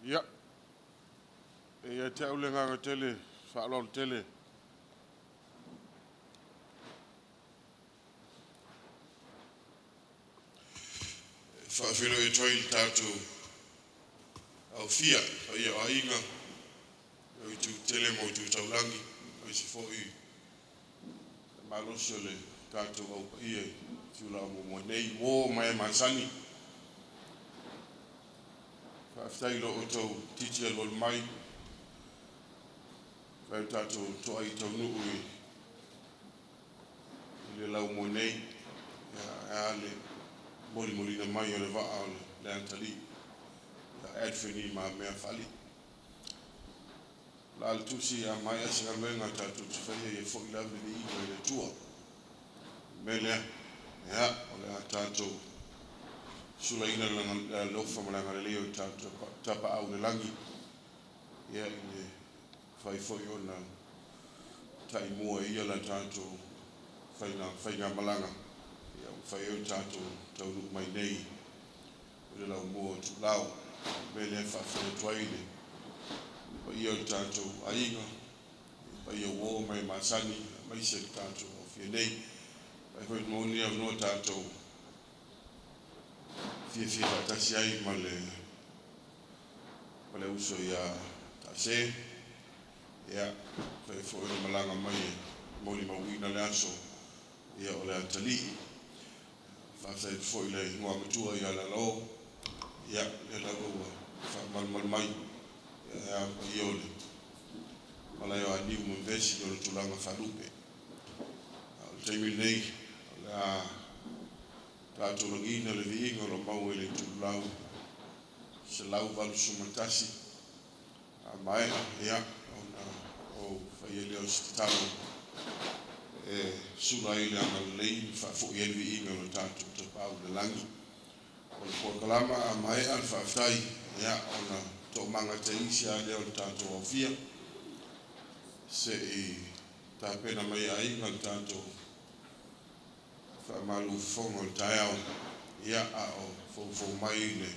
Ia, e te au lenga tele, whaalon tele. Whaafiro e toi tātou au fia, ia o ainga, i tu tele mo tu taulangi, o isi fōi malosio le tātou au ia, tu la mo nei, o mai masani. Whaaftai lo o tau titi alol mai, whai tātou toa i tau nuu i le lau mo nei, ia le moli na mai o le waa o le antali, ia Anfernee Mamea Faalii. La al tusi a mai asa ngamenga tātou tufania i fōi lawe ni iwa i le tua. Melea, ia, o le tātou sula ina la lofa malanga le leo i tātou tapa au le langi. Ia i le whai fōi o na tai mua ia la tātou whainga malanga. Ia whai o tātou tauru mai nei. Le lau mua tu lau. Melea whawhia tuaile. Pa ia o tātou ainga. Pa ia wō mai masani. Mai se tātou o fia nei. Pai hoi mauni au noa tātou fia watasi ai ma le uso ia tase. Ia, pai fōi na malanga mai mauni mauina le aso. Ia o le antali. Whawhai fōi le ngua matua ia la lau. Ia, le lau whamal mai. Ia, pa ia ole. Malai o aniu mo invesi o le tulanga wharupe. Taimi nei, la tātou langina le viinga lo mau e le tulau, se lau walu sumatasi, a mai, ia, o whai ele o stitalo, sula ele anga lein, whafo i ele viinga lo tātou te pau le langi. O le pokalama a mai al whaftai, ia, o na tō manga te isi a leo le tātou au fia, se i tāpena mai a inga le tātou malu fongo le taiao, ia a o fo mai le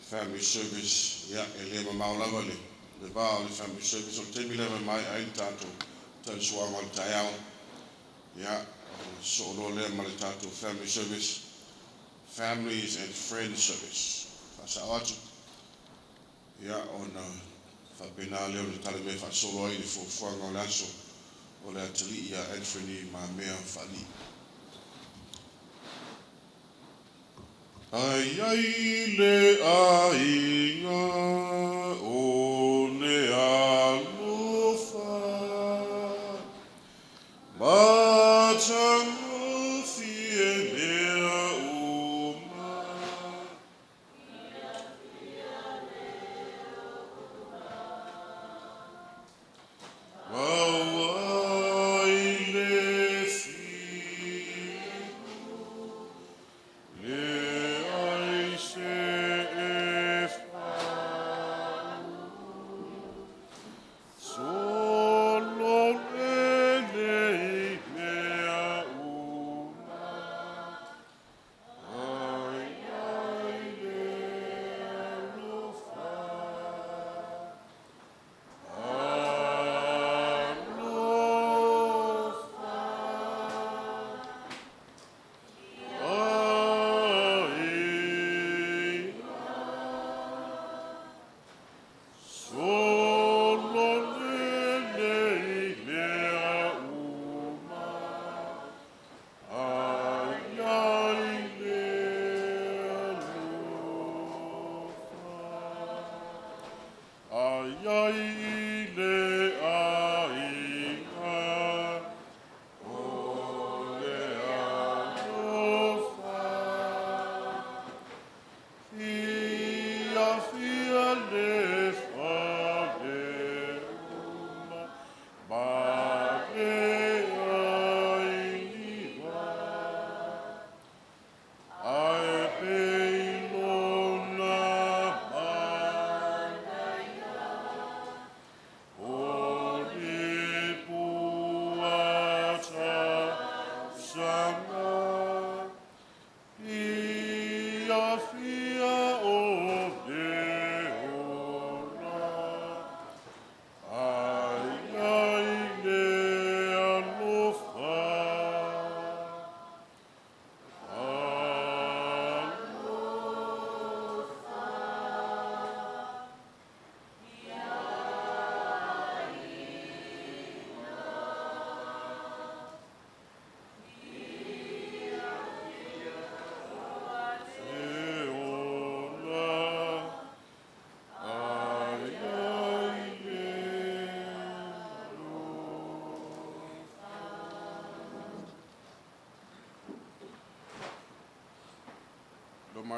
family service, ia e le maulawa le vāo le family service, o temi lewa mai a in tātou tau suanga le taiao, ia so lo le ma le tātou family service, families and friends service, whasa atu, ia o na whapena leo le tale me whasolo ai le fuanga o le aso, o le atali ia Anfernee Mamea Faalii. Ai ai le ainga o le alofa matangu fie mea uma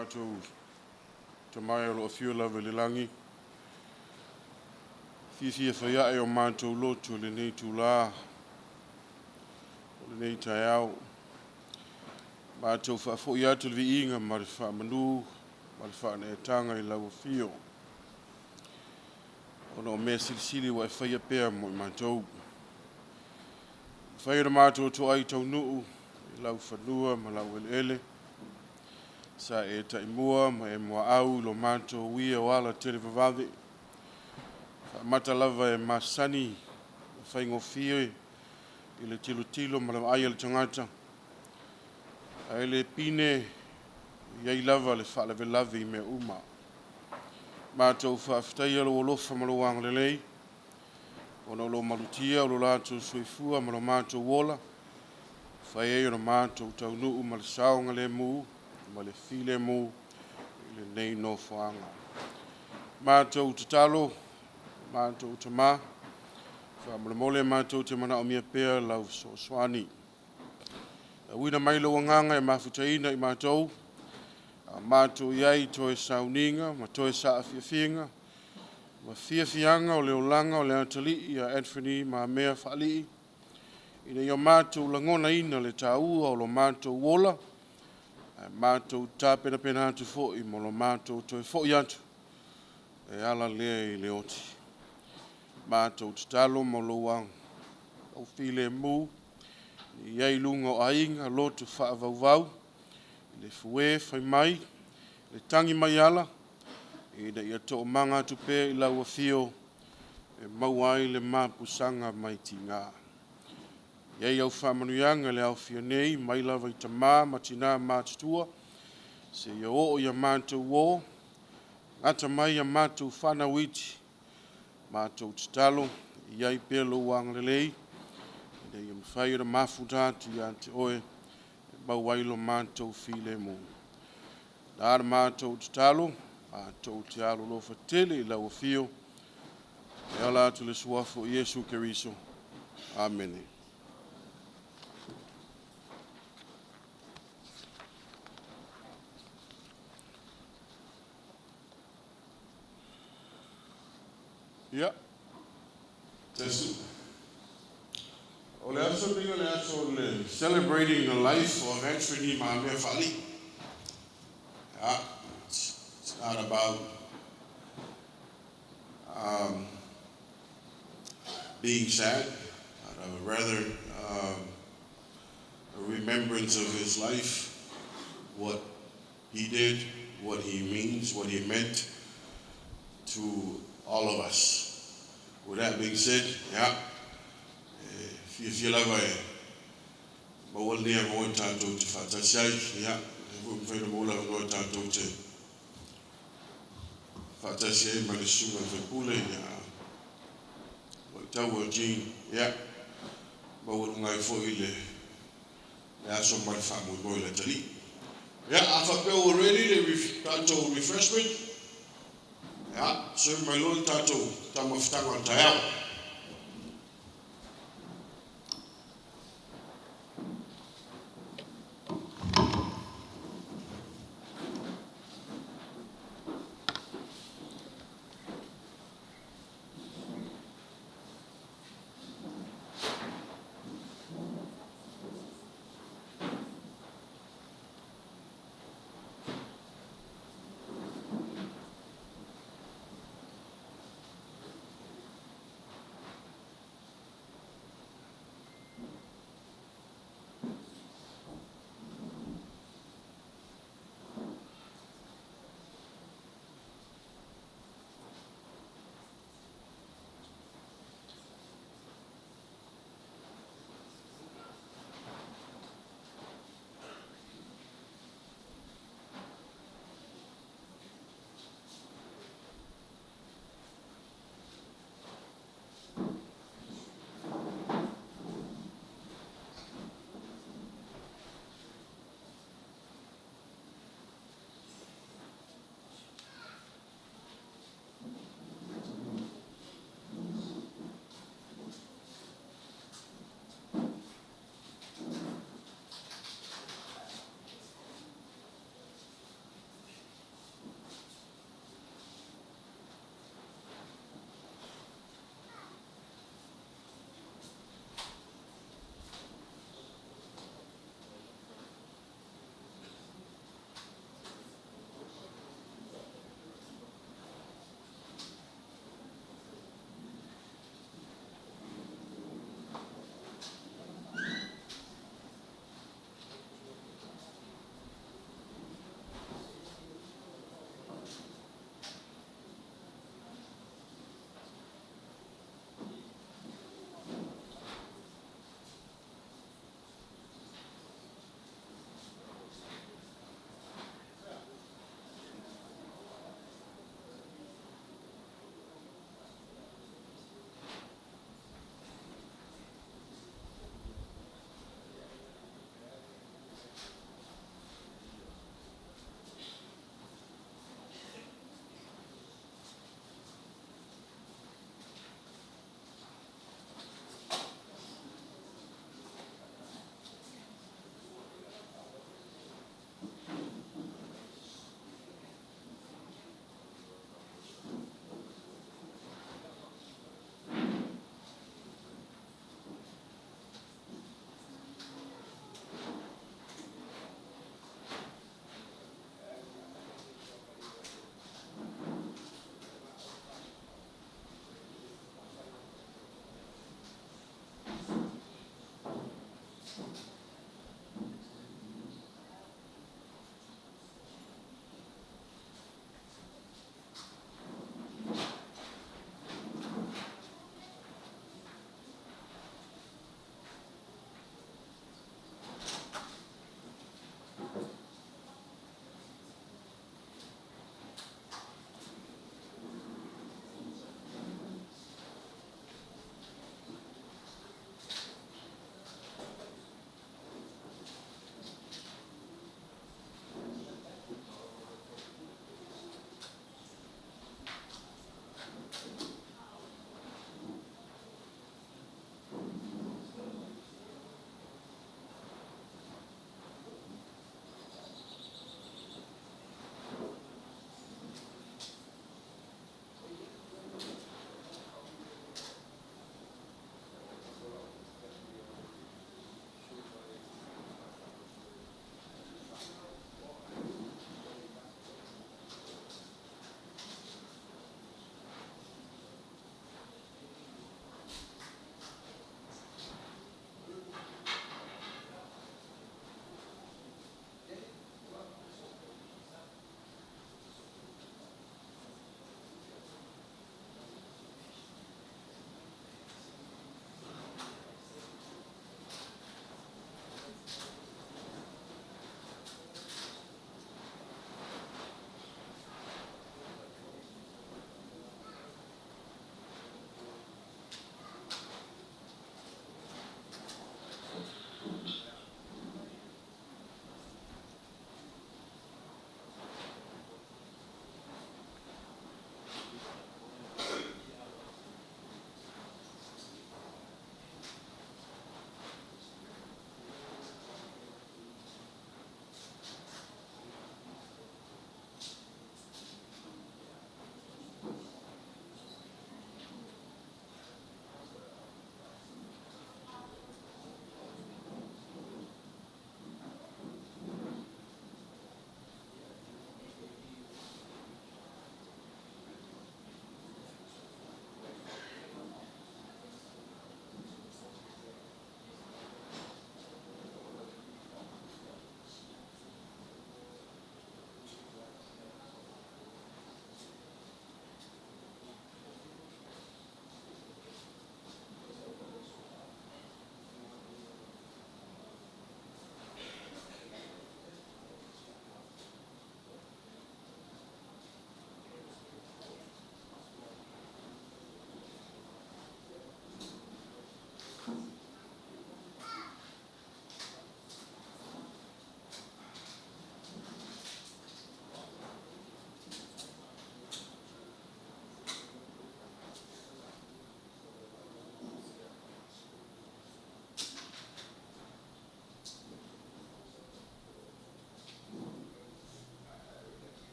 mātou te mai o lo fio lava le langi. Fia whaia e o mātou loto le nei tūlā, le nei tai au. Mātou whaafo i atu le vi inga ma le whaamanu, ma le whaanetanga i lau fio. Ono o mea silisili wa e whaia pēr mo i mātou. Whaia na mātou to ai tau nuu, i lau whanua ma lau ele. Sa e taimua ma e mua au lo mātou wia wala tele vavave. Mata lava e masani, whaingo fio i le tilo ma le aia le tangata. A ele pine iai lava le whaalewe lave i mea uma. Mātou whaaftai alo o lofa ma lo wang lelei. Ono lo malutia o lo lātou soifua ma lo mātou wola. Whai e o mātou tau nuu ma le saonga le mu, ma le file mu, i le nei no whaanga. Mātou te talo, mātou te mā, whaamole mātou te mana o mia pēr lau so swani. Wina mai lo nganga e mawhutaina i mātou, mātou iai toe sauninga, ma toe saa fiafinga, ma fiafianga o leo langa o le atali i a Anfernee Mamea Faalii. Ina ia mātou langona ina le tāua o lo mātou wola, mātou tāpena pena atu fo i mo lo mātou toe fo i atu, e ala lea i le oti. Mātou te talo mo lo wang, au file mu, i iai lunga o ainga lotu whaavauvau, le fue whai mai, le tangi mai ala, i da ia to manga atu pē i lau a fio, e mauai le māpusanga mai ti ngā. Iai au whamanuianga le au fio nei, mai lava i ta mā, matina mātutua, se ia o ia mātou o, ngata mai a mātou whanawiti, mātou te talo, iai pē lo wang lelei, i ia mwhai ora mafutatu i ante oe, mauailo mātou file mu. Nāra mātou te talo, mātou te alo lofa tele i lau a fio, e ala atu le suafo Iesu Keriso. Amen. Yeah. Testimony. Celebrating the life of Anfernee Mamea Faalii. Yeah, it's not about being sad, but rather a remembrance of his life, what he did, what he means, what he meant to all of us. With that being said, yeah, if you love a mawali a mo tātou te whātasiai, yeah, whaida mola o noa tātou te whātasiai ma le sunga whaipule, yeah, tau o Jean, yeah, mawalungai fo i le aso mai whamui moi le tali. Yeah, a whapeo already, le tātou refreshment. Yeah, so my Lord tātou tamawhitanga o tai au.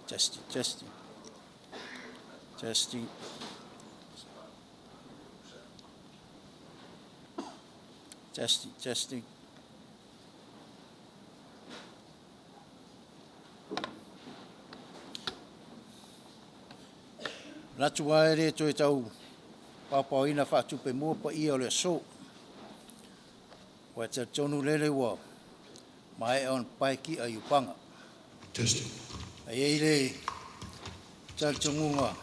Testing, testing. Testing. Testing, testing. Natu aere to e tau papauina whatupe mua pa ia o le so. Wa te tonu lele ua mai on paiki a yupanga. Testing. Ai eile tal tungunga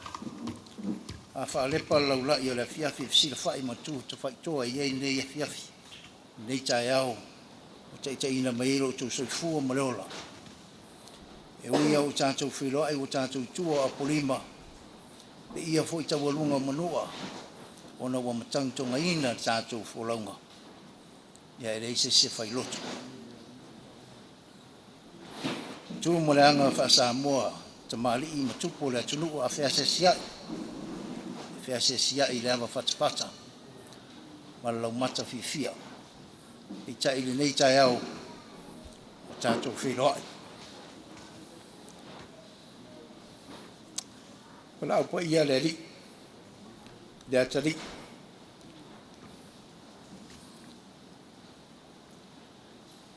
a whaalepa laula i o le fiafi fisila whai matu te whai toa i ei nei a fiafi. Nei tai au o te ina mairo tu soifua maleola. E ui au tātou whiloa ai o tātou tua a polima. Le ia fo i tawalunga manua. Ona wa matangtonga ina tātou wholaunga. Ia e reise se whai loto. Tu mo le anga wha Samoa te mali i matupo le atunu a whiase siai. Whiase siai le ama whatapata. Ma lau mata fifia. I tai le nei tai au o tātou whiloa ai. Wala au pa ia le li. Le atari.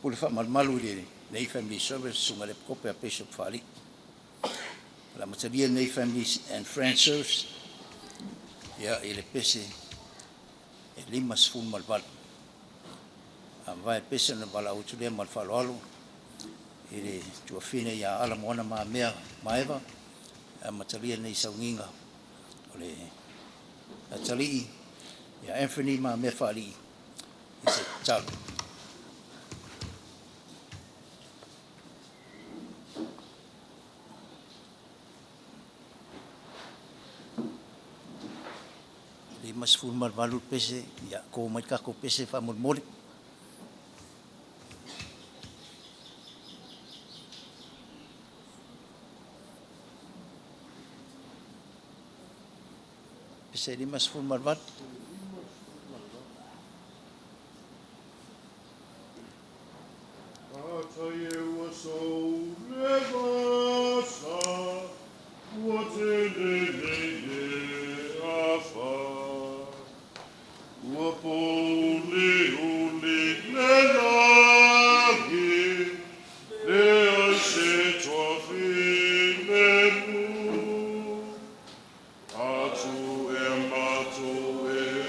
Pule wha malmalu le nei family service sunga le kope a Bishop Faalii. La mataria nei family and friend service. Ia i le pese e lima sfun malvalu. A vai pese na bala utu le malfaloalo. I le tuafine ia ala moana Mamea maeva. A matalia nei saunginga o le atalii ia Anfernee Mamea Faalii i se talo. Le masful malvalu pese ia ko mai kako pese fa molmoli. Pese di masful malvat. Atu e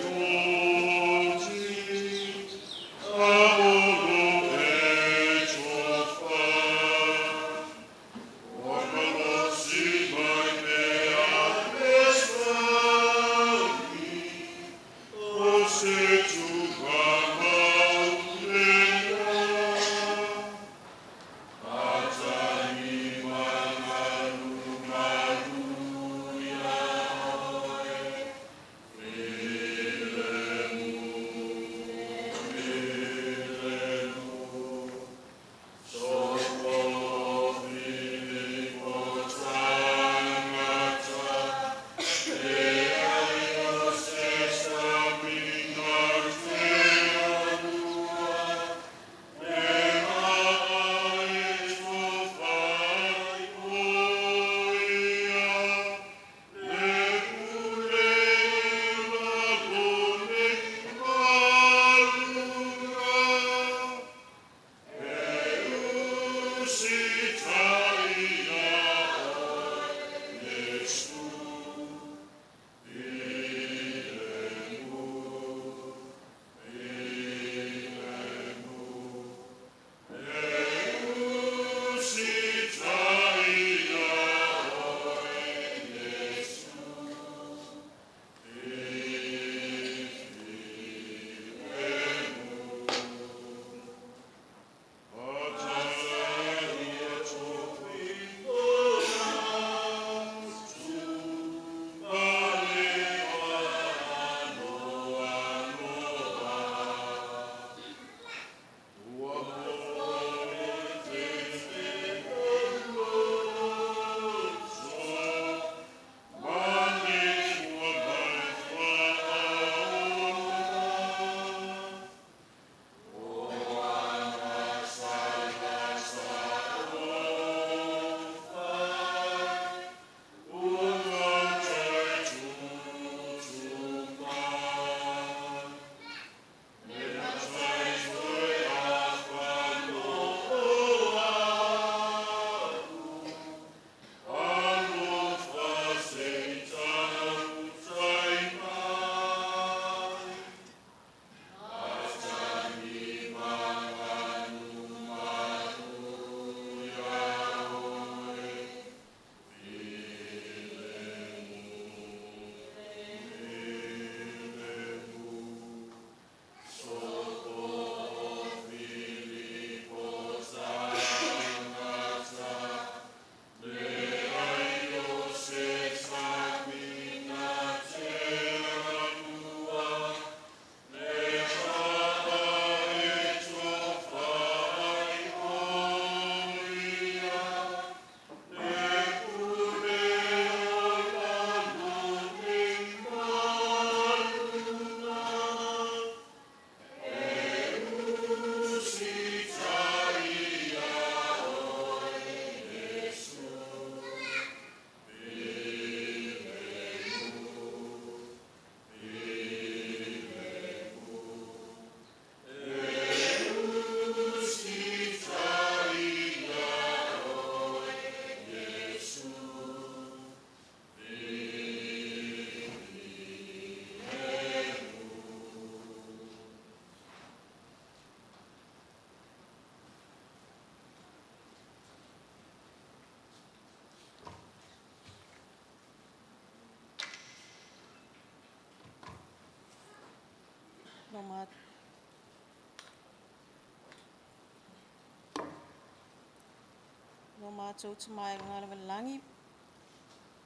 Lo mātou tamai ngā lewa langi.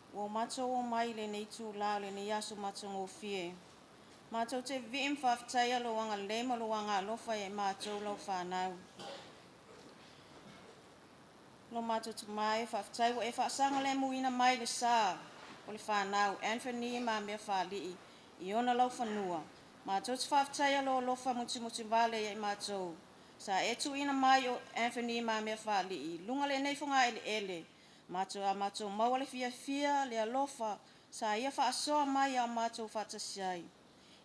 Wo mātou o mai le nei tū la le nei aso mātou ngō fie. Mātou te viim whawhtai alo wanga lema lo wanga alofa e mātou lau whanau. Lo mātou tamai whawhtai wo e whaasanga le muina mai le sā o le whanau. Anfernee Mamea Faalii. I ona lau whanua. Mātou te whawhtai alo lofa muti vale e mātou. Sa e tu ina mai o Anfernee Mamea Faalii. Lunga le nei whunga ele. Mātou maua le fia le alofa. Sa ia whaasoa mai a mātou whatasiai.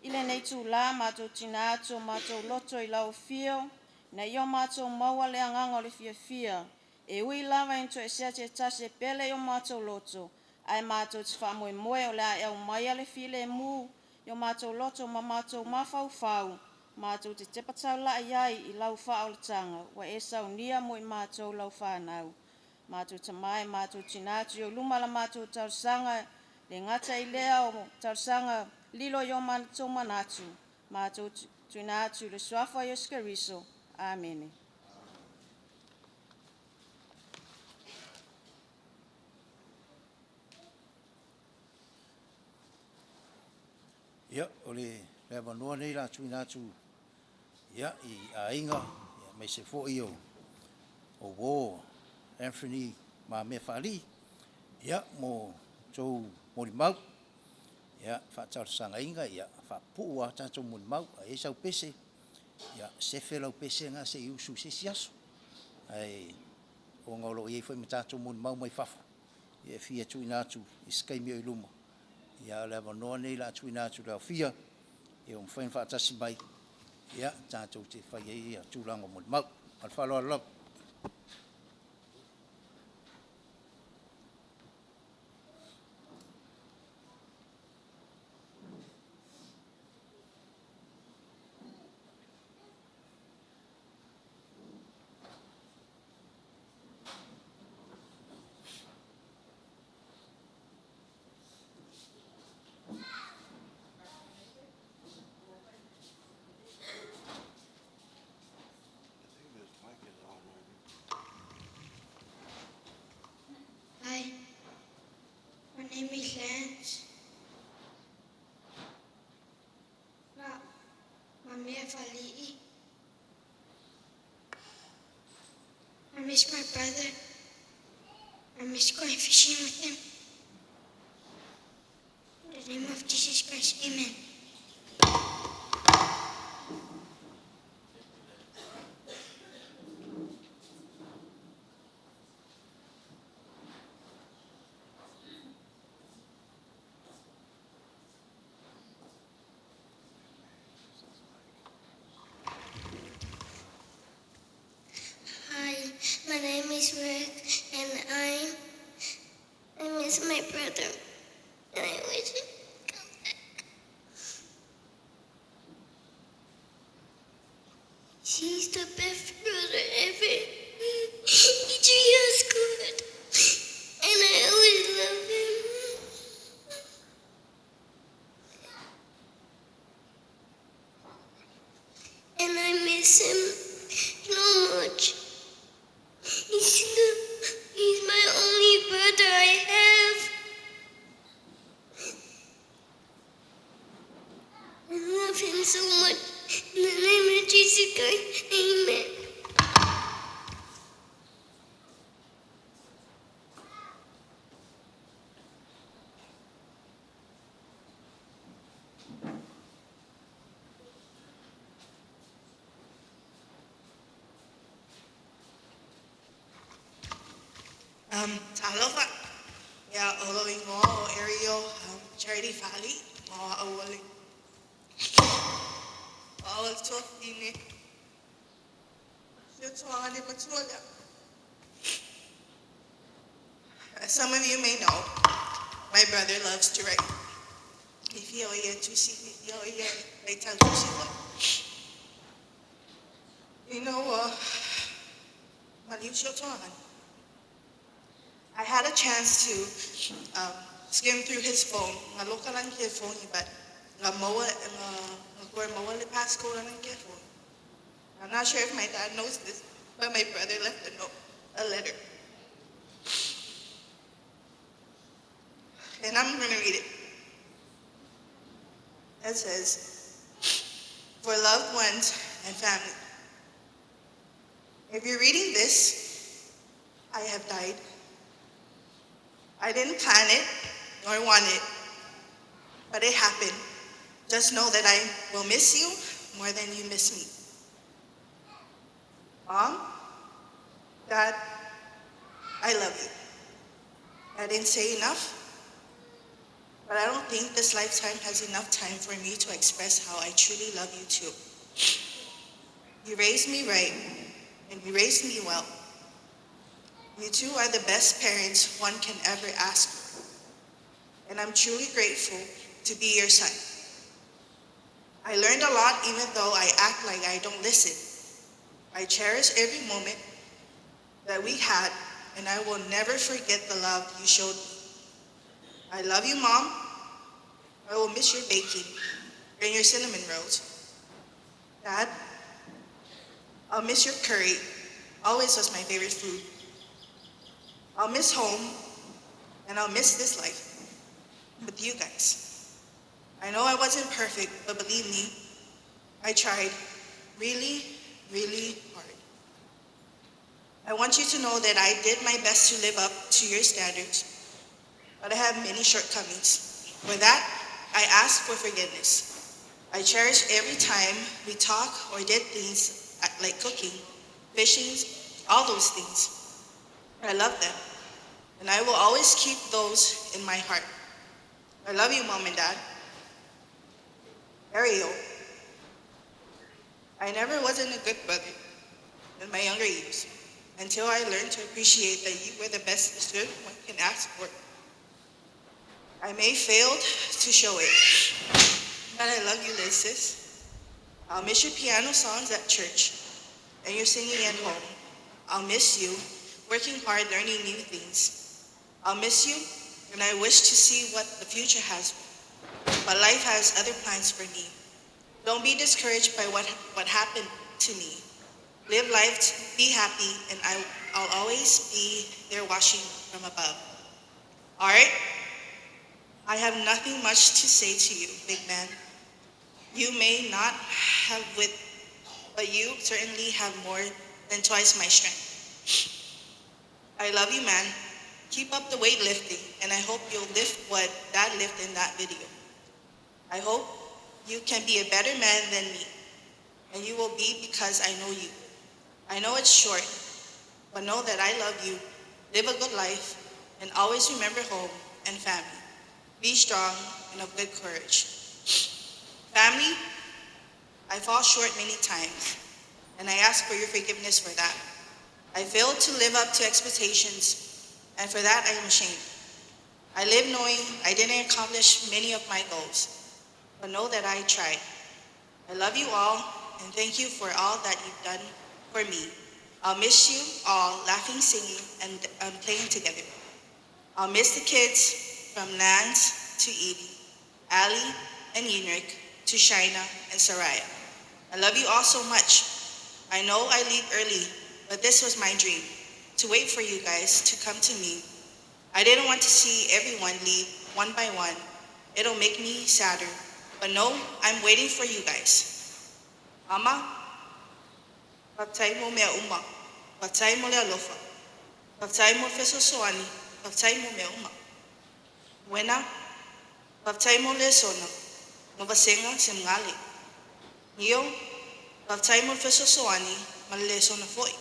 Ile nei tu la mātou tina ato mātou loto I lau fio. Na io mātou maua le anganga le fia. E ui lava into e sea te tase pele o mātou loto. Ai mātou te whamoe moe o lea e au mai ale file mu. Io mātou loto ma mātou mawhau. Mātou te tepatau la iai I lau whaoletanga. Wa e sau nia mo I mātou lau whanau. Mātou tamai, mātou tinatu, o lumala mātou tausanga, le ngata I lea o tausanga lilo yo mātou manatu. Mātou tinatu, le swafa yo skariso. Amen. Ia, o le wanua nei la tuinatu. Ia, I a inga, mai se fo I o wō, Anfernee Mamea Faalii. Ia, mo tau mori mau. Ia, whaatau sanga inga, ia, whapuu a tātou mori mau, a e sau pese. Ia, se whelau pese ngā se iusu se siaso. Ai, o ngaulo I e whai me tātou mori mau mai whafu. Ia, fia tuinatu, I skaimi o I luma. Ia, le wanoa nei la tuinatu leo fia. Ia, whain whaatasi mai. Ia, tātou te whai e ia, tūlanga mori mau. Al whaloa lau. Hi, my name is Lance. Mamea Faalii. I miss my brother. I miss going fishing with him. In the name of Jesus Christ, amen. My name is Rick, and I miss my brother, and I wish he would come back. He's the best brother ever. He treats us good, and I always love him. And I miss him so much. He's my only brother I have. I love him so much. In the name of Jesus Christ, amen. Talofa, ya olo ingo o area charity Faalii, o awali. All to fine. As some of you may know, my brother loves to write. If you to see, they tell you you know, I had a chance to skim through his phone. I look at his phone, but nga moa nga kore moa le Pasco and careful. I'm not sure if my dad knows this, but my brother left a letter. And I'm going to read it. It says, for loved ones and family. If you're reading this, I have died. I didn't plan it nor want it, but it happened. Just know that I will miss you more than you miss me. Mom, Dad, I love you. I didn't say enough, but I don't think this lifetime has enough time for me to express how I truly love you too. You raised me right, and you raised me well. You two are the best parents one can ever ask for, and I'm truly grateful to be your son. I learned a lot even though I act like I don't listen. I cherish every moment that we had, and I will never forget the love you showed me. I love you, Mom. I will miss your baking and your cinnamon rolls. Dad, I'll miss your curry. Always was my favorite food. I'll miss home, and I'll miss this life with you guys. I know I wasn't perfect, but believe me, I tried really, really hard. I want you to know that I did my best to live up to your standards, but I have many shortcomings. For that, I ask for forgiveness. I cherish every time we talk or did things like cooking, fishing, all those things. I love them, and I will always keep those in my heart. I love you, Mom and Dad. Ariel, I never wasn't a good brother in my younger years until I learned to appreciate that you were the best sister one can ask for. I may failed to show it, but I love you, Liz, sis. I'll miss your piano songs at church and your singing at home. I'll miss you working hard, learning new things. I'll miss you, and I wish to see what the future has. But life has other plans for me. Don't be discouraged by what happened to me. Live life, be happy, and I'll always be there watching from above. All right? I have nothing much to say to you, big man. You may not have wit, but you certainly have more than twice my strength. I love you, man. Keep up the weightlifting, and I hope you'll lift what Dad lifted in that video. I hope you can be a better man than me, and you will be because I know you. I know it's short, but know that I love you. Live a good life, and always remember home and family. Be strong and of good courage. Family, I fall short many times, and I ask for your forgiveness for that. I failed to live up to expectations, and for that I am ashamed. I live knowing I didn't accomplish many of my goals, but know that I tried. I love you all, and thank you for all that you've done for me. I'll miss you all laughing, singing, and playing together. I'll miss the kids from Lance to Edie, Ali and Yinrik to Shaina and Saraya. I love you all so much. I know I leave early, but this was my dream, to wait for you guys to come to me. I didn't want to see everyone leave one by one. It'll make me sadder, but no, I'm waiting for you guys. Mama, patay mo mea uma, patay mo le alofa, patay mo feso soani, patay mo mea uma. Wena, patay mo le sona, mabasenga se mngali. Nio, patay mo feso soani, malele sona foi.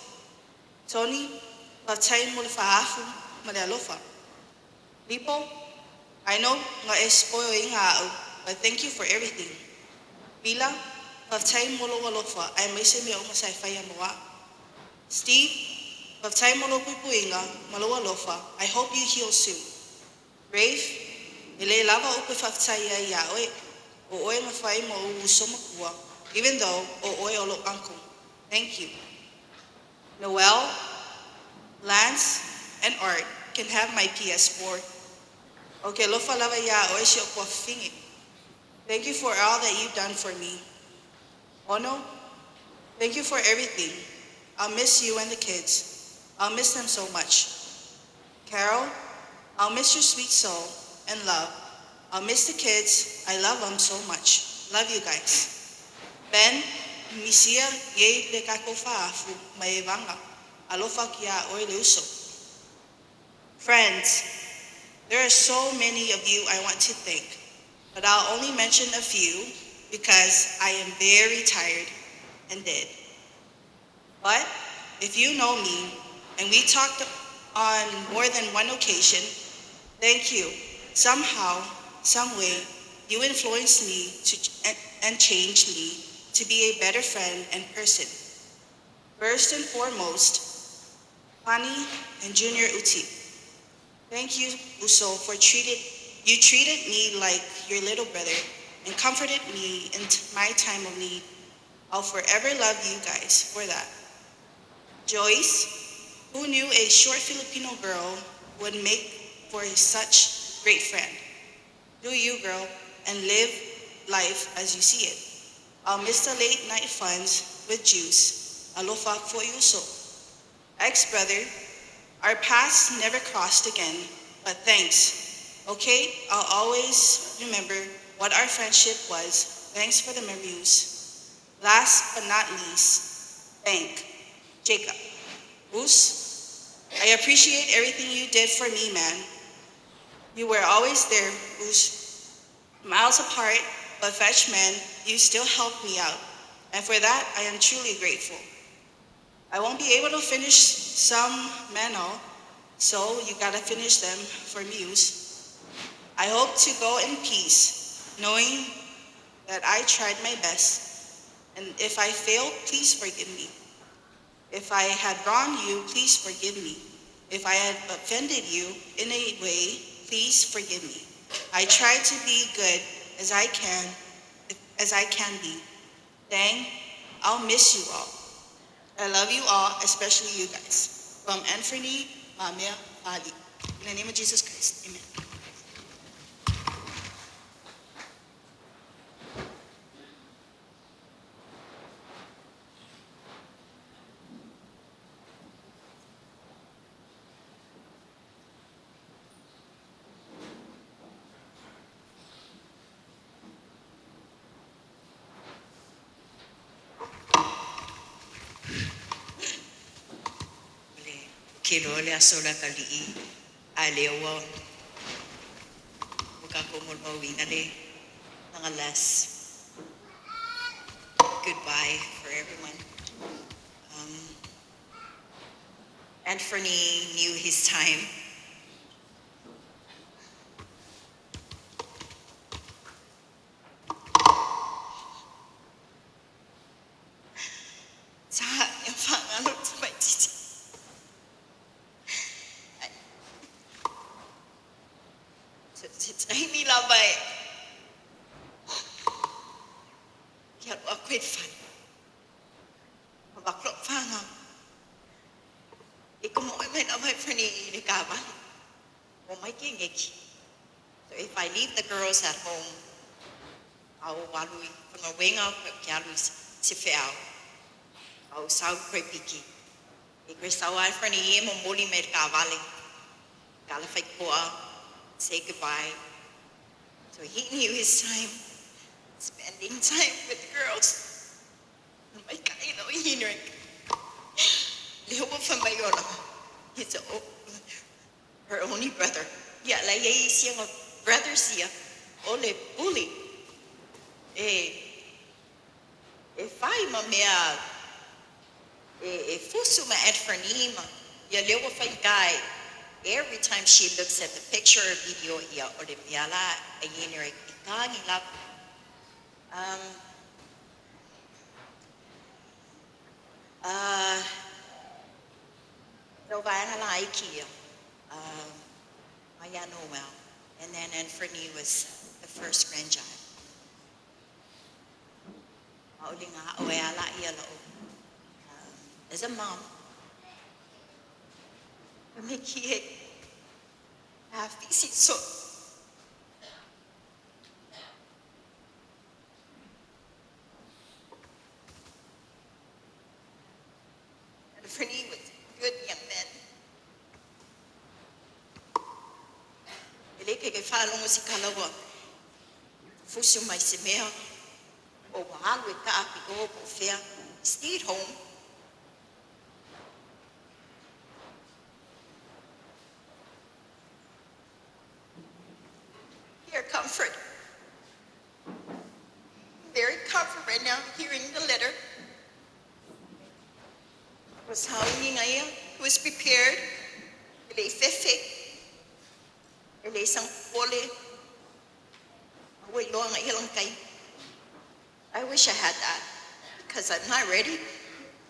Tony, patay mo le faafu, male alofa. Lipo, I know nga spoil nga au, but thank you for everything. Bila, patay mo lo alofa, ay may se mea uma sa faya moa. Steve, patay mo lo pupuinga, malo alofa. I hope you heal soon. Rafe, ele lava upe faftaya ya oe, o oe nga fai mo uso makua, even though o oe olo uncle. Thank you. Noel, Lance, and Art can have my PS4. Okay, lofa lava ya oe si okwa fingi. Thank you for all that you've done for me. Ono, thank you for everything. I'll miss you and the kids. I'll miss them so much. Carol, I'll miss your sweet soul and love. I'll miss the kids. I love them so much. Love you guys. Ben, misia ye le kakofaafu maevanga. Alofa kia oi leuso. Friends, there are so many of you I want to thank, but I'll only mention a few because I am very tired and dead. But if you know me, and we talked on more than one occasion, thank you. Somehow, some way, you influenced me and changed me to be a better friend and person. First and foremost, Faalii and Junior Uti. Thank you, Uso, for you treated me like your little brother and comforted me in my time of need. I'll forever love you guys for that. Joyce, who knew a short Filipino girl would make for such great friend. Do you, girl, and live life as you see it. I'll miss the late night funs with juice. Alofa for you so. Ex-brother, our paths never crossed again, but thanks. Okay, I'll always remember what our friendship was. Thanks for the memories. Last but not least, thank Jacob. Bruce, I appreciate everything you did for me, man. You were always there, Bruce. Miles apart, but fetch men, you still helped me out. And for that, I am truly grateful. I won't be able to finish some manual, so you gotta finish them for Muse. I hope to go in peace, knowing that I tried my best. And if I failed, please forgive me. If I had wronged you, please forgive me. If I had offended you in a way, please forgive me. I try to be good as I can be. Dang, I'll miss you all. I love you all, especially you guys. From Anfernee, Mamea, Faalii. In the name of Jesus Christ, amen. Kilo le asola kali'i a lewa mukakongol mawina le mga last goodbye for everyone. Anfernee knew his time. Sa yung pangalot sa may titi. Sa hindi labay. Kaya ako'y fan. Mabaklok fa nga. Ikaw mo ay may nabay for ni Ilikaba. O may kingik. So if I leave the girls at home, I'll walui from a wing up kaya si Fiao. I'll sound quite picky. Ikrisawa for ni Imo muli may kavali. Kalafay ko say goodbye. So he knew his time, spending time with the girls. May kain o hinrik. Lihawa pa mayon. He's her only brother. Yeah, layay siya ng brother siya. Ole bully. If I mamea, fusu ma Anfernee ma, ya lihawa pa guy. Every time she looks at the picture or video, iya Olympiala, ayinir ikangilap. Novana Laiki, Maya Noel, and then Anfernee was the first grandchild. Maulinga Oela Yellow. As a mom, may kid have so ke whalongo si kalawa. Fusu mai se mea. O wahalu e ka api o po whea. Stayed home. Here, comfort. Very comfort right now, hearing the letter. Was howling I was prepared. Ele fefe. Ele sang pole. Away long ilang kay. I wish I had that because I'm not ready.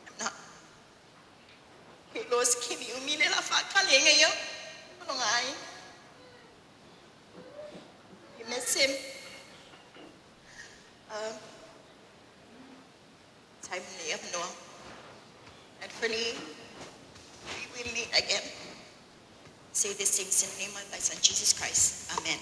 I'm not. Los kimi umile la fa kalenga yo. Ano nga ay? You miss him. Time ni no. Anfernee, we will meet again. Say these things in the name of my son Jesus Christ. Amen.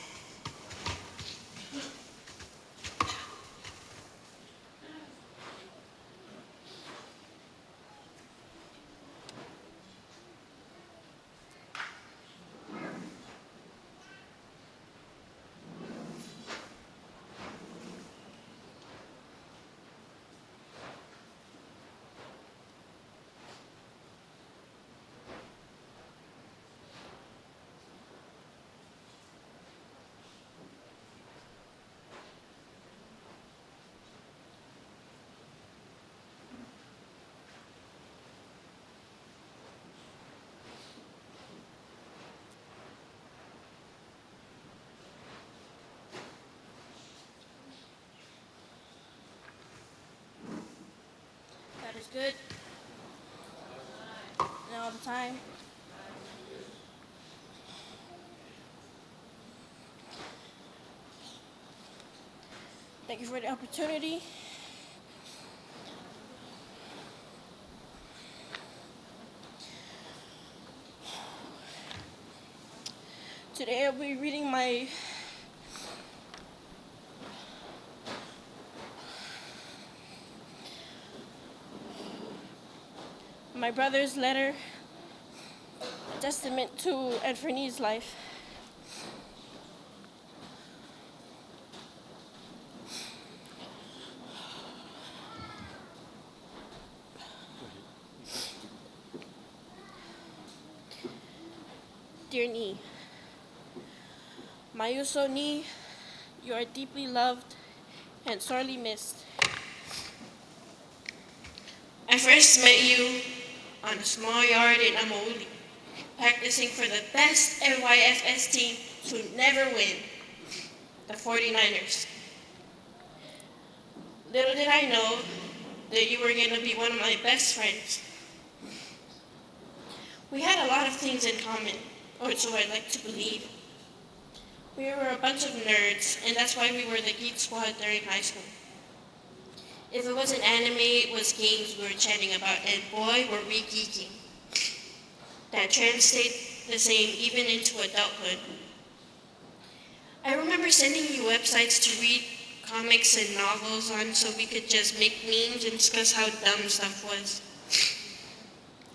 God is good. And all the time. Thank you for the opportunity. Today I'll be reading my brother's letter, testament to Anfernee's life. Dear Nee, my Uso Nee, you are deeply loved and sorely missed. I first met you on a small yard in Amauli, practicing for the best NYFS team to never win, the 49ers. Little did I know that you were going to be one of my best friends. We had a lot of things in common, or so I'd like to believe. We were a bunch of nerds, and that's why we were the geek squad during high school. If it wasn't anime, it was games we were chatting about, and boy, were we geeking. That trend stayed the same even into adulthood. I remember sending you websites to read comics and novels on so we could just make memes and discuss how dumb stuff was.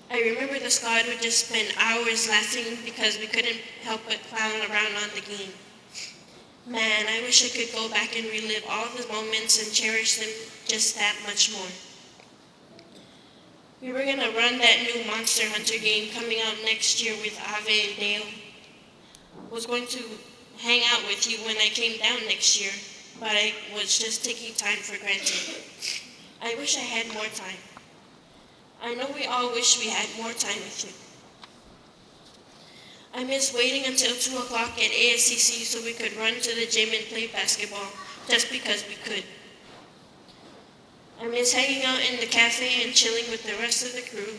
I remember the squad would just spend hours laughing because we couldn't help but clown around on the game. Man, I wish I could go back and relive all the moments and cherish them just that much more. We were going to run that new Monster Hunter game coming out next year with Ave and Dale. Was going to hang out with you when I came down next year, but I was just taking time for granted. I wish I had more time. I know we all wish we had more time with you. I miss waiting until 2 o'clock at ASCC so we could run to the gym and play basketball just because we could. I miss hanging out in the cafe and chilling with the rest of the crew,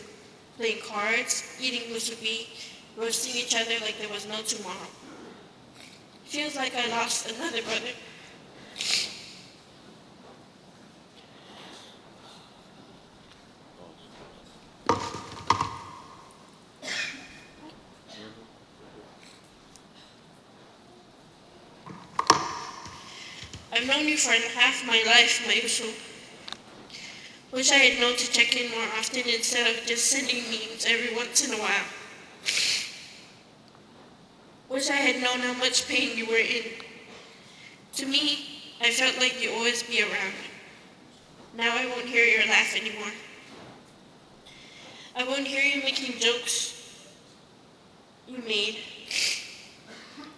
playing cards, eating musubi, roasting each other like there was no tomorrow. Feels like I lost another brother. I've known you for half my life, my Uso. Wish I had known to check in more often instead of just sending memes every once in a while. wish I had known how much pain you were in. To me, I felt like you'd always be around. Now I won't hear your laugh anymore. I won't hear you making jokes you made.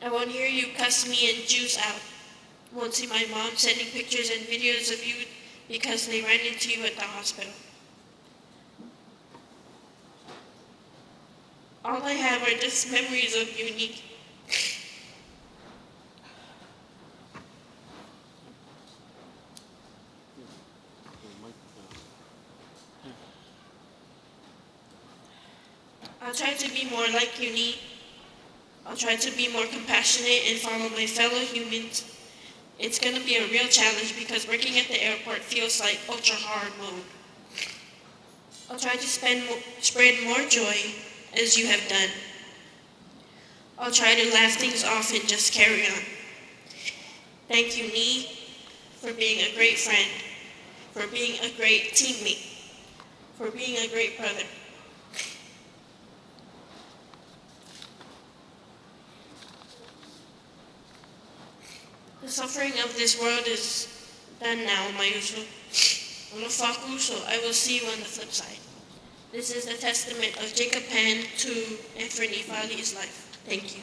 I won't hear you cuss me and Juice out. Won't see my mom sending pictures and videos of you because they ran into you at the hospital. All I have are just memories of Uni. I'll try to be more like Uni. I'll try to be more compassionate and follow my fellow humans. It's going to be a real challenge because working at the airport feels like ultra hard mode. I'll try to spread more joy as you have done. I'll try to laugh things off and just carry on. Thank you, Nee, for being a great friend, for being a great teammate, for being a great brother. The suffering of this world is done now, my usual. So I will see you on the flip side. This is the testament of Jacob Pan to Anfernee Faalii's life. Thank you.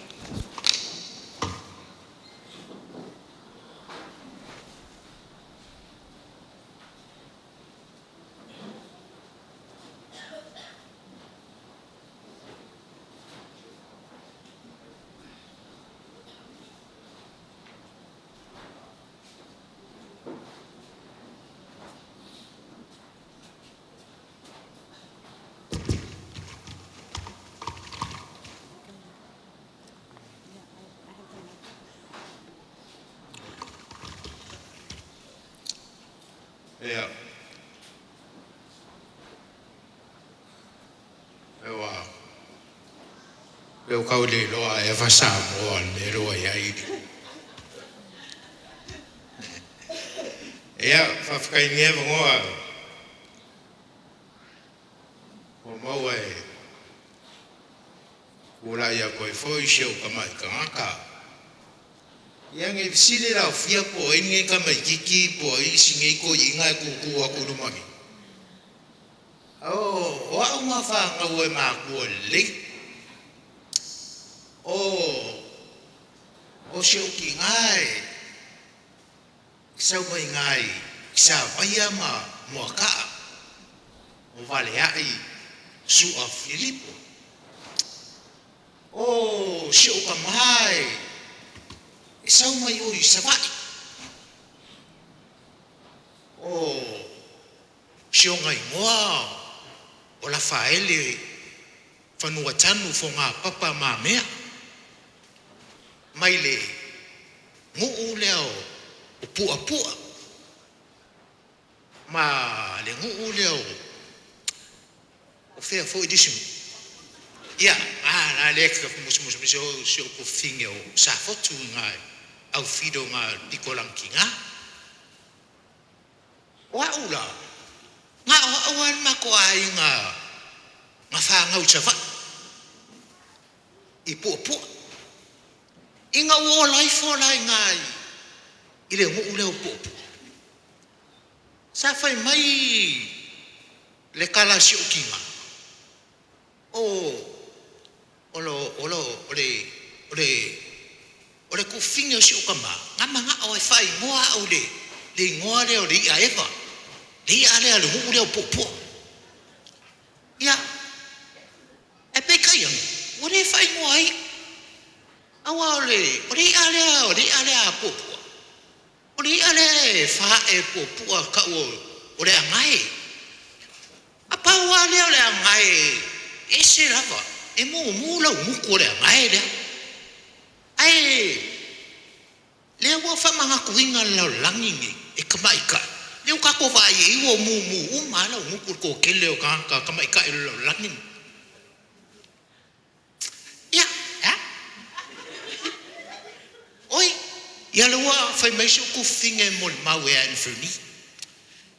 Yeah. Ewa. Eu kaule loa e fasa moa le roa iai. Ea, whawhakai ngewa ngoa. O maua e. Kula ia koe foi sheu kamai kangaka. Ia nge sile la fia po inge kamai kiki po isi nge ko inga kuku aku rumangi. Oh, wa uma fa nga we ma ko le. O sheu ki ngai. Sau mai ngai, sa paya ma mo ka. O vale ai su a Filipo. Oh, sheu kamai. Sau mai o i savai. Oh, sheu ngai moa. O la faele whanua tanu fo ngā papa Mamea. Mai le nguu leo o pua pua. Ma le nguu leo o whea fo i disimu. Ia, la le eka musu se o ko finge o sa fotu ngā au fido ngā pikolanki ngā. Wa ula, ngā awan mako ai ngā whangau chawa. I pua pua. I ngā wolai wholai ngai. I le ngu leo pua pua. Sa whai mai le kala si o ki ngā. Ole ku finga si o kama. Ngā manga o e whai ngoa au le ngoa leo le ia ewa. Le ia leo le ngu leo pua pua. Ia. E pe kai ang. Ore whai ngoa ai. Awa ore ia lea pua pua. Ore ia lea wha e pua pua ka ore angai. Apa wa leo le angai. E se lava. E mu lau muku ore angai lea. Ai. Lea wa wha manga kuinga lau langingi. E kamaika. Leo kako vai e iwa mu uma lau muku ko kele o ka kamaika e lau langingi. Ia. Oi, ia lewa fai mai se ku finge mo mau e Anfernee.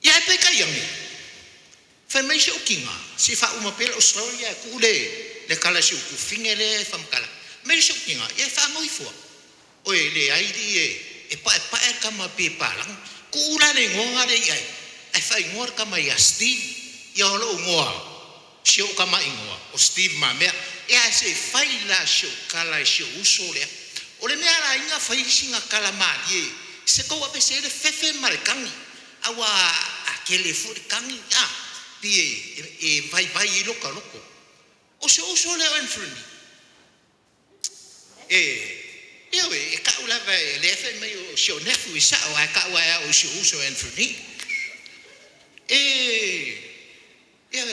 Ia e peka yangi. Fai mai se kinga, si fa uma pela Australia ku le kala se ku finge le fam kala. me so kinga e fa ngoi fo o le ai di e pa kama pe palang ku ula le ngonga le ai ai fa ngor kama ya Steve ya lo ngoa sio kama ingoa o Steve Mamea e ai se fai la sio kala sio uso le o le mea la inga fai singa kala mali se ko ape se le fefe markangi awa akele fu kangi pie e vai loko o se uso le Anfernee io e ka ula vai le fe mai o sio nefu isa o ka wa o sio uso Anfernee e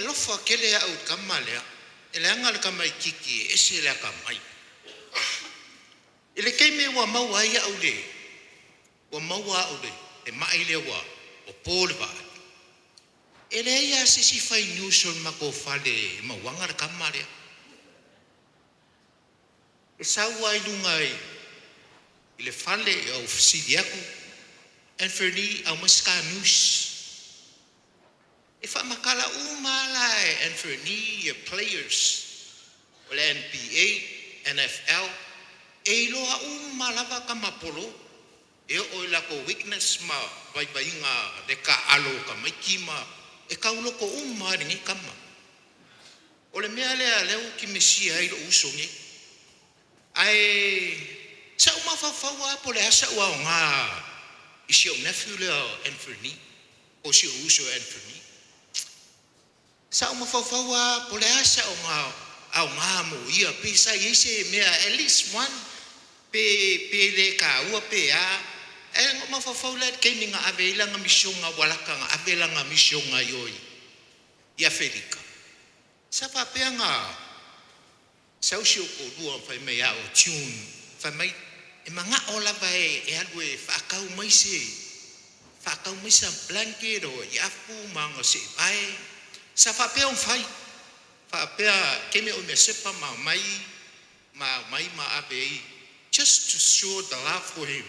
lo fa kele au kamale e le anga le kamai kiki e se le kamai ele ke me wa mau ai au le wa mau au le e mai le wa o polva ele ia se si fai news on mako fale ma wanga kamare e sa wa ilungai ile fale o fisidiaku Anfernee au maska news e fa makala umala Anfernee players o le NBA NFL e loa malava kama polo e o la ko weakness ma vai nga de ka alo kama kima e ka ulo ko ringi kama o le mea le o ki mesia i lo usongi ai sa uma fa po le asa wa nga i si o nephew le Anfernee o si o uso Anfernee sa uma fa po le asa o nga au nga mo ia pisa i se mea at least one pe le ka ua pe e ngoma fa le ke ninga avela nga misionga walaka nga avela nga misionga yoi ia Felika sa pa pe nga sa usio ko dua fa me ya o tune fa mai e manga ola vai e alwe fa ka u mai sa blanket o ia fu manga se vai sa fa pe on fai fa pe ke me o me sepa mai ave just to show the love for him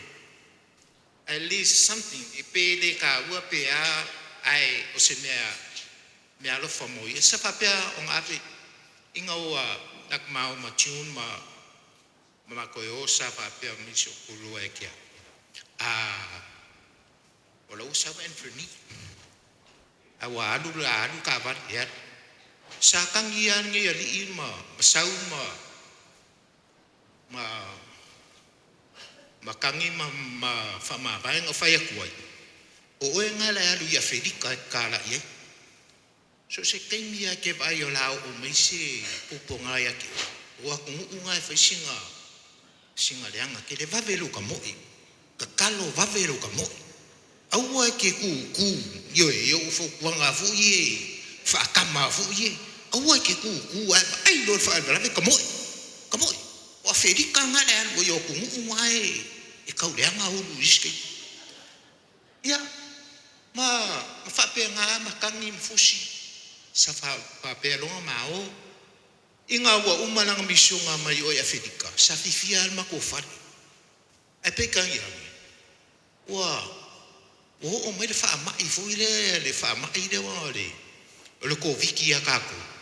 at least something e pe le ka ua pe ai o se me alo famo e sa pa pe on ave inga ua nak mau ma tune ma ko o sa pa pe mi so kulu e kia o lo sa Anfernee awa adu ka va ya sa kang ian nge ali ma sau ma kangi ma fa ma vai nga fa ya kuai o e nga la alu ya Felika kala ye so se kemi ya ke vai o la o me se puponga ya ke o ku unga fa singa le anga ke le va velo ka mo ka kalo va velo ka mo au ke ku yo fo kwanga fu ye fa kama fu ye au ke ku ai lo fa la ka mo o Felika nga le alu yo ku unga e kau le anga ulu iske ya ma fa pe nga ma kangi mfusi sa fa pe longa mao inga wa umalang misionga mai o ya Felika sa fifial ma ko fa e pe kangi wa o mai le fa mai fu le fa mai le wa le ko viki ya kako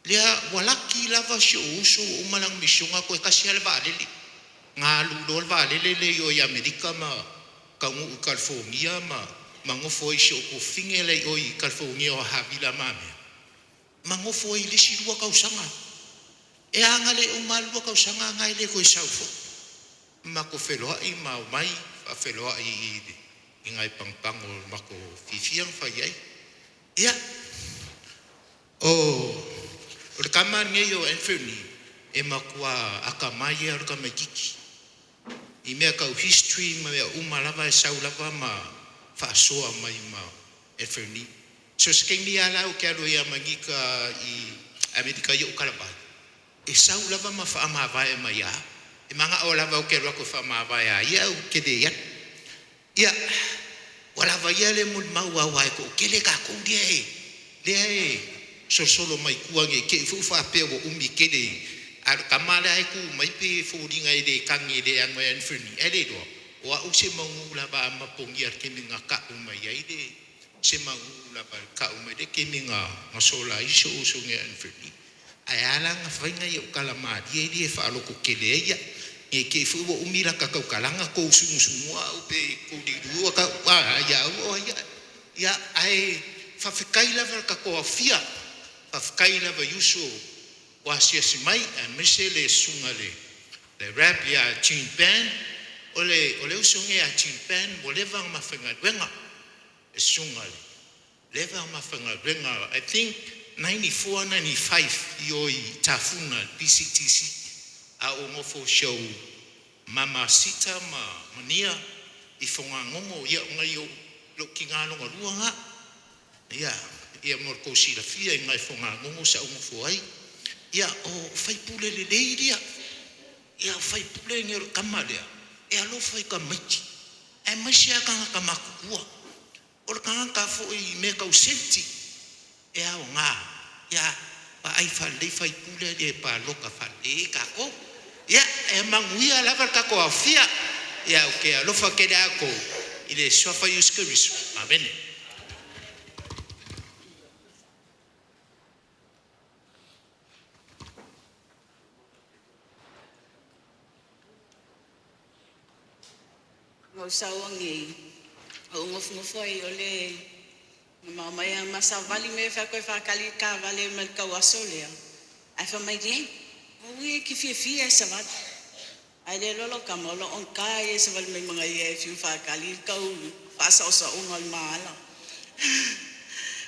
le walaki lava sho uso umalang misionga ko ka sia le va le ngalu dol va le yo ya Amerika ma ka ngu California mango foi sho ko fingele o i California o havila mame mango foi le silua ka usanga e anga le umalu ka usanga ngai le ko isaufu ma ko felo i ma mai fa felo i ngai pang ma ko fifiang fa yai ya o kamar nge yo Anfernee e makua akamai ar ka makiki i mea kau history ma umalava e saulava ma whaasoa mai ma Anfernee so skengli ala o ke alo ia mangika i Amerika i o kalabai e saulava ma whaamawai ma ia e manga o lava o ke alo ako whaamawai a ia o ke de iat ia walava ia le mul maua wai ko ke le ka koudia le solo mai kuange ke fu fa pe o umi ke de ar kamala ai ku mai pe furinga ide kangi de ang Anfernee ele do wa u se mangu la ba ma pongi ar ke minga ka u mai ide se mangu la ba ka u mai de ke minga masola iso nge Anfernee ai alanga whainga i o kalamari e rie whaaloko kele ia e ke fuwa umira ka kaukalanga kou sungu au pe kou di rua ka ia o ia ai whawhikai lava ka koa fia whawhikai lava yuso wasia si mai a mise le sunga le rap ia chin band ole usunge a chin band mo leva ma whenga wenga e sunga leva ma whenga wenga I think 94, 95 i tafuna PCTC a o ngofo show Mama Sita ma mania i whonga ngongo ia ngai o lo ki ngāno ngā ruanga ia morko si la fia i ngai whonga ngongo sa o ngofo ai ia o whaipule le leiria ia o whaipule ngero kamalea e alo whai ka maiti e maisi a kanga ka makukua o le kanga ka fo i me kau senti e ao ngā ia pa ai whalei whaipule le pa loka whalei ka ko ia e manguia lava ka ko afia ia o ke alo wha kere ako i le sofa yuskerisu amene Ngau sawangi o ngofungofo ai ole Mamea masa vali me fa ko fa kali ka vale mal ka wasolea ai fa mai ding o we ki fia sa va ai le lolo ka mo lo on ka e sa val me mga ye fi fa kali ka fa sa o ngol mala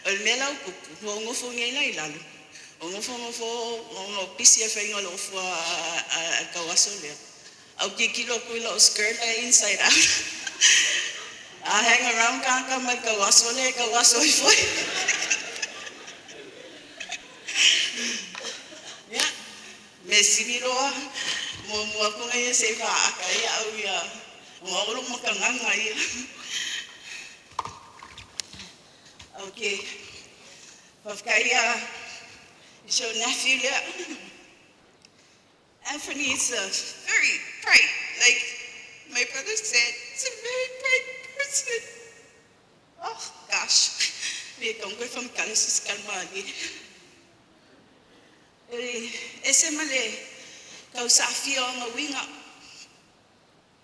el mela ku ngofo ngai lai lalu o ngofo o pisi fa ngol o fa ka wasolea au ki kilo ku lo skirt inside out I hang around kaka mai ka wasole ka wasoi foi. Ya. Mesiniro mo ako ngayon sa iba kaya au ya. Mo ulo makanganga ya. Okay. Kaya so nephew ya. Anfernee is a very bright, like my brother said, it's a very bright person. Oh gosh, me don't go from Kansas Kalmani. Ese male kau safio ngawinga.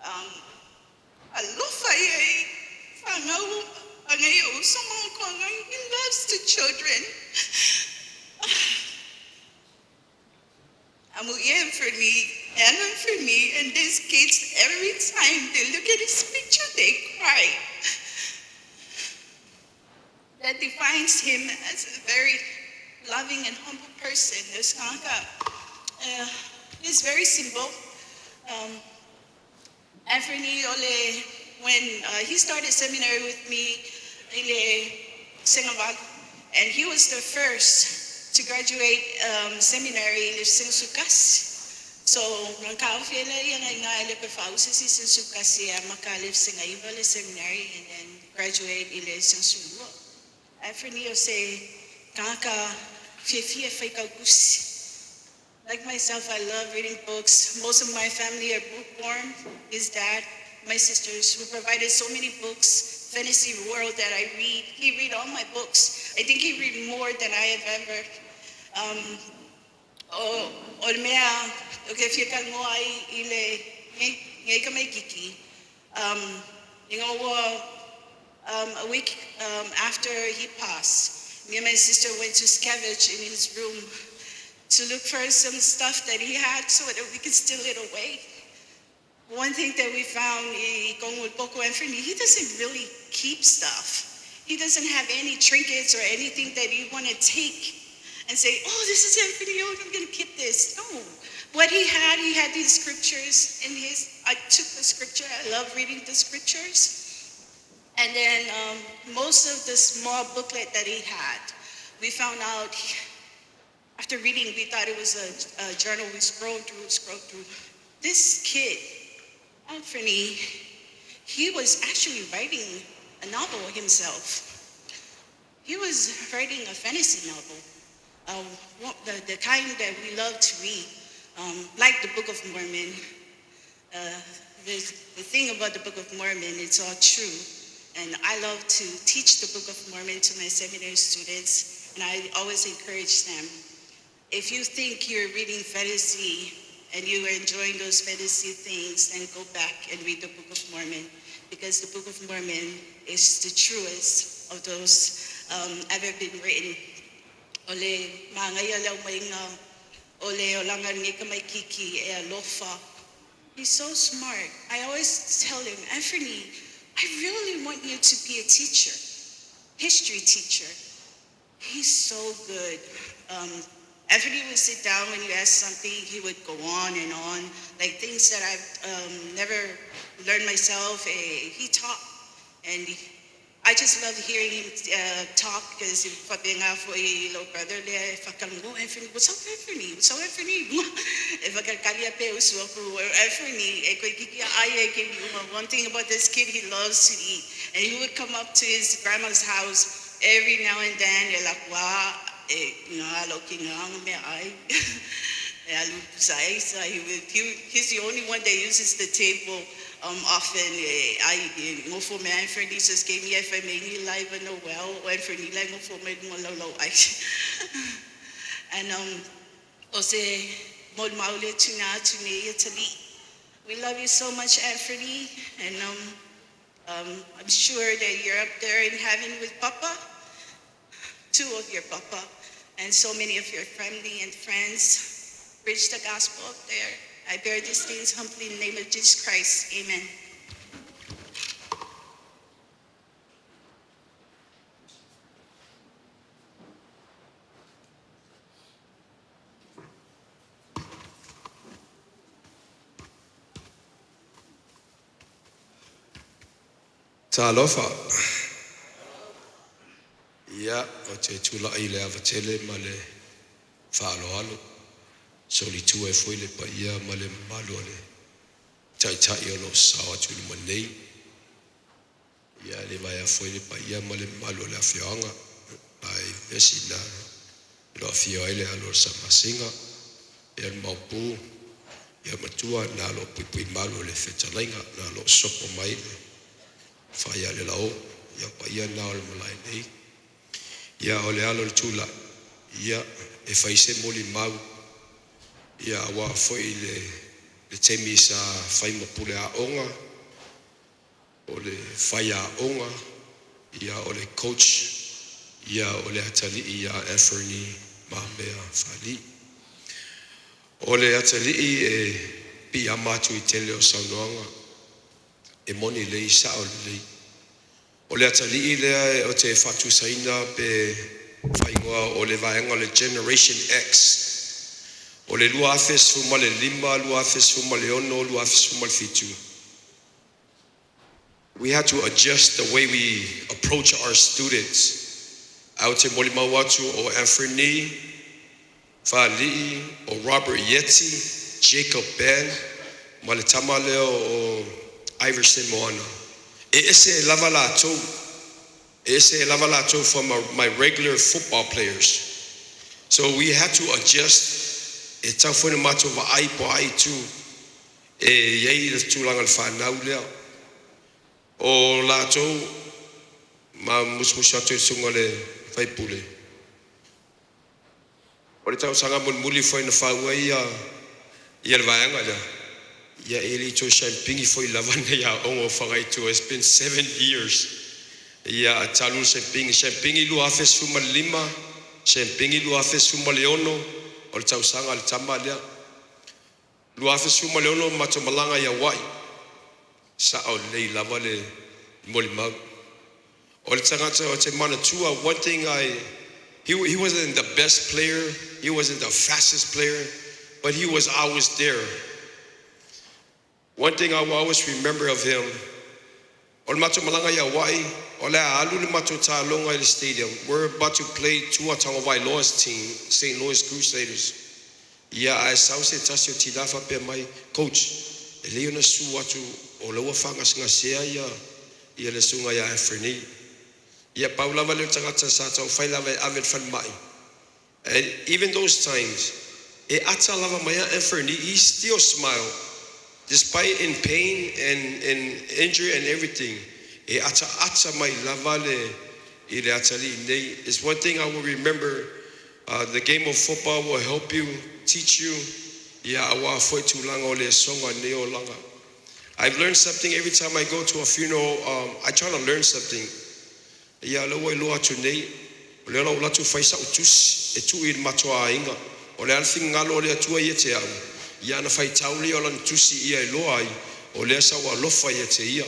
I love ay fangau angayo someone ko ngai he loves the children. I'm Anfernee, and these kids, every time they look at his picture, they cry. That defines him as a very loving and humble person. He's very simple. Anfernee, when he started seminary with me, and he was the first to graduate seminary in Singsukas. So, nagka-ofela yan ay nga ko fausa si Singsukas siya makalif sa nga seminary and then graduate in Singsulo. Anfernee say, kaka fie fay kaugusi. Like myself, I love reading books. Most of my family are bookworm. His dad, my sisters, who provided so many books, fantasy world that I read. He read all my books. I think he read more than I have ever. Mamea, okay, if you can go ngay kamay kiki. A week after he passed, me and my sister went to scavenge in his room to look for some stuff that he had so that we could steal it away. One thing that we found, Anfernee, he doesn't really keep stuff. He doesn't have any trinkets or anything that you want to take and say, oh, this is Anfernee, I'm going to keep this. No. What he had these scriptures in his, I took the scripture, I love reading the scriptures. And then most of the small booklet that he had, we found out, after reading, we thought it was a journal. We scrolled through. This kid, Anfernee, he was actually writing a novel himself. He was writing a fantasy novel. The kind that we love to read, like the Book of Mormon. The thing about the Book of Mormon, it's all true. And I love to teach the Book of Mormon to my seminary students, and I always encourage them. if you think you're reading fantasy and you are enjoying those fantasy things, then go back and read the Book of Mormon, because the Book of Mormon is the truest of those ever been written. Ole mangaya lau mainga, ole olangan ngi kamay kiki e alofa. He's so smart. I always tell him, Anfernee, I really want you to be a teacher, history teacher. He's so good. Anfernee would sit down when you ask something, he would go on and on, like things that I've never learned myself. He taught, and I just love hearing him talk, because if I bring out for a little brother there, if I can go, Anfernee, what's up, Anfernee? What's up, Anfernee? If I can call you Anfernee, one thing about this kid, he loves to eat. And he would come up to his grandma's house every now and then. They're like, wow, he's the only one that uses the table often. Anfernee just gave me Anfernee live and well, Anfernee like and Ose Mod Maule Tuna Tune Italy. We love you so much, Anfernee, and I'm sure that you're up there in heaven with Papa, two of your Papa, and so many of your family and friends. Preach the gospel up there. I bear these things humbly in the name of Jesus Christ. Amen. Talofa. Ya, o te tula i le avatele ma le whaaloalo. So li tu e foi le pa ia ma le malo le tai tai o lo sawa tu le manei. Ia le vai a foi le pa ia ma le malo le afioanga. Ai vesi na lo afio ele alo sa masinga. Ia le maupu. Ia matua na lo pui malo le fetalainga na lo sopo mai le whaia le lao. Ia pa ia na o le malai nei. Ia o le alo le tula. Ia e whaise moli mau. Ia wa foi le temi sa fai mapule a onga o le fai a onga ia o le coach ia o le atali ia Anfernee Mamea Faalii o le atali e pi amatu I tele o saunoanga e moni le isa o le o le atali le o te fatu saina pe fai ngoa o le vaenga le Generation X. O le lua afes fuma le lima, lua afes fuma le ono, lua afes fuma le fitu. We had to adjust the way we approach our students. Au te moli mawatu o Anfernee, Faalii, o Robert Yetzi, Jacob Ben, ma le tama leo o Iverson Moana. E ese lava latou. E ese lava latou from my regular football players. So we had to adjust. E tau fwene mato wa ai po ai tu e yei le tūlanga le whanau lea o lātou ma musmusi atu e sunga le whaipule o le tau sanga muli fwai na whaua ia le vaianga lea ia e li tō shampingi fwai lavane ia ongo whangai tu. It's been 7 years ia a talu shampingi lu afes fuma lima, shampingi lu afes fuma le ono o le tausanga le tama lea. Lua afesuma le ono matomalanga ia wai. Sa o lei lava le moli mau. O le tangata o te manatua, one thing he wasn't the best player, he wasn't the fastest player, but he was always there. One thing I will always remember of him, o le matomalanga ia wai, o le alu le matotalonga I le stadium. We're about to play Tuatanga Wailoa's team, St. Louis Crusaders. Ia ai sau se tasi o tilafa pe mai coach. E leo na su atu o laua whangasingasea ia le sunga ia Anfernee. Ia paulava leo tangata sa tau whailava e avet whan mai. And even those times, e ata lava mai Anfernee, he still smiled. Despite in pain and injury and everything. E ata mai lava le I le atali nei. It's one thing I will remember The game of football will help you, teach you. Awa foi tulanga ole songa neo langa. I've learned something every time I go to a funeral. I try to learn something. Lo loa tunei. Ole la ula tu faisa utus etu il matoa inga. Ole alfing ngalo ole atua yete au. Na fai tauli ola tusi ia loa ai. Ole sa wa lofa yete ia.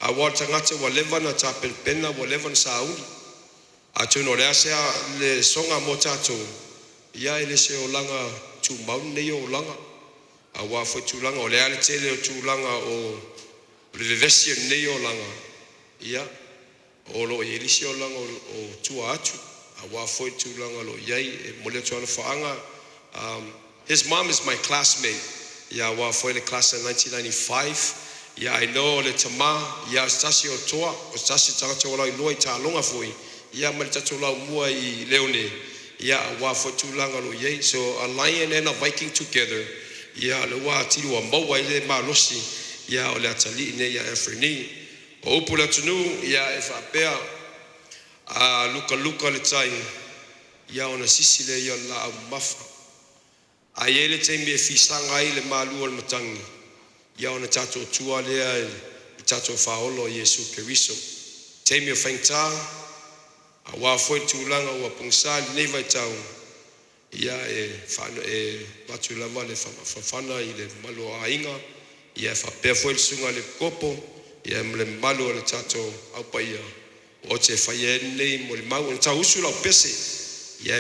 Awa tangate wa leva na tapen pena wa leva na sauni. Atuno le asea le songa mo tato. Ele se olanga tu maun nei olanga. Awa foi tu langa ole ale tele tu langa o le vesti nei olanga. Olo ele se olanga o tu atu. Awa foi tu langa lo yai mo le tu ala faanga. His mom is my classmate. Awa foi le class in 1995. I know le tama. Stasi o toa. O stasi tangata wala ilua I ta longa foi. Maltatola mua I leone. Wa for too long alo so a lion and a Viking together. Le wa tili wa maua ile malosi. Ole atali ne Anfernee. O pula tunu if a pair luka le tai. Ona sisile la mafa. Ayele temi fisanga ile malu ol matangi. Ona tato tua le tato faolo Yesu Keriso. Temi fengta. Wa foi tulanga wa pungsali nei vai tau fano batula male fana ile malo ainga fa pe foi sunga le kopo mle malo le tato au paia o te faye nei mo le mau ta usula pese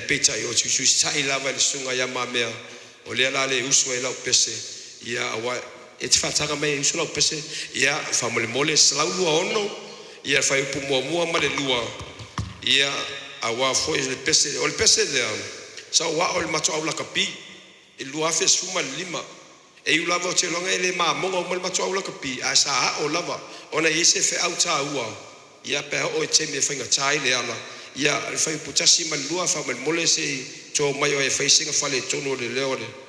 peta yo chuchu sai lava le sunga mamea o le ala le usu ela pese wa et fatanga mai usula pese fa mo le mole slau ono fa pu mo male lua awa foi le pese de sa wa ol macho aula kapi lua fe suma lima ulava te longa ele ma monga mo macho aula kapi asa o lava ona ise fe au ta ua pe o te me fenga tai le ala le fa putasi ma lua fa mal mole se to mai o fa singa fale tono le leone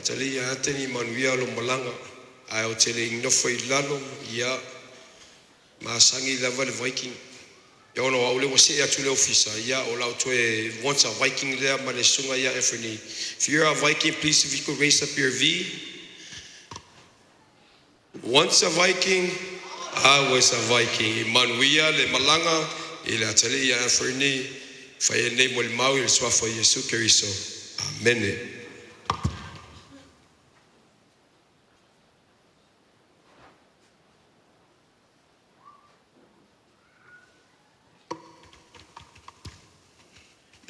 Tali ateni manuia lo malanga ai o tele no foi lalo masangi lava le Viking e ono au le wase atu le ofisa ia o lau toe once a Viking lea ma le sunga ia Anfernee. If you're a Viking, please if you could raise up your V. Once a Viking, I was a Viking. Manuia le malanga i le atale ia Anfernee. Fai nei mo le mau i le swafo Yesu Keriso. Amen.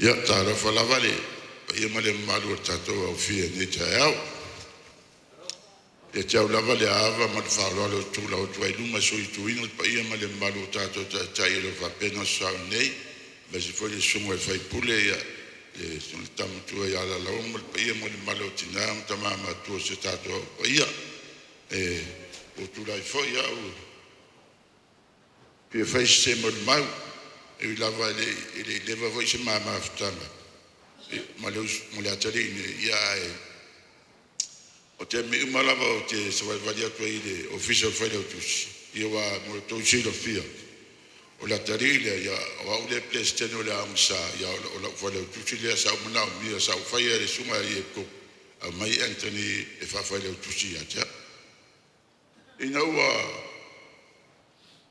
Ya tara fala vale. Ia male malu tato au fie ni tau. Ya tau la vale ava ma fa lo tu la tu ai luma so tu ino pa ia male malu tato tai lo fa pena sa nei. Ma se foi sumo e fai pule ya e sul tam tu ia la la mo pa ia male malu tinam tamama tu se tato pa ia e o tu la foi ya o pe fai se mo mau e lava le leva voi se mama aftama ma le atari ia e o te me malava o te se vai valia tu ile official file autus ia wa mo to chilo fia o la atari ia o le place no le amsa ia o la file autus ia sa mona mia sa fai e suma ia ko a mai Anthony e fa file autus ia ja ina wa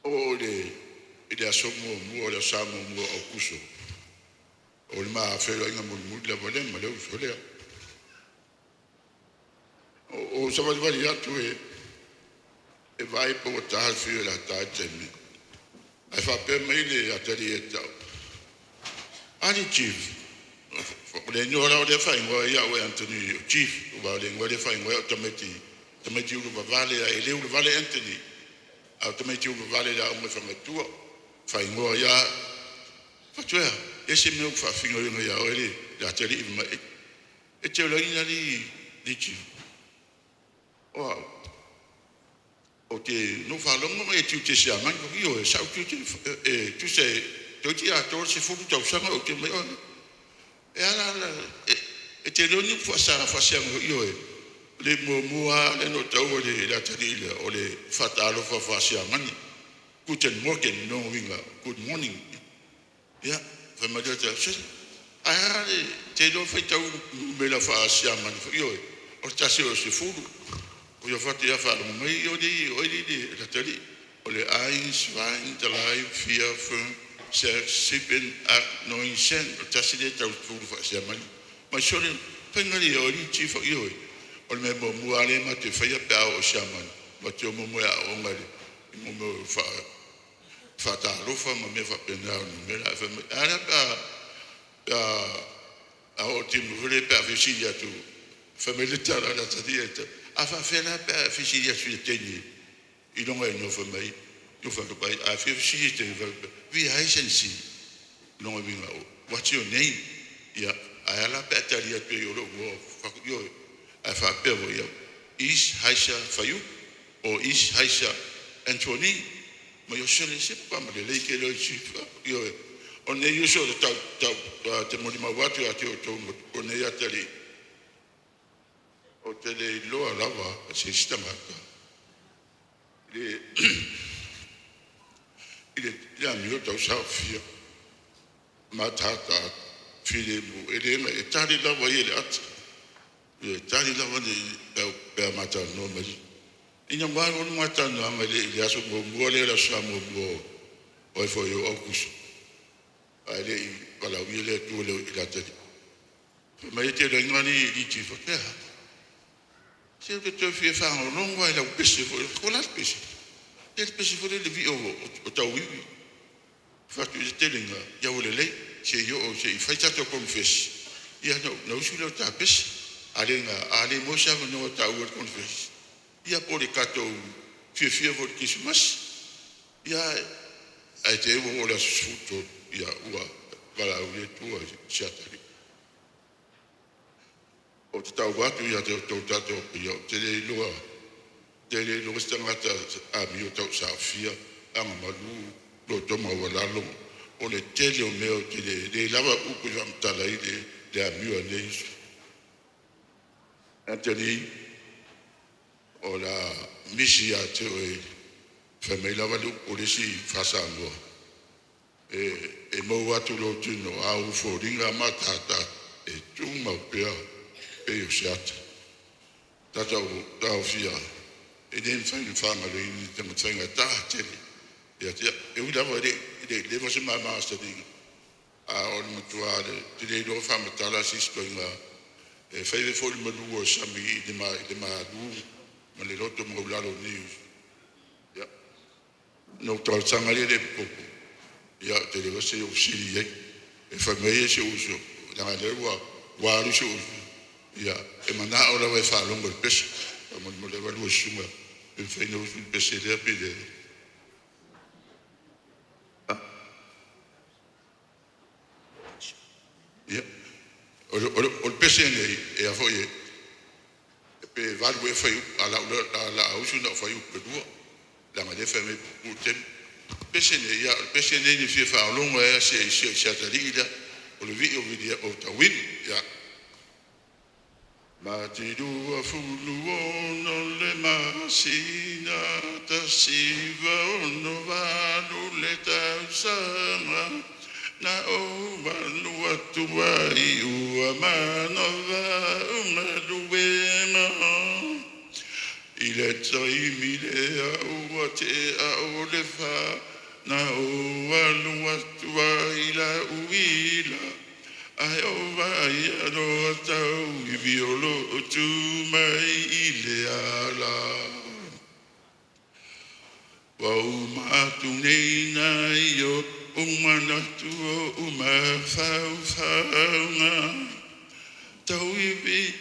o le ele asomo mo le samo mo o kuso o le ma felo inga mo la vale ma le usole o sa vale vale atu e vai po ta fio la ta temi ai fa per me le atari eta ani chief le nyora o le fa ingo ia o Anthony chief o va le fa ingo tameti u vale e le u vale Anthony tameti u vale la o me fa metua fa ingoa ia fatua ese meu fa fingo ia o ele la tele ma e te lo ina di chi o te no fa longo e tu te sia man io e sa tu tu sei tu ti a tor se fu tu sa o te me e ala e te lo ni fa sia io e le mo le no tau le la tele o le fatalo fa sia mani. Guten Morgen, no winga. Good morning. Ja, wenn man das sagt, te lo fai tau me la fa sia man io o tasi o se fulu o io fatti a fare ma io di la tali o le 1 2 3 4 5 6 7 8 9 10 o tasi de tau fulu fa sia man ma solo pengali o di ci fa io o me mo muale ma te fai a o sia man ma te mo mo o ngali mo fa ta rofa ma me fa pena no me la fa a o te mure per visilia tu famiglia tara la dieta a fa fela per visilia su teni I don't know for me tu fa pa a fi visite vi ai sensi non vi ma what's your name ya ala petaria tu yo lo fa yo a fa pe vo ya is haisha fayu o is haisha Anfernee ma yo se le se pa ma le ke lo chi yo on est sûr de te molima watu ya tio to on est ateli o tele lo alava se sistema il est mieux de s'affier ma tata file mu ele ma tali la voye le at tali la voye per mata no ma ina ma on mata no ma le ya so mo le la sa mo o fo yo okuso ale kala wile tu le ila tadi ma ite le ngani di ti fo te se te fie fa un longo la pese fo la pese el pese fo le vi o ta wi fa tu te le nga ya wole le se yo o se fa ta to confess ya no su le ta pese ale mo sa no ta wo confess ya por le kato fie vo Christmas ya a été wo la suto ya ua para o tua chatari o tau watu ya te tato ya te le lo stangata a mi tau safia anga malu lo toma wala lo o le tele o meo te le lava upu jam tala ile le a mi o le Anthony o la misia te o famela valu polisi fasa mo e mau atu lo tino au fōringa matata e tūma pia e o se ata. Tau fia e nem whainga whangare i te matwhainga tā tele. Ia tia, e ui lawa le vase mai maasteringa. A ori matuare, te rei roa whamatala siskoinga e whaive fōri marua sami i le maa rū ma le roto maularo news. Ia, no tau tangare le popo. Ia, te rewa se o siri ei. E whamei e se uso. Nanga lewa, waru se uso. Ia, e mana o lawa e whalonga le pesa. A mo lewa lua sunga. E whaina uso le pesa e lea pide. Ia, o le pesa e a foi e pe valu e whai ala usu na whai upe langa le whai me putem. Pese nei ni fia whaolonga ea se atarila o le vi o vidia o tawin, ia. Ma te rua fulu ono le masina ta siva ono valu le tausanga na o manu atua i ua manova umaruema i le taimi le aua te ao le wha na o alu atua i la uila ai o vai aro tau i violo o tu mai i le ala wa umatu nei nai o umanatu o umafau faunga tau i vi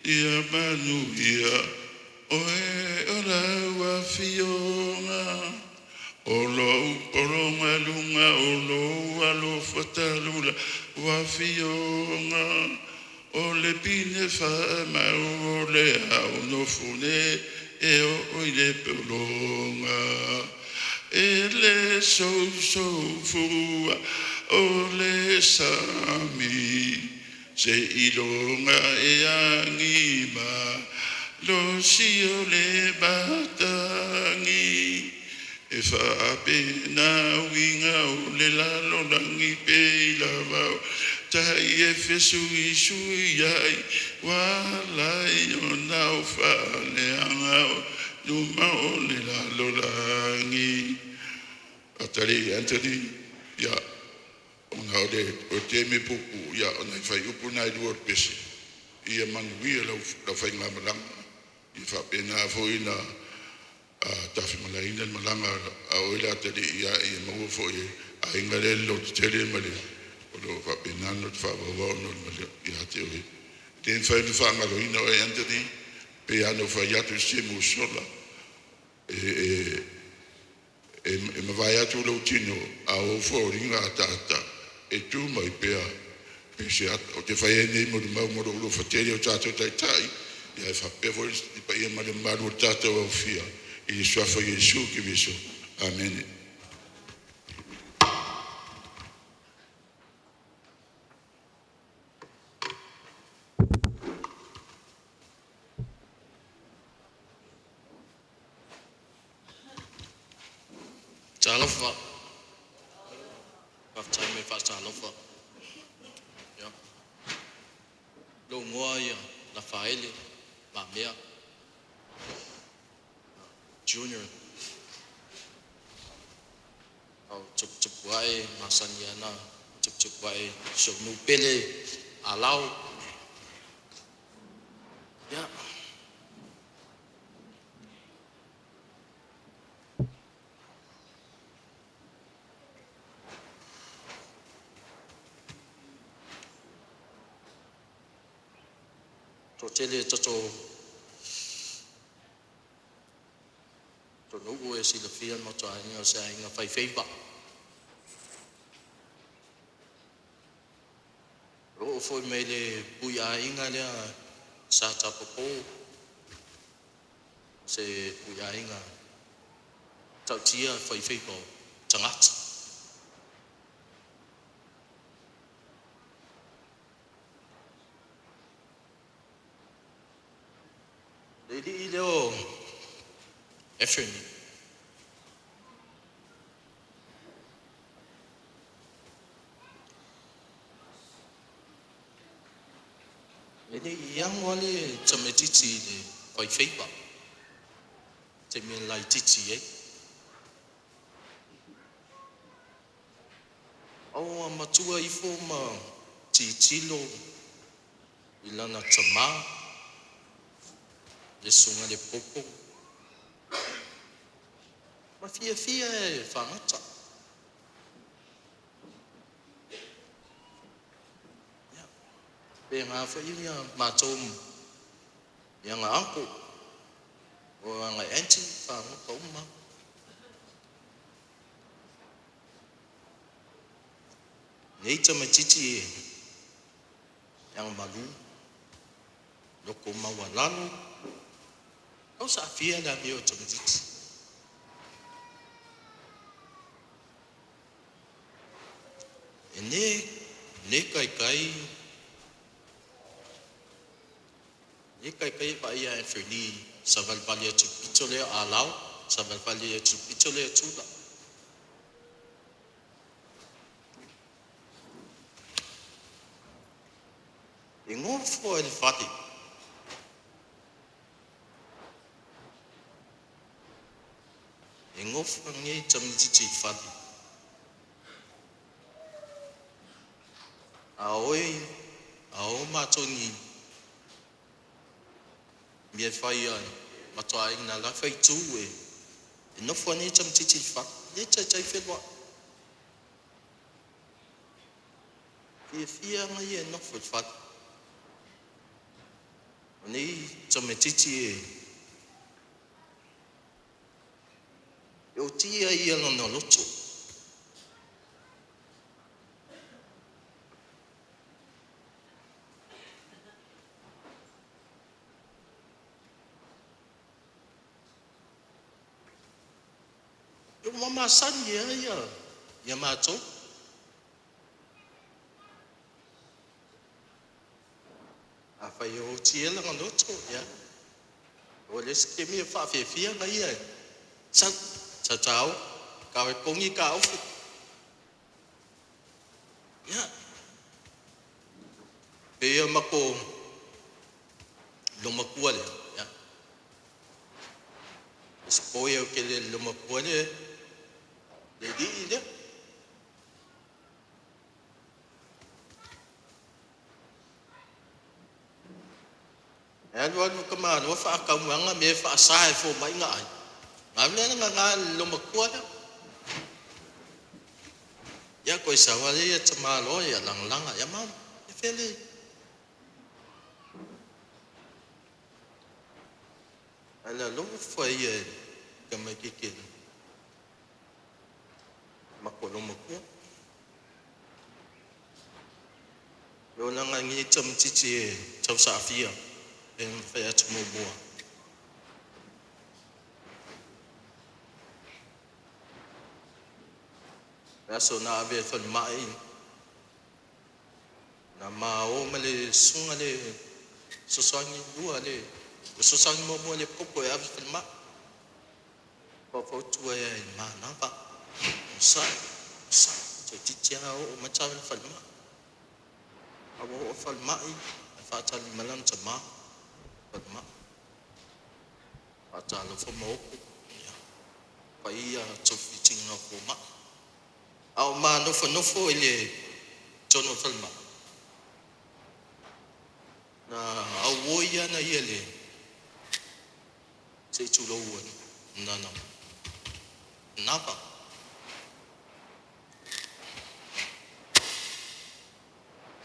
i a manu ia oe ora wa fionga olo poronga lunga olo alo fatalula wa fionga o le pine fa ma o le au no fune e o le pelonga e le so fua o le sami se ilonga e anima lo sio le batangi e fa pena winga o le lalo langi pe lava tai e fesui sui ai walai o nau fa le anga numa o le lalo langi atari Anfernee ya ona o te me pupu ya ona fai upu nai duor pese ia manuia la fai ngamalanga i fa pena foi na tafi malaina malanga a oila te ia i mau foi a ingale lo tele male o lo fa pena no fa va no male ia te oi te fai no fa ngaloina o Anfernee pe ano fa ya tu se mo sola e ma vai atu lo tino a o foringa tata e tu mai pea se o te fai nei mo lo fateri o tato tai ia fa pe voi pa ia ma le malu tato o fia i sua fa Yesu ki viso amen. Talofa. After me fast talofa. Yeah. Lo ngoia la Faalii, Mamea. Junior. Au chup wai masaniana, chup wai so nu pele alau. Yeah. Tele to no e si la fia no to ai sa inga fai feiva ro foi mele puia inga le sa ta popo se puia inga tau tia fai feiva tangat Lady Leo Anfernee Ini yang wale tome titi le fai feiba. Te me lai titi e. Au matua I fo ma titilo I lana tama le sunga le popo. Ma fia e whangata. Pe ngā whaia mātou ia ngā anko o ngā auntie whangata uma. Nei tama titi e yang malu loko maua lalo au sa fia la meo tama titi. E ne kai pa ia Anfernee sa valvalia tu pitole alau sa valvalia tu pitole tula. E ngofo e fati. E ngofo ngai tamiti fati. Ao matoni mie fai matoa ina la fai tu e no fo ni tamiti fati. Ne chai felwa. Fia ngai e no fo fati. Nei tome titi e o tia ia no loto. Eu mama san ia mato. A fai o tia la no to ya. O le ske mi fa fia ngai e. Sa tau ka e pongi ka o. Ya. Pe mako lo makua le ya. Spoio ke le lo makua le di le. Ano kama no fa ka mga me fa sai fo mai ngai. Ngai nga lo makua le. Ya ko sa wale ya tama lo ya lang ya mam. E fele. Ala lo foi kama kike. Makolo makua. Yo na ngi cham chichi chau sa fia. En fai atu mua. Raso na ave fal mai. Na mao male sunga le sosangi dua le. Sosangi mo le popo ave fal ma. Popo tua e ma na pa. Sa titia o macha fal ma. Abo fal mai fa tal malan sama. Padma atalo fo mo ya pa ia to fitting no fo ma au ma no fo ile tono falma na au woia na ile se chulo won na pa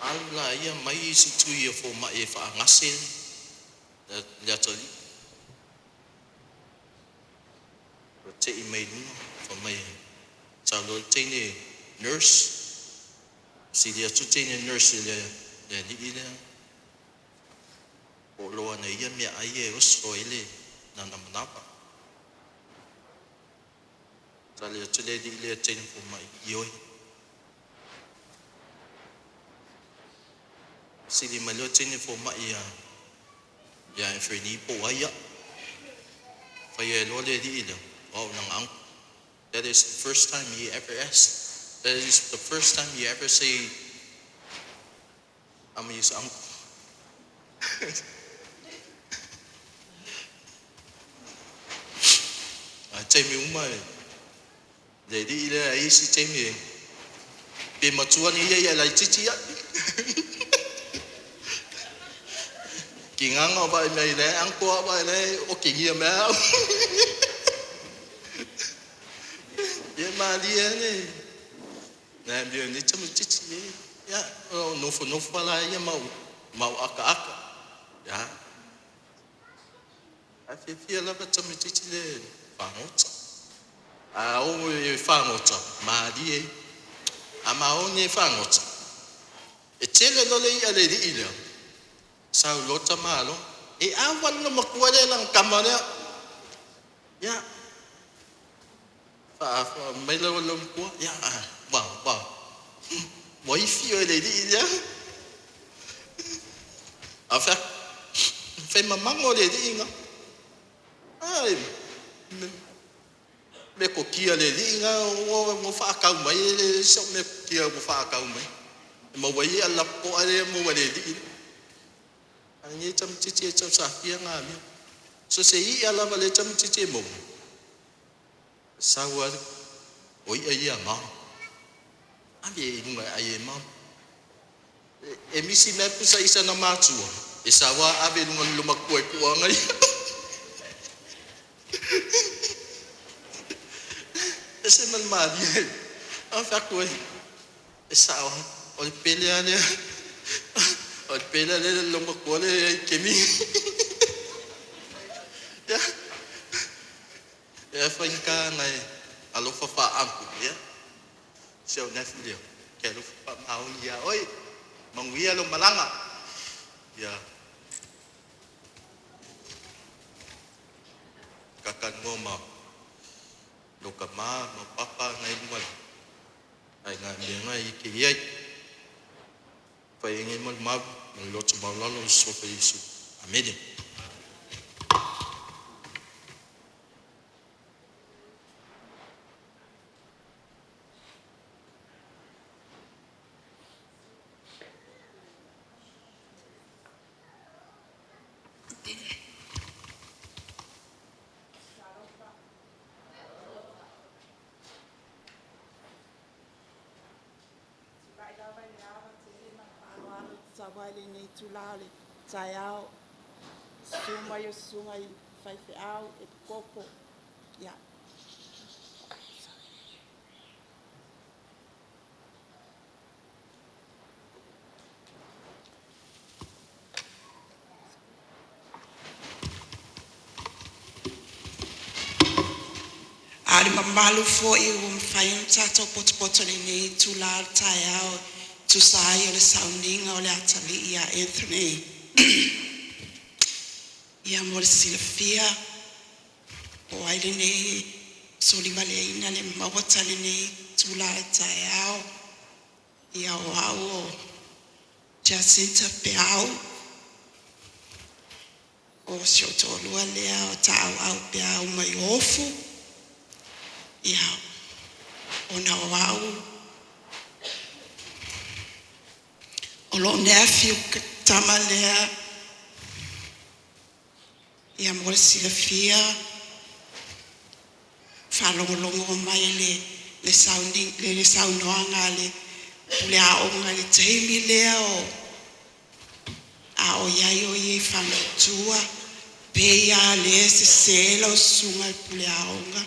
ala ia mai si tu ia fo ma e fa ngasil ya toli te email for my chalo tene nurse si dia tu tene nurse le ni ile o lo na ia me ai o so ile na napa chale tu le di ile tene for my yoi si di malo tene for my ya Anfernee po aya faya lo le di ile oh nang ang that is the first time he ever asked that is the first time he ever say I'm his uncle Jamie umai. Jadi ile ai si Jamie. Pe matua ni ia lai chichi ya. Kinganga ba mai le angko ba le o kingia ma. Ye ma dia ni. Na bio ni chamu chichi ya no fo la ya mau aka. Ya. Afia la ba chamu chichi le fangotsa. O e fangotsa ma dia. Ama onye fangotsa. E tele lo le ia le ile. Sao lota malo. E awan no makuale lang kamane. Ya. Fa mai lo ko ya. Wow. Moi fio le ile. Afa. Fe mamango le dinga. Ai. Me ko kia le dinga mo fa ka mai le so me kia mo fa ka mai. Mo wai ala po ale mo le dinga. Ani cham chichi cham sa kia ngami. So se I ala vale cham chichi mo. Sawa oi ai ama. Abi nunga ai ama. E misi me pusa isa na matu. E sawa abi nunga lumakoi ko ngai. Ese mal mari. Afa ko. E sawa ol pele ale. Ol pele ale lumakoi le kemi. Ya. Ya fanka ngai alo fa anku ya. Seo nafilio. Kelo fa mau ya oi. Mangwia lo malanga. Ya. Kakan ngoma. Lo kama mo papa ngai mo. Ai ngai ke ye. Fa ngai mo ma lo tsuba lo so fa Yesu. Amen. Wale nei tulale tayao suma yo sunga I faife au e kopo ya ali mamalu fo I fai tato poto nei tulale tayao to say ole sounding ole atali ya Anfernee ya mor Silvia o ai nei soli vale ina le mawatali nei tula tayao ya wao Jacinta peau o shoto lua lea o tau au peau mai ofu ya ona wao Olo nephew tamalea ia mor Silvia falongolongo mai le sounding le soundanga le aonga le Jamie lea o yayo ye famitua pe ya le se lo sunga le aonga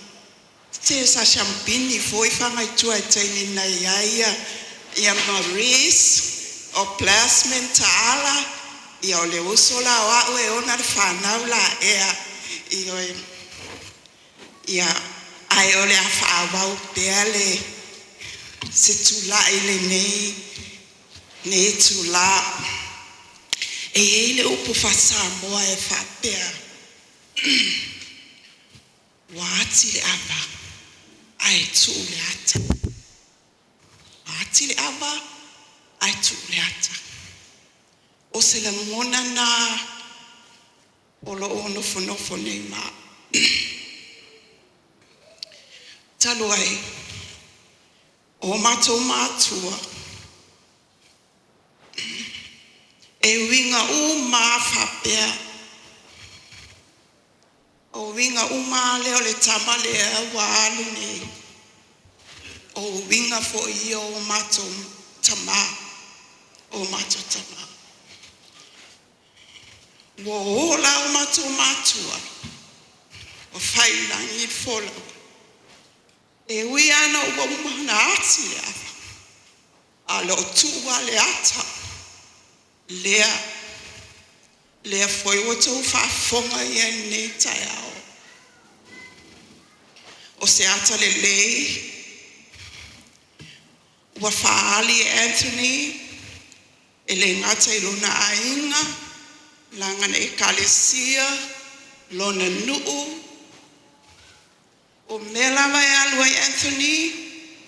se sa champagne foi famitua Jamie na ya Maurice o placement ala ia le usola wa e ona fana la ia ai ole afa ba pele se tula ile nei tula e ile upo fasa mo e fa pea wati le aba ai tula ata wati le aba ai tu leata o se la mona na o lo ono fonofo nei ma talo ai o matua e e winga uma whapea. O winga uma leo le tama lea walu nei. O winga fo i o mato tama. O mato tama. Wo ola o mato matua. O whailangi fola. E ui ana ua umana ati lea. A leo tua le ata. Lea foi o tau whaafonga i e nei tai ao. O se ata le lei. Ua Faalii Anfernee. E le ngata i lona ainga. Langana e kalesia. Lona nuu. O mela vai alua i Anfernee.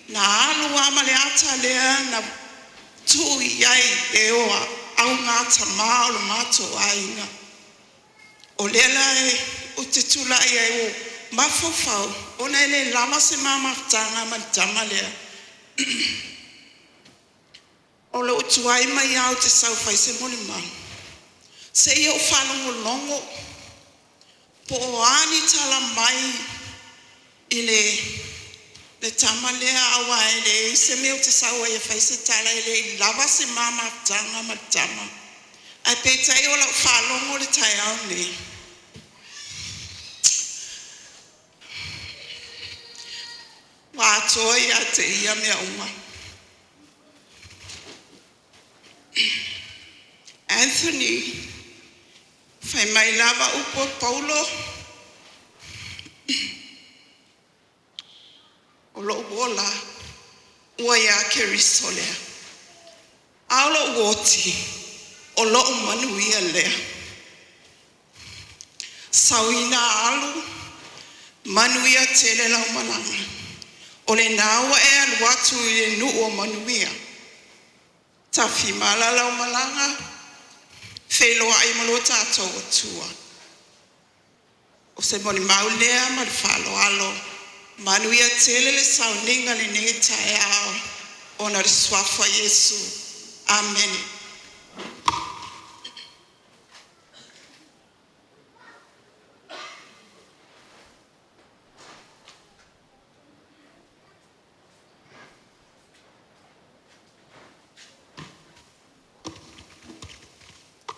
Na alua ma le ata lea na tui iai e oa. Au ngata maa o lo mato ainga. O lela e o te tula ia e o mafofau. O na ele lama se mama tanga ma tama lea. O le utuai mai au te sau fai se moni mau. Se ia o whanongo longo. Po o ani tala mai i le tama lea awa e le se meo te sau e fai se tala e le lava se mama tanga ma tama. Ai pe tai o la whanongo le tai au nei. Wātoi a te ia mea uma. Anfernee, fai mai lava upo Paulo. O lo uola, ua ia keriso lea. A lo uoti, o lo umanuia lea. Sauina alu, manuia tele la umananga. O le nawa e aluatu i le nuu o manuia. Tafi malala o malanga, wheloa ai malo tātou atua. O se moni maulea ma le whalo alo, manuia tele le sauninga le ne tae ao, o na le swafa Yesu. Amen.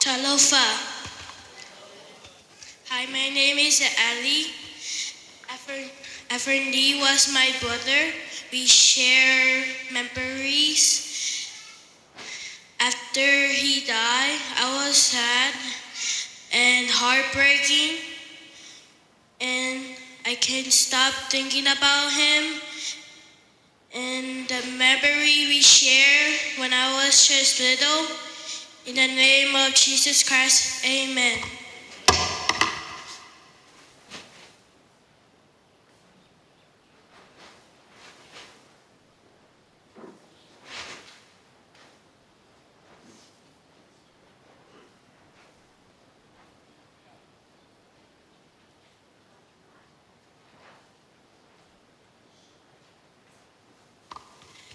Talofa. Hi, my name is Ali. Anfernee was my brother. We share memories. After he died, I was sad and heartbreaking, and I can't stop thinking about him and the memory we shared when I was just little. In the name of Jesus Christ, amen.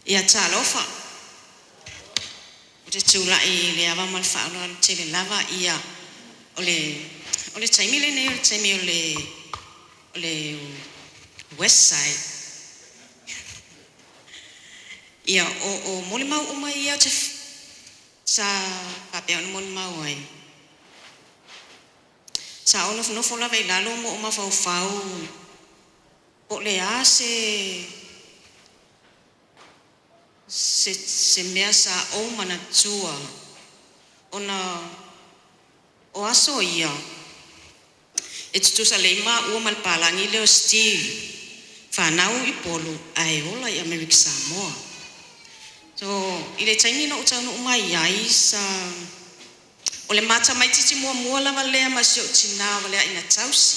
Ia talofa. O te tūla i le awa mal whaano te le lava ia o le taimi le nei o le taimi o le west side. Ia o mole mau uma ia te sa papea o mole mau ai. Sa ono nofo lava i lalo mo uma fau o le a se mea sa o mana tua o aso ia e tutu sa leima ua malpalangi leo Steve whanau i polo ai ola i Amerika Samoa so i le taimi no utau umai ai sa o le mata mai titi mua lava lea ma se o tina o lea ina tausi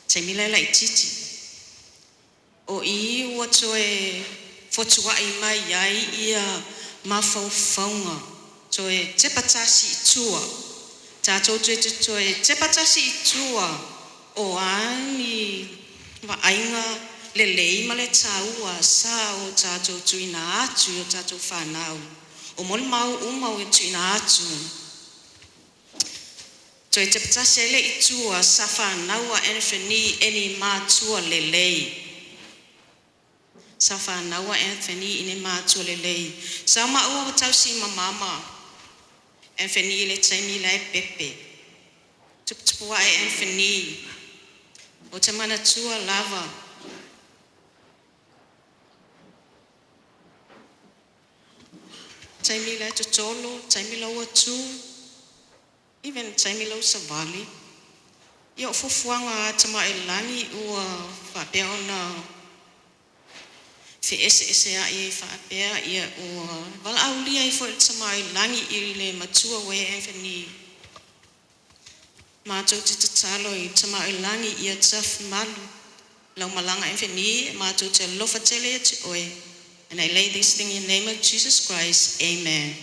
taimi lela i titi o i ua toe fotua i mai ai ia mafaufaunga so e te patasi i tua tātou te patasi i tua o ani wa ainga le lei ma le taua sa o tātou tuina atu o tātou whanau o mole mau umau e tuina atu Toi te patase le I tua sa whanau a Anfernee eni mātua lelei. Sa whanau a Anfernee eni mātua lelei. Sa maua tausi mama. Anfernee le taimi lai pepe. Tupua e Anfernee. O te mana tua lava. Taimi lai totolo, taimi lau atu. Even taimi lau savali. Ia o fufuanga tama e langi ua whapea ona fe ese a I whapea ia ua wala aulia I fo tama e langi I le matua we Anfernee. Mātou te tatalo I tama e langi ia taf malu. Lau malanga Anfernee, mātou te lofa tele te oe. And I lay this thing in the name of Jesus Christ. Amen.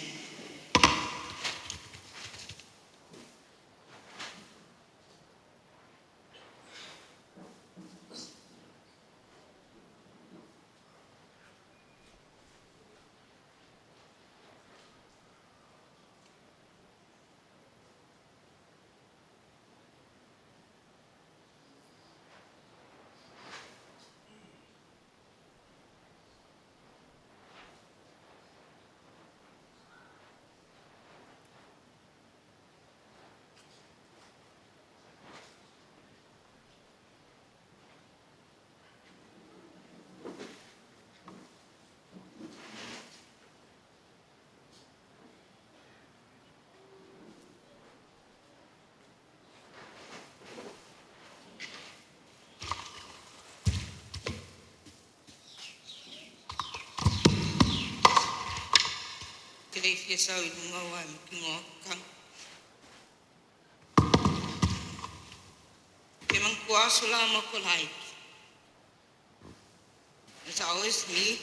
Kere sau I lunga wa kingo kang. Ke man kuasula makulai. It's always me,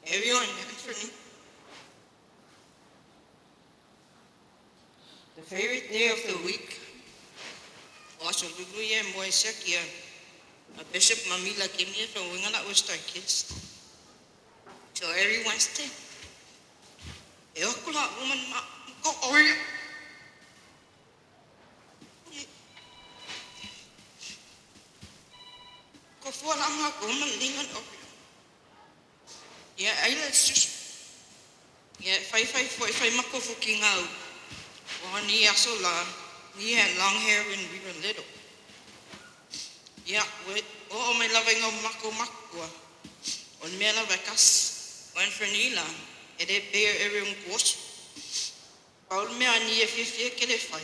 everyone Anfernee. The favorite day of the week was Luluya Moisekia, a Bishop Mamila Kimia from Wingala Western Kids. So every Wednesday, Eokula woman go over. Go for a woman lingon over. Yeah, let's just. Yeah, 5 mako fucking out. One year so long. We had long hair when we were little. Yeah, oh my loving of mako makua. On mela vakas. One for Nila. And they bear everyone course. Paul me a near 50 kelefai.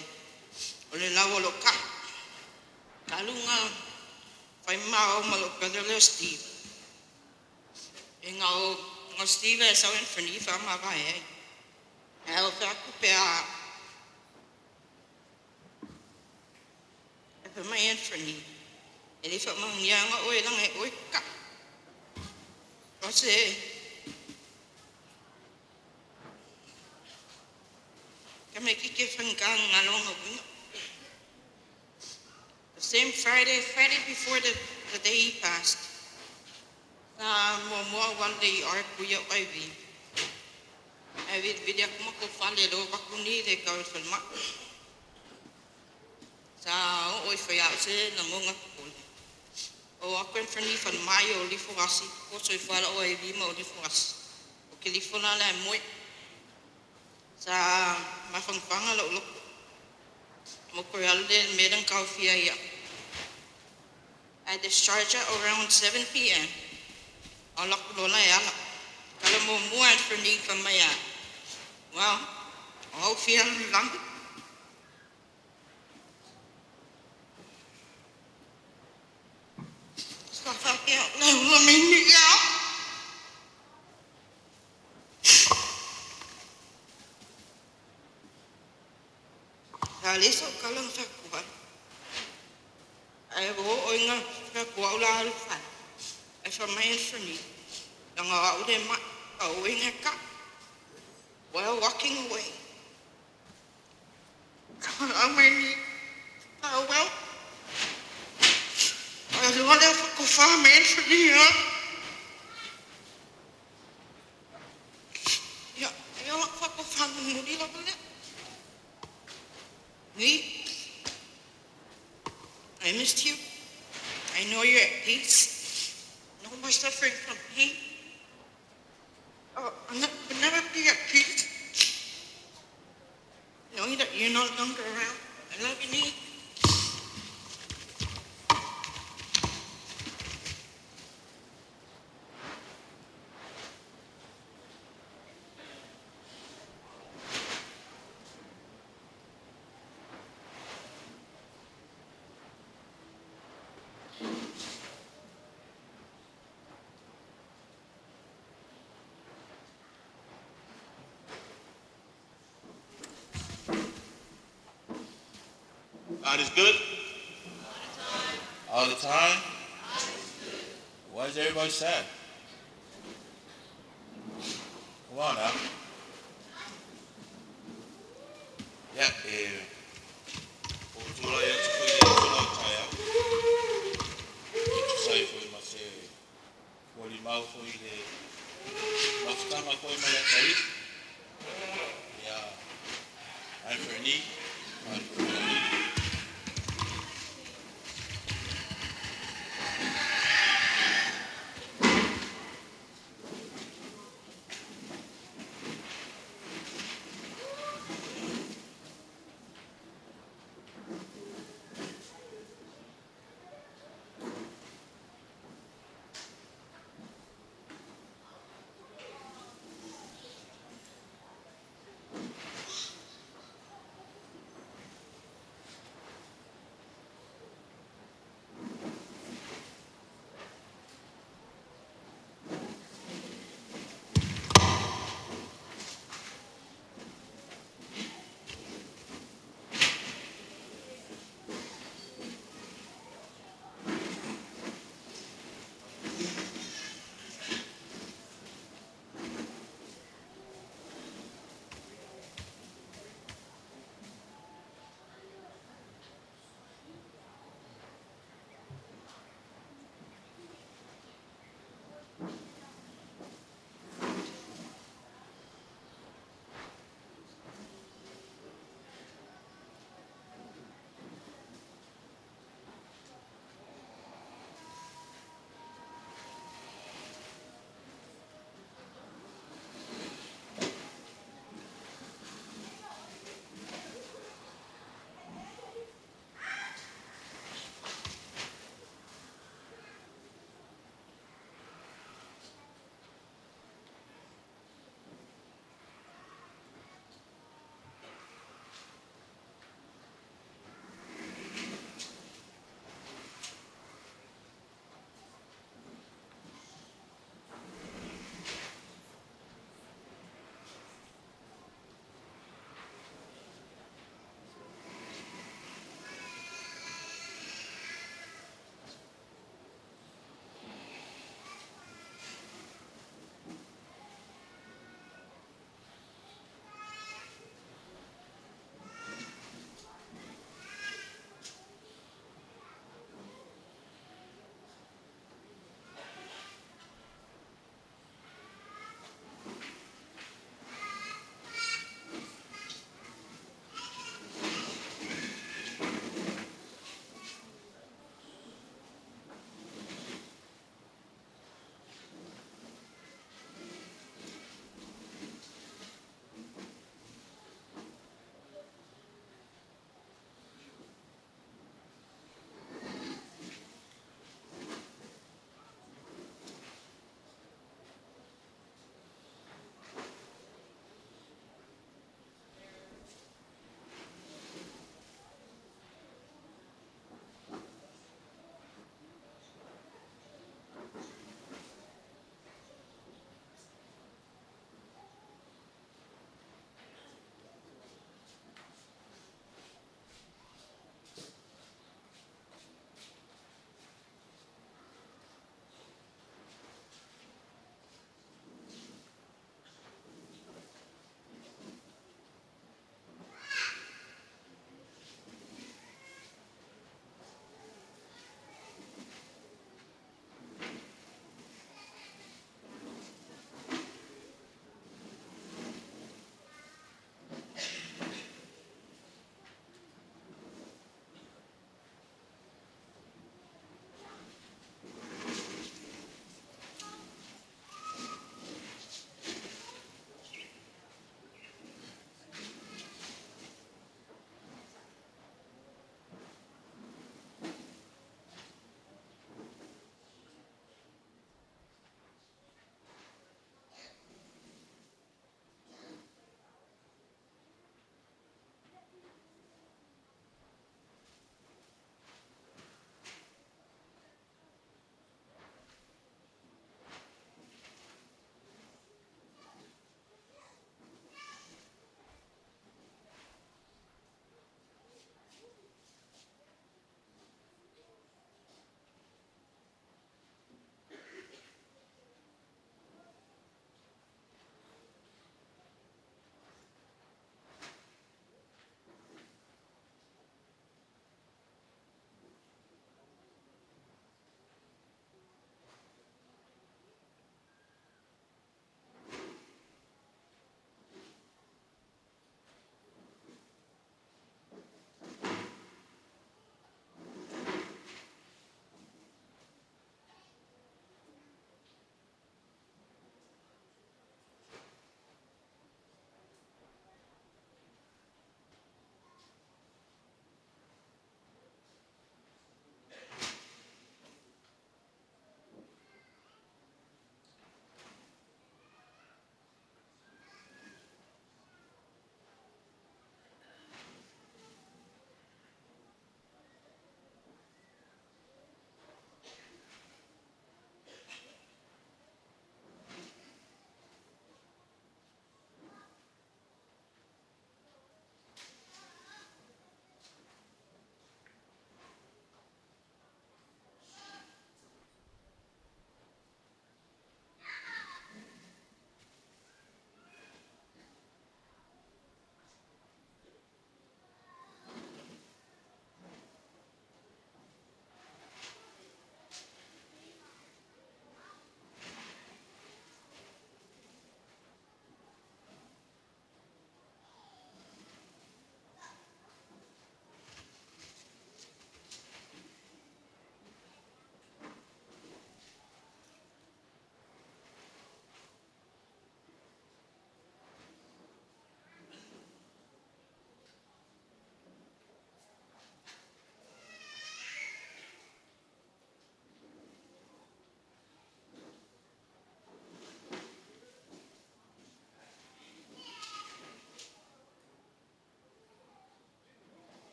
Only lavo loka. Kalunga. 5 mao malopedalo Steve. Ngao Steve is so Anfernee from my way. I'll back up for my Anfernee. And if I'm young, I don't wake up. What's it? Can make it different gang along a wing. The same Friday before the day he passed. More one day arc we are Ivy. I will be there come to Faalii do bakuni de ka filma. Sa o foi a se na monga ko. O Anfernee van Mayo li forasi ko so fala o Ivy mo li forasi. O ke li fona la mo. Sa mafangfanga lo mo ko yalde medan kaufia ya. I discharged around 7 p.m. Alak lola ya. Kalau mo Anfernee from Mamea. Well, all feel lang. So I felt like me out. Aliso kalang fakuan. Ay bo oinga fakua ula alfan. Ay from my Anfernee. Nang aude ma oinga ka. While walking away, I mean, well, I don't want to go far, man, for me, Yeah, I don't want to go far, me. peace, no more suffering from pain. Oh, would never be at peace knowing that you're no longer around. I love you, Nee. God is good? All the time? Why is everybody sad? Come on now. Yeah, Otura ya tukui tula taya. Sai foi mase. Wali mau foi le. Mafutama foi maya kai. Ya. Anfernee.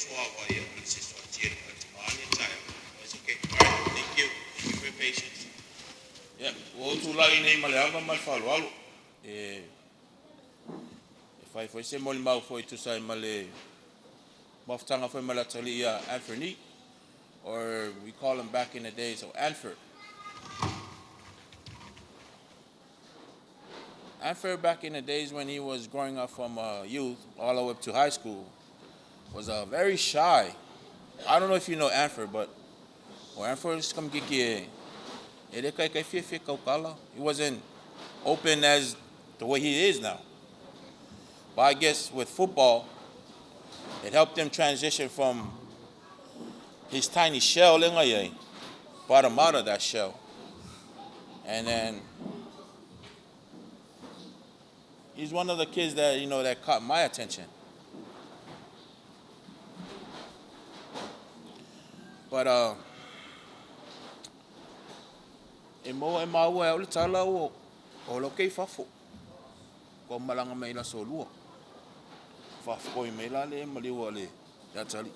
Thank you. Thank you for your patience. Yeah, o tu la nei maleava mal faalo fai foi se moli mau foi tu sai male maftanga foi malatali ia Anfernee, or we call him back in the days of Anfernee. Anfernee back in the days when he was growing up from youth all the way up to high school was very shy. I don't know if you know Anfernee, but Anfernee is come kiki he wasn't open as the way he is now. But I guess with football, it helped him transition from his tiny shell, brought him out of that shell. And then he's one of the kids that, that caught my attention. But e mau e ole tala o lo kei fafo. Ko malanga mai la solua. Fafo I mai la le maliwa le ya tali.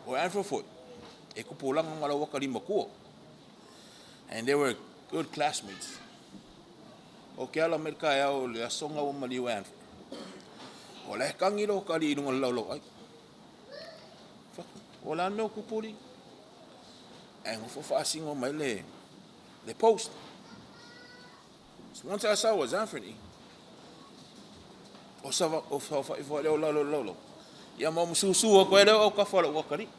O Anfernee foi. E ko polanga mala waka lima kua. And they were good classmates. O ke ala Amerika e au le asonga o maliwa Anfernee. O le kangi lo kali I lunga laulau ai. O la no kupuri. And for fasting on my leg, the post. So once I saw was Anfernee. O sava o fa lolo. Ya mo mususu o ko ele o ka fala o kari.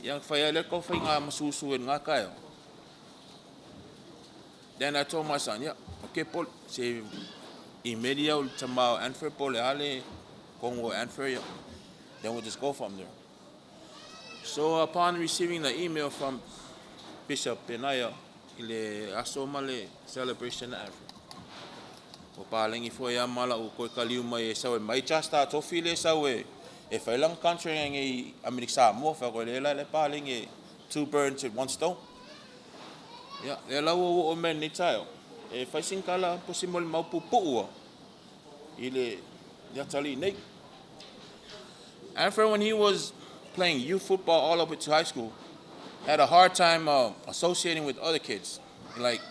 Ya fa ele ko fa nga mususu en nga kayo. Then I told my son, yeah, okay, Paul, say immediately tomorrow Anfernee Paul ale Congo Anfernee. Then we'll just go from there. So upon receiving the email from Bishop Benaya, ile asomale celebration na Anfernee. O palengi foi a mala o ko kaliu mai sawe mai chasta to file sawe e failang country ngi Amerika mo fa ko le palengi two birds with one stone. Ya le la o men ni tayo. E fai sinkala posimol mau pupu ile ya tali nei. Anfernee when he was playing youth football all up to high school, had a hard time associating with other kids. Like,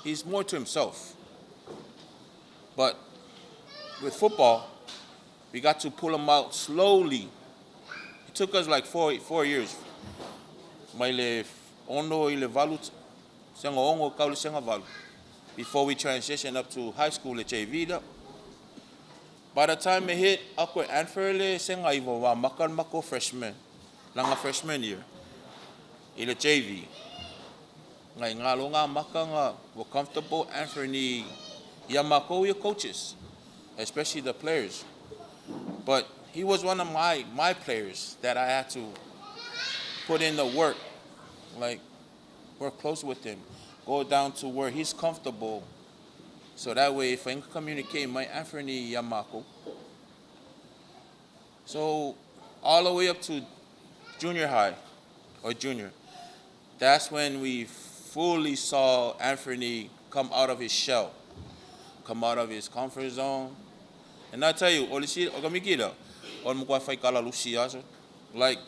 he's more to himself. But with football, we got to pull him out slowly. It took us like 4 years. Before we transitioned up to high school at JV. By the time it hit ako Anfernee senga iwo wa makal mako freshman. Langa freshman year. Ila JV. Ngai ngalo nga makanga were comfortable Anfernee yamako your coaches, especially the players. But he was one of my players that I had to put in the work, like work close with him, go down to where he's comfortable. So that way, if I can communicate my Anfernee Yamako. So all the way up to junior high, or junior, that's when we fully saw Anfernee come out of his shell, come out of his comfort zone. And I tell you, like,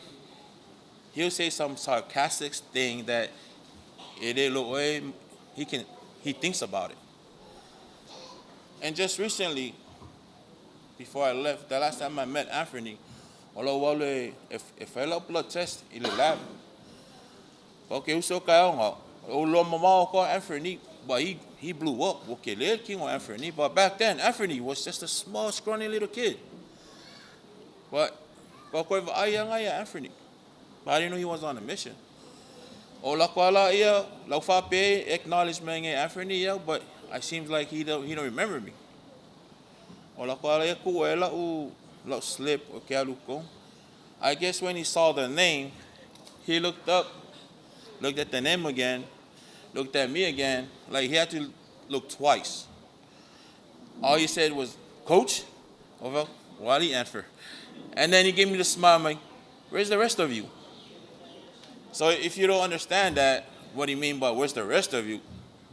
he'll say some sarcastic thing that he thinks about it. And just recently, before I left, the last time I met Anfernee, if I love blood test, in the lab. Okay, so Anfernee, but he blew up. Okay, King or Anfernee, but back then Anfernee was just a small, scrawny little kid. But Anfernee, but I didn't know he was on a mission. Acknowledgement Anfernee, but it seems like he don't remember me. Slip or I guess when he saw the name, he looked up, looked at the name again, looked at me again, like he had to look twice. All he said was, "Coach?" Over Wally Anfernee. And then he gave me the smile, like, "Where's the rest of you?" So if you don't understand that, what do you mean by where's the rest of you?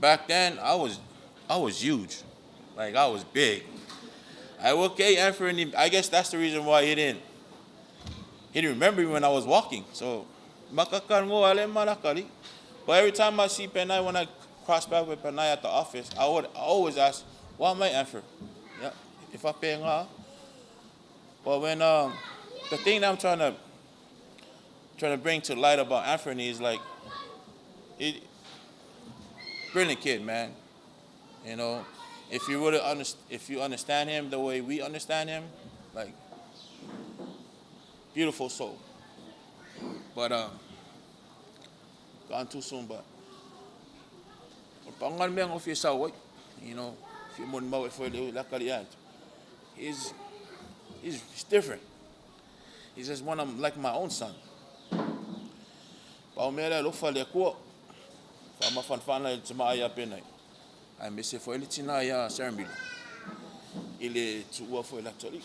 Back then, I was huge. Like, I was big. Okay, Anfernee, I guess that's the reason why he didn't he didn't remember me when I was walking. So, makakan mo ale malakali. But every time I see Penai, when I cross back with Penai at the office, I always ask, "Why am I Anfer?" Yeah, if I pay nga. But when the thing that I'm trying to bring to light about Anfernee is like, it, brilliant kid, man. You know, if you really if you understand him the way we understand him, like, beautiful soul. But gone too soon. But pangal me ang officer, you know, if you mon mau for the lakalian, he's he's different. He's just one of like my own son. Pa mera lo fa le ko, fa ma fan la tsama ya penai. I miss it for elitina ya sermon. Ile to for electorally.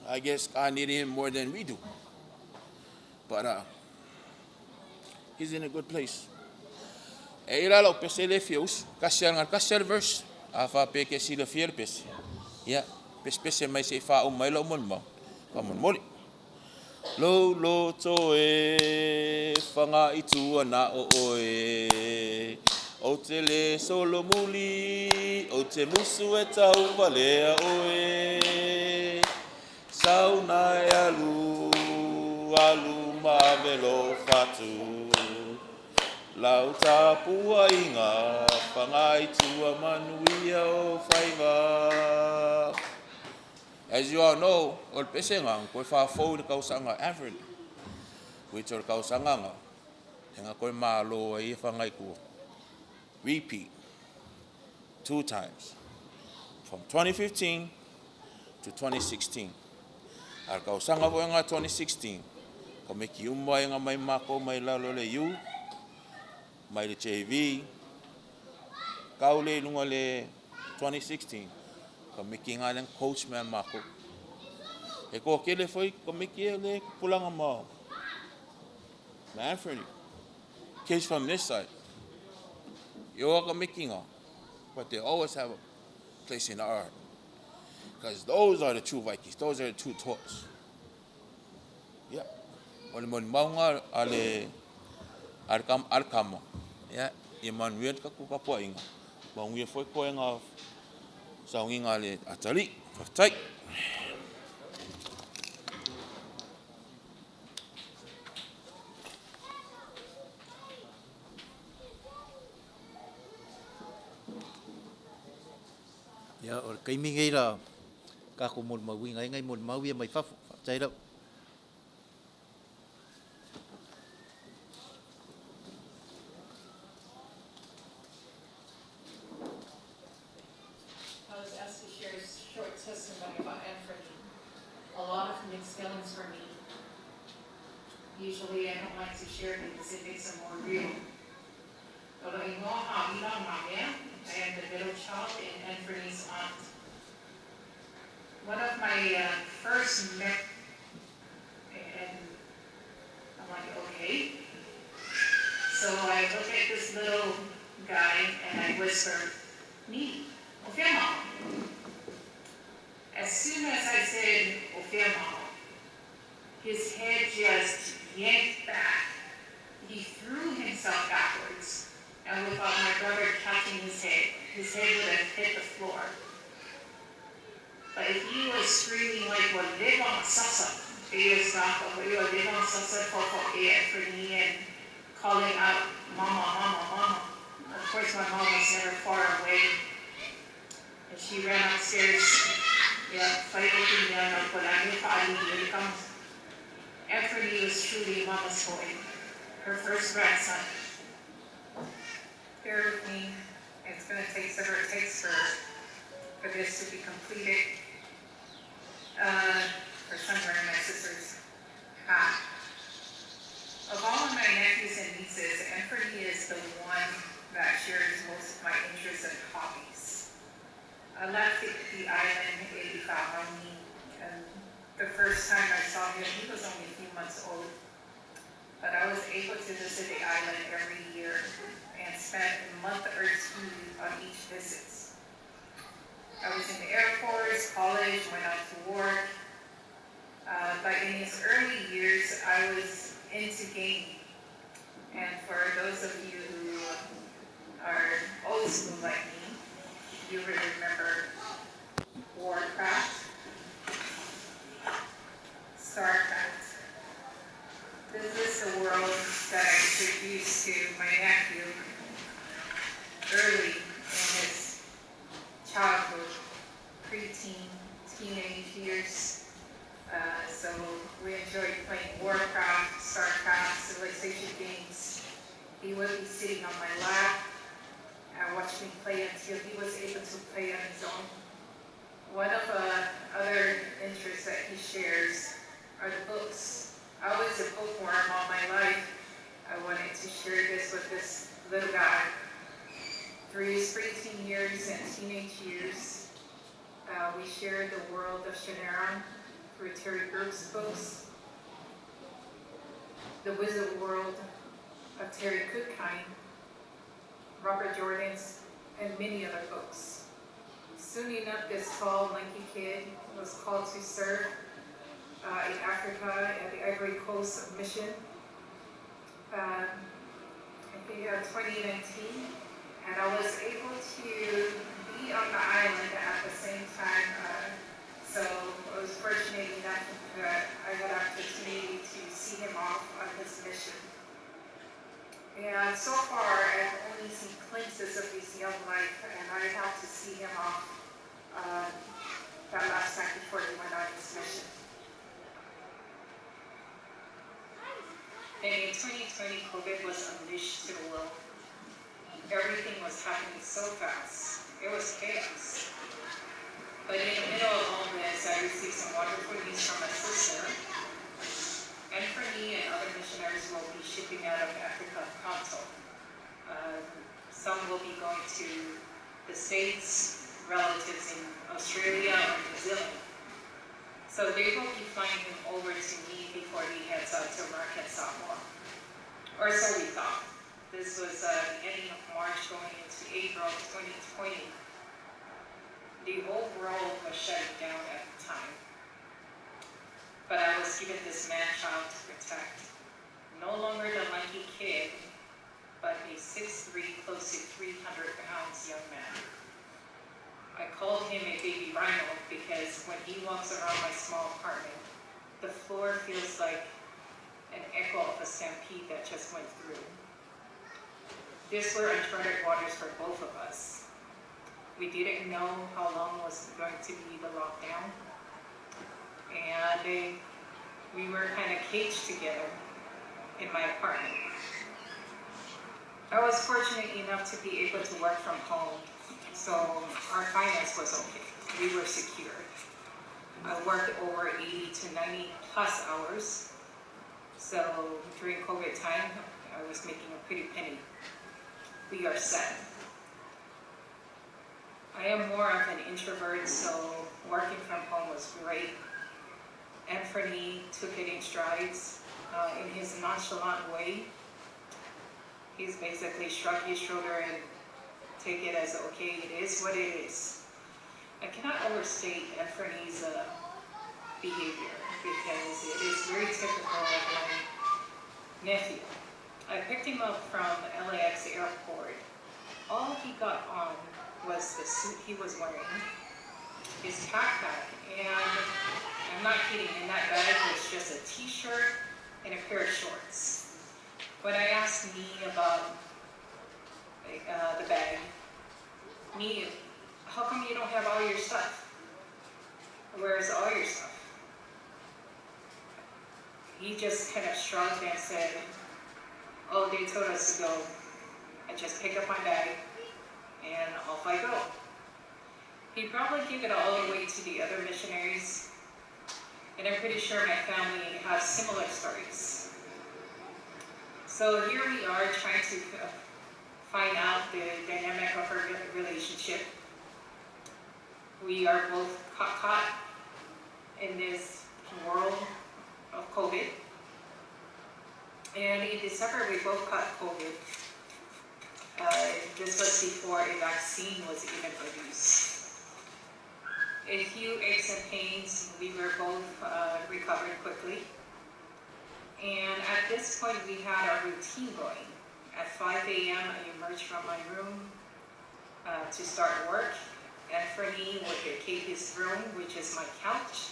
I guess I need him more than we do. But he's in a good place. E ira lo pese le fios, kasher verse, afa pe ke si le fiel pese. Ya, pese mai se fa o mai lo mon mo. Pa mon moli. Lo to e fanga itu ana o e. O te le solo muli, o te musu e tau valea o e. Sauna e alu mavelo fatu. Lau tapua inga, whangai tua manuia o whaiva. As you all know, o le pese ngang, koe whawhau le kausanga Anfernee. Which o le kausanga nga, e ngā koe mālo e whangai kua. Repeat 2 times, from 2015 to 2016. Al kausanga po nga 2016, ko me ki umwa nga may mako may lalo le yu, may le JV, kaule lunga le 2016, ko me ki nga lang coach man mako. E ko kele foi ko me ki le pulanga mo. Anfernee, kids from this side. You're all making on, but they always have a place in the art. Because those are the true Vikings. Those are the true torts. Yeah. When maunga ale arkama. Yeah. Iman weird kakuka po inga. Bang we foi ko inga sa inga ale atali. Fatai. Ya, or kai mi ngai la ka ko mon mau ngai mon mau ya mai fa chai đâu. I was asked to share a short testimony about Anfernee. A lot of mixed feelings for me. Usually I don't like to share because it makes them more real. Pero ingo ha ilang Mamea, I am the middle child and Anfernee's aunt. One of my first met, and I'm like, okay. So I look at this little guy and I whisper, "Me, Ofema." As soon as I said Ofema, his head just yanked back. He threw himself backwards. And without my brother catching his head would have hit the floor. But if he was screaming like, "Waleva sasa," he was not, "Waleva sasa for Anfernee," and calling out, "Mama, mama, mama." Of course, my mom was never far away. And she ran upstairs. Yeah, Anfernee was truly mama's boy, her first grandson. Bear with me. It's going to take whatever it takes for this to be completed. For somewhere in my sister's hat. Of all of my nephews and nieces, Anfernee is the one that shares most of my interests and hobbies. I left the island in Faalii, and the first time I saw him, he was only a few months old. But I was able to visit the island every year and spent a month or 2 on each visit. I was in the Air Force, college, went out to work. But in his early years, I was into gaming. And for those of you who are old school like me, you will remember Warcraft, Starcraft. This is the world that I introduced to my nephew early in his childhood, preteen, teenage years. So we enjoyed playing Warcraft, Starcraft, civilization games. He would be sitting on my lap and watch me play until he was able to play on his own. One of the other interests that he shares are the books. I was a bookworm all my life. I wanted to share this with this little guy. Through his preteen years and teenage years, we shared the world of Shannara through Terry Group's books, The Wizard World of Terry Cookine, Robert Jordan's, and many other books. Soon enough, this tall, lanky kid was called to serve in Africa at the Ivory Coast Mission. I think 2019, and I was able to be on the island at the same time. So I was fortunate enough that I had an opportunity to see him off on his mission. And so far, I've only seen glimpses of his young life, and I had to see him off that last time before he went on his mission. And in 2020, COVID was unleashed to the world. Everything was happening so fast. It was chaos. But in the middle of all this, I received some wonderful news from my sister. Anfernee and other missionaries will be shipping out of Africa pronto. Some will be going to the States, relatives in Australia or New Zealand. So they will be flying him over to me before he heads out to American Samoa. Or so we thought. This was the ending of March going into April of 2020. The whole world was shutting down at the time. But I was given this man-child to protect. No longer the lanky kid, but a 6'3", close to 300 pounds young man. I called him a baby rhino because when he walks around my small apartment, the floor feels like an echo of a stampede that just went through. These were uncharted waters for both of us. We didn't know how long was going to be the lockdown. And we were kind of caged together in my apartment. I was fortunate enough to be able to work from home, so our finance was okay. We were secure. I worked over 80 to 90 plus hours. So during COVID time, I was making a pretty penny. We are set. I am more of an introvert, so working from home was great. Anfernee took it in strides in his nonchalant way. He's basically shrug his shoulder and take it as, okay, it is what it is. I cannot overstate Anfernee's behavior because it is very typical of my nephew. I picked him up from LAX airport. All he got on was the suit he was wearing, his backpack, and I'm not kidding, in that bag was just a t-shirt and a pair of shorts. When I asked Nee about the bag, Nee, how come you don't have all your stuff? Where's all your stuff? He just kind of shrugged and said, oh, they told us to go. I just pick up my bag and off I go. He probably gave it all away to the other missionaries, and I'm pretty sure my family has similar stories. So here we are trying to find out the dynamic of our relationship. We are both caught in this world of COVID. And in December, we both caught COVID. This was before a vaccine was even produced. A few aches and pains, we were both recovered quickly. And at this point, we had our routine going. At 5 a.m., I emerged from my room to start work. Anfernee would vacate his room, which is my couch,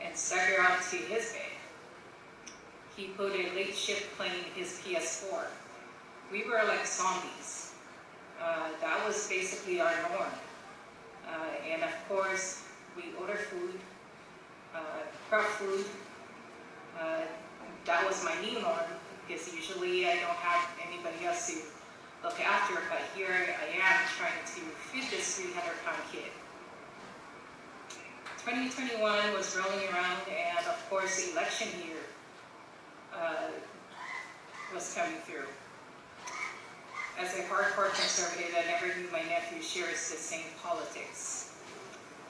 and stagger out to his bed. He put a late shift playing his PS4. We were like zombies. That was basically our norm. And of course, we order food, prep food. That was my new norm, because usually I don't have anybody else to look after, but here I am trying to feed this 300-pound kid. 2021 was rolling around, and of course, election year was coming through. As a hardcore conservative, I never knew my nephew shares the same politics.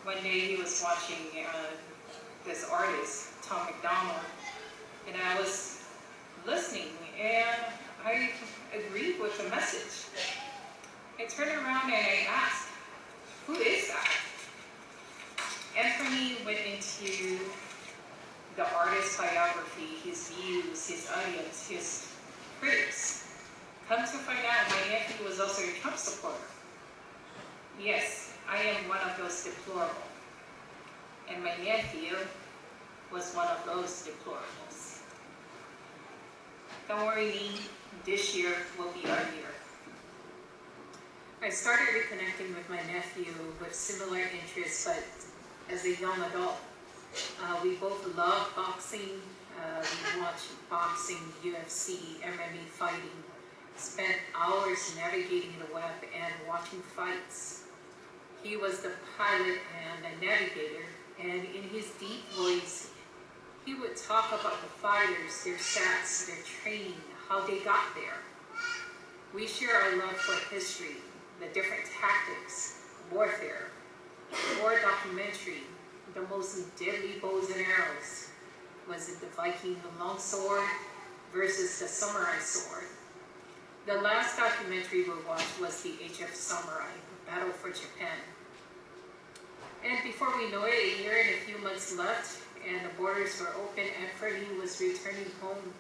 One day he was watching this artist, Tom McDonald, and I was listening, and I agreed with the message. I turned around and I asked, who is that? Anfernee went into the artist's biography, his views, his audience, his critics. Come to find out, my nephew was also a Trump supporter. Yes, I am one of those deplorable. And my nephew was one of those deplorables. Don't worry, me, this year will be our year. I started reconnecting with my nephew with similar interests, but as a young adult, we both love boxing. We watch boxing, UFC, MMA fighting, spent hours navigating the web and watching fights. He was the pilot and the navigator, and in his deep voice, he would talk about the fighters, their stats, their training, how they got there. We share our love for history, the different tactics, warfare, war documentary, the most deadly bows and arrows. Was it the Viking, the long sword versus the samurai sword? The last documentary we watched was the Age of Samurai, Battle for Japan. And before we know it, a year and a few months left, and the borders were open, and Freddie was returning home.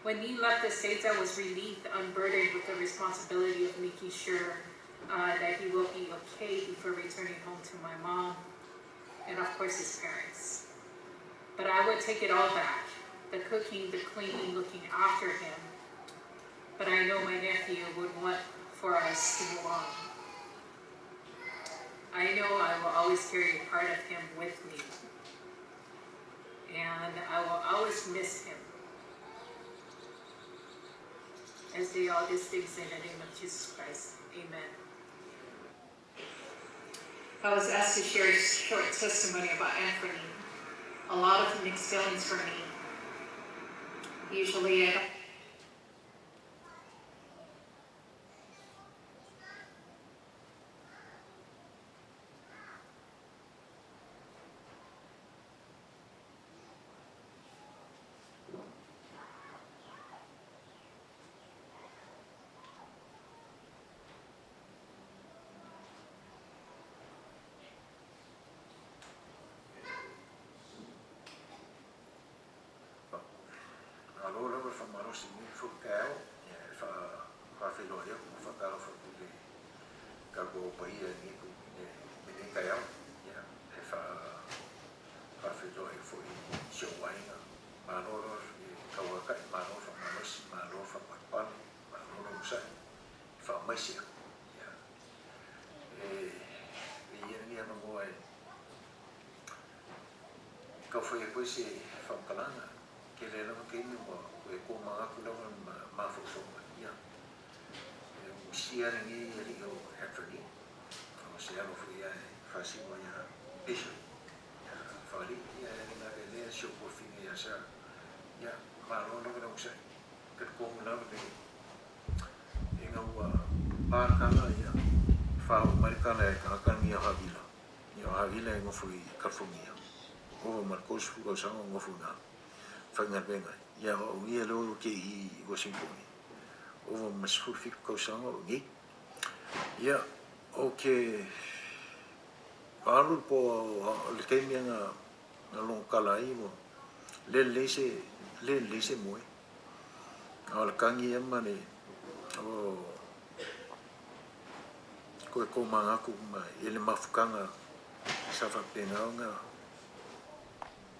When he left the States, I was relieved, unburdened with the responsibility of making sure that he will be okay before returning home to my mom, and of course his parents. But I would take it all back, the cooking, the cleaning, looking after him. But I know my nephew would want for us to move on. I know I will always carry a part of him with me. And I will always miss him. As they all these things in the name of Jesus Christ. Amen. I was asked to share a short testimony about Anfernee. A lot of mixed feelings for me. Usually I don't. Allora fa marosi mi fu cao fa filoria fa calo fa pure carbo paia ni pu ni cao ya fa filoria fu xiu wai na maloro kawa kai maloro fa marosi maloro fa pan maloro sai fa masia ya ni ano mo ai ka foi quasi fa kalanga que le lo que me mo e ko ma ku lo ma fo so ya o sia ni ri o Anfernee o sia lo fu ya fa si mo ya bisho ya Faalii ya ni na le sho po fine ya sa ya ma lo no sa que ko na le e nga wa ba ka la ya fa o marca la ka mi ha vila ngo fu California o Marcos fu ko sa ngo fu na Whainga venga, ia o ia lo ke I Washington. O masfurfik ko sanga o ngi. Ia o ke Alu po le kemi nga long kalai mo. Le se mo. Al kangi mane o ko manga ku ma ele mafukanga sa fa pena nga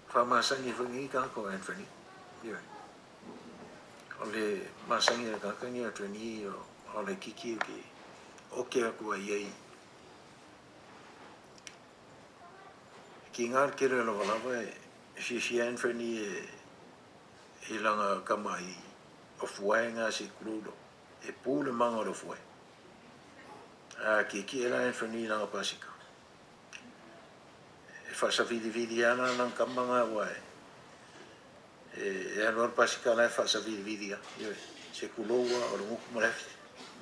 fa masangi fangi ka ko Anfernee. Yo. Ole masangi ka kangi Anfernee o le kiki ki oke aku ai ki ngar kere lo lava si Anfernee ilanga kamai o fuenga si krudo e pule manga lo fue ki era Anfernee langa pasika e fa sa vidi ana nang kamanga wa e alor pasika la fa sa vidi yo se kulowa o lo mo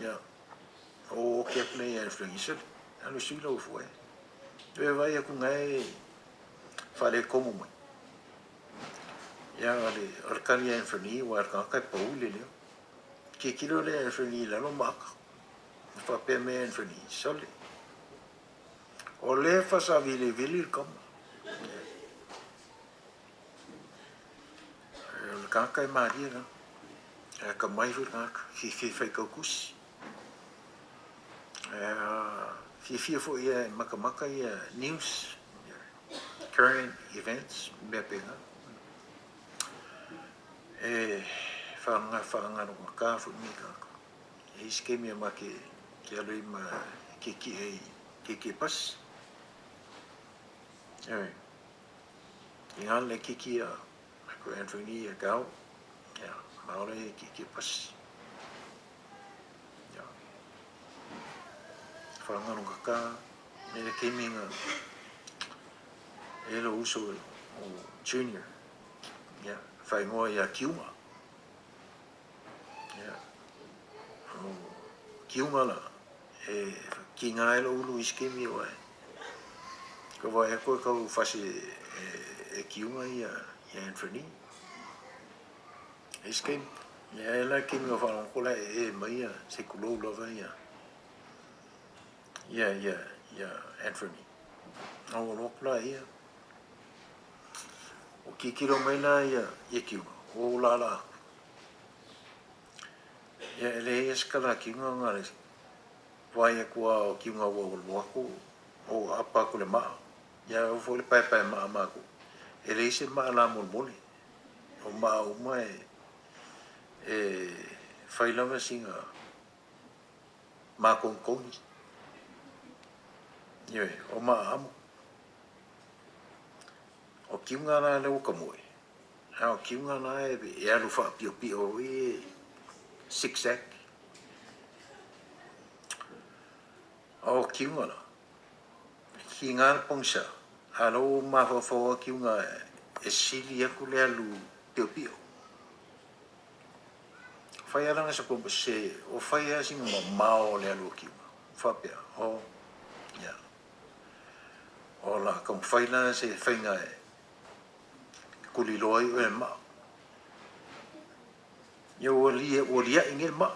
ya o ke play Anfernee se alo si lo fue e vai ku ngai fa le como mo ya ale arkani Anfernee wa ka pa ule le ki kilo le Anfernee la lo maka fa pe me Anfernee sole o le fa sa vili comme le kanka maria na ka mai fu ka fi fa ka kus fi fo ya maka ya news current events be pena fa nga no ka fu mi ka iskemi ma ke alo ma ki pas ingal le kiki ko Anfernee gao ya maole ki pas ya fanga no ka me le keminga elo uso o junior ya fai mo ya kiuma ya o kiuma la ki nga elo ulu iskemi wa ko va ko fasi kiuma ya Anfernee escape ya la que me fa ko la mai se kulo lova ya Anfernee o lo pla ya o ki kilo mai la ya kiu o la ya le escala ki nga le vai ko ki nga wo ko o apa ko le ma ya o fo le pai ma ko ele se ma la mol o ma fai lava singa ma koni yo o ma amo o kiunga na le o kamoi o kiunga na e alu fa pio zigzag o kiunga na kinga pongsa alo ma fo kiunga e sili aku le alu pio fai ala sa ko se o fai singa mao le alu kiunga fa pia o ya o la kom fai la se fainga kuliloi o ma yo o lia inge ma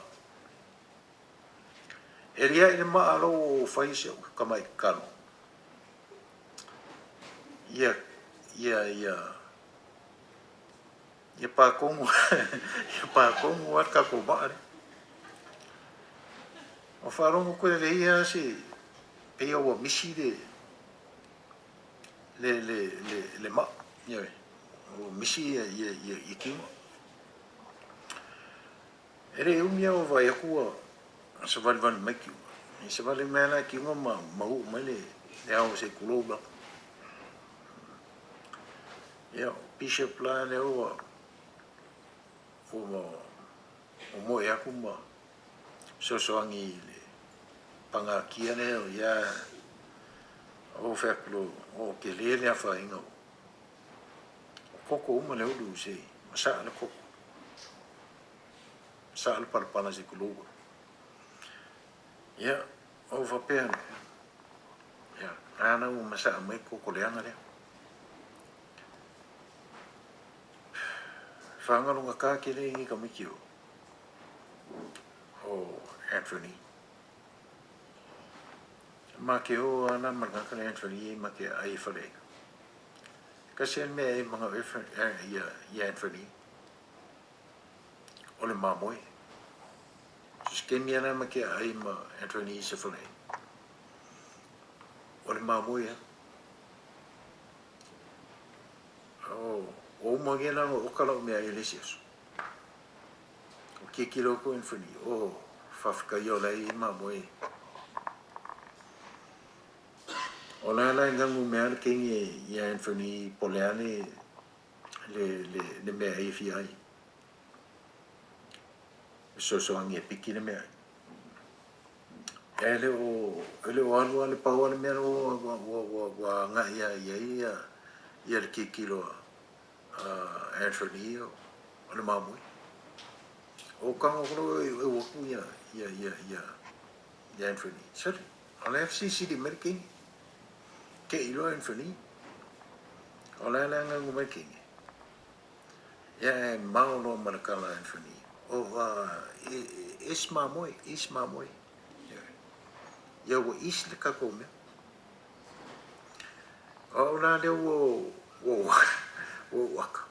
elia ina ma alo fai se kamai kalo ya pa kongu wat ka ko ba o farongo ko le ia se pe o misi de le ma ya o misi ye ki ere umia o vai ku so van make you se vale mena ki ma male ya o se kulo ba ya bishop plan le o mo ya kuma so angi le panga kia ne o ya o feklo o ke le fa ingo koko uma le u se masa le koko sa le palpana se kulo ya o va pen ya ana u masa mai koko le anga le whangarunga ka kere ingi ka mikio o Anfernee. ma ke o ana marga ka Anfernee ma ke ai fale ka sen me ai mga ia Anfernee o le mamoi ke mi ana ma ke ai ma Anfernee se fale o le mamoi o mo ge na o kala me ai le sis o ke kilo ko Anfernee o fafka yo lai mamoi o la ngangu mea le kengi ia Anfernee poleane le mea ai fi ai so angi piki le mea ele o alua le pau le mea wa nga ia le kikilo Anfernee o le mamui o kango kono e waku ia Anfernee sari o le FCC di merking ke ilo Anfernee o le ngangu mai kingi ia mau no manakala Anfernee o is mamoi ia wa is le kako mea o la le wo waka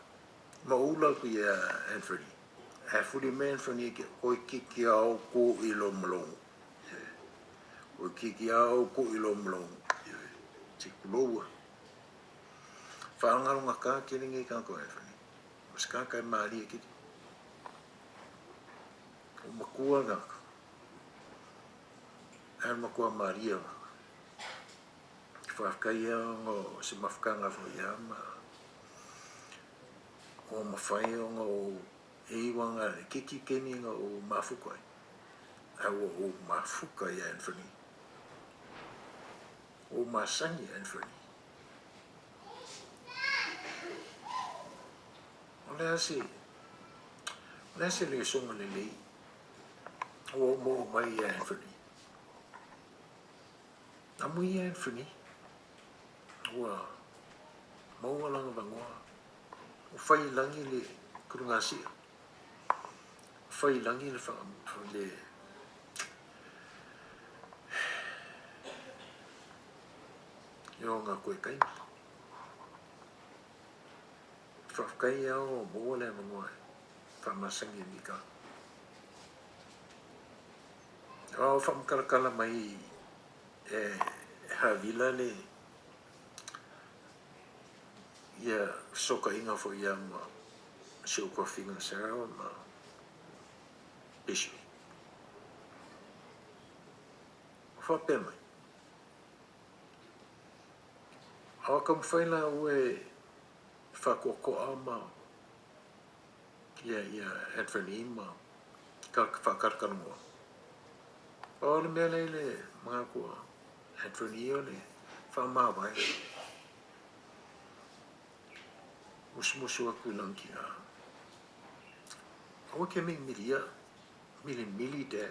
ma ula ku ia Anfernee e furi me Anfernee ke koi kiki au ko ilo mlongo o kiki au ko ilo mlongo tikuloa whaangaronga ka kere ngai kako Anfernee mas ka kai maari e kiti o makua ngaka an makua maria whaakai o se mafkanga fo iama o mawhai o iwanga kiki keni o mafuka o mafuka ia Anfernee o masangi Anfernee o le ase le songa le lei o mo mai ia Anfernee amu ia Anfernee ua maua langa vangoa o whai langi le kurungasia whai langi le le yo ngā koe kai whafkai au o mua le vangoa whamasangi ni ka o whamkarakala mai havila le ia soka inga fo ia ma sio ko finga Sarah ma Bishop fa pema o kam faila ue fa ko ama ia Anfernee ma ka fa karkar mo o le mele le mga ko Anfernee le fa ma vai musu aku langki o ke mili de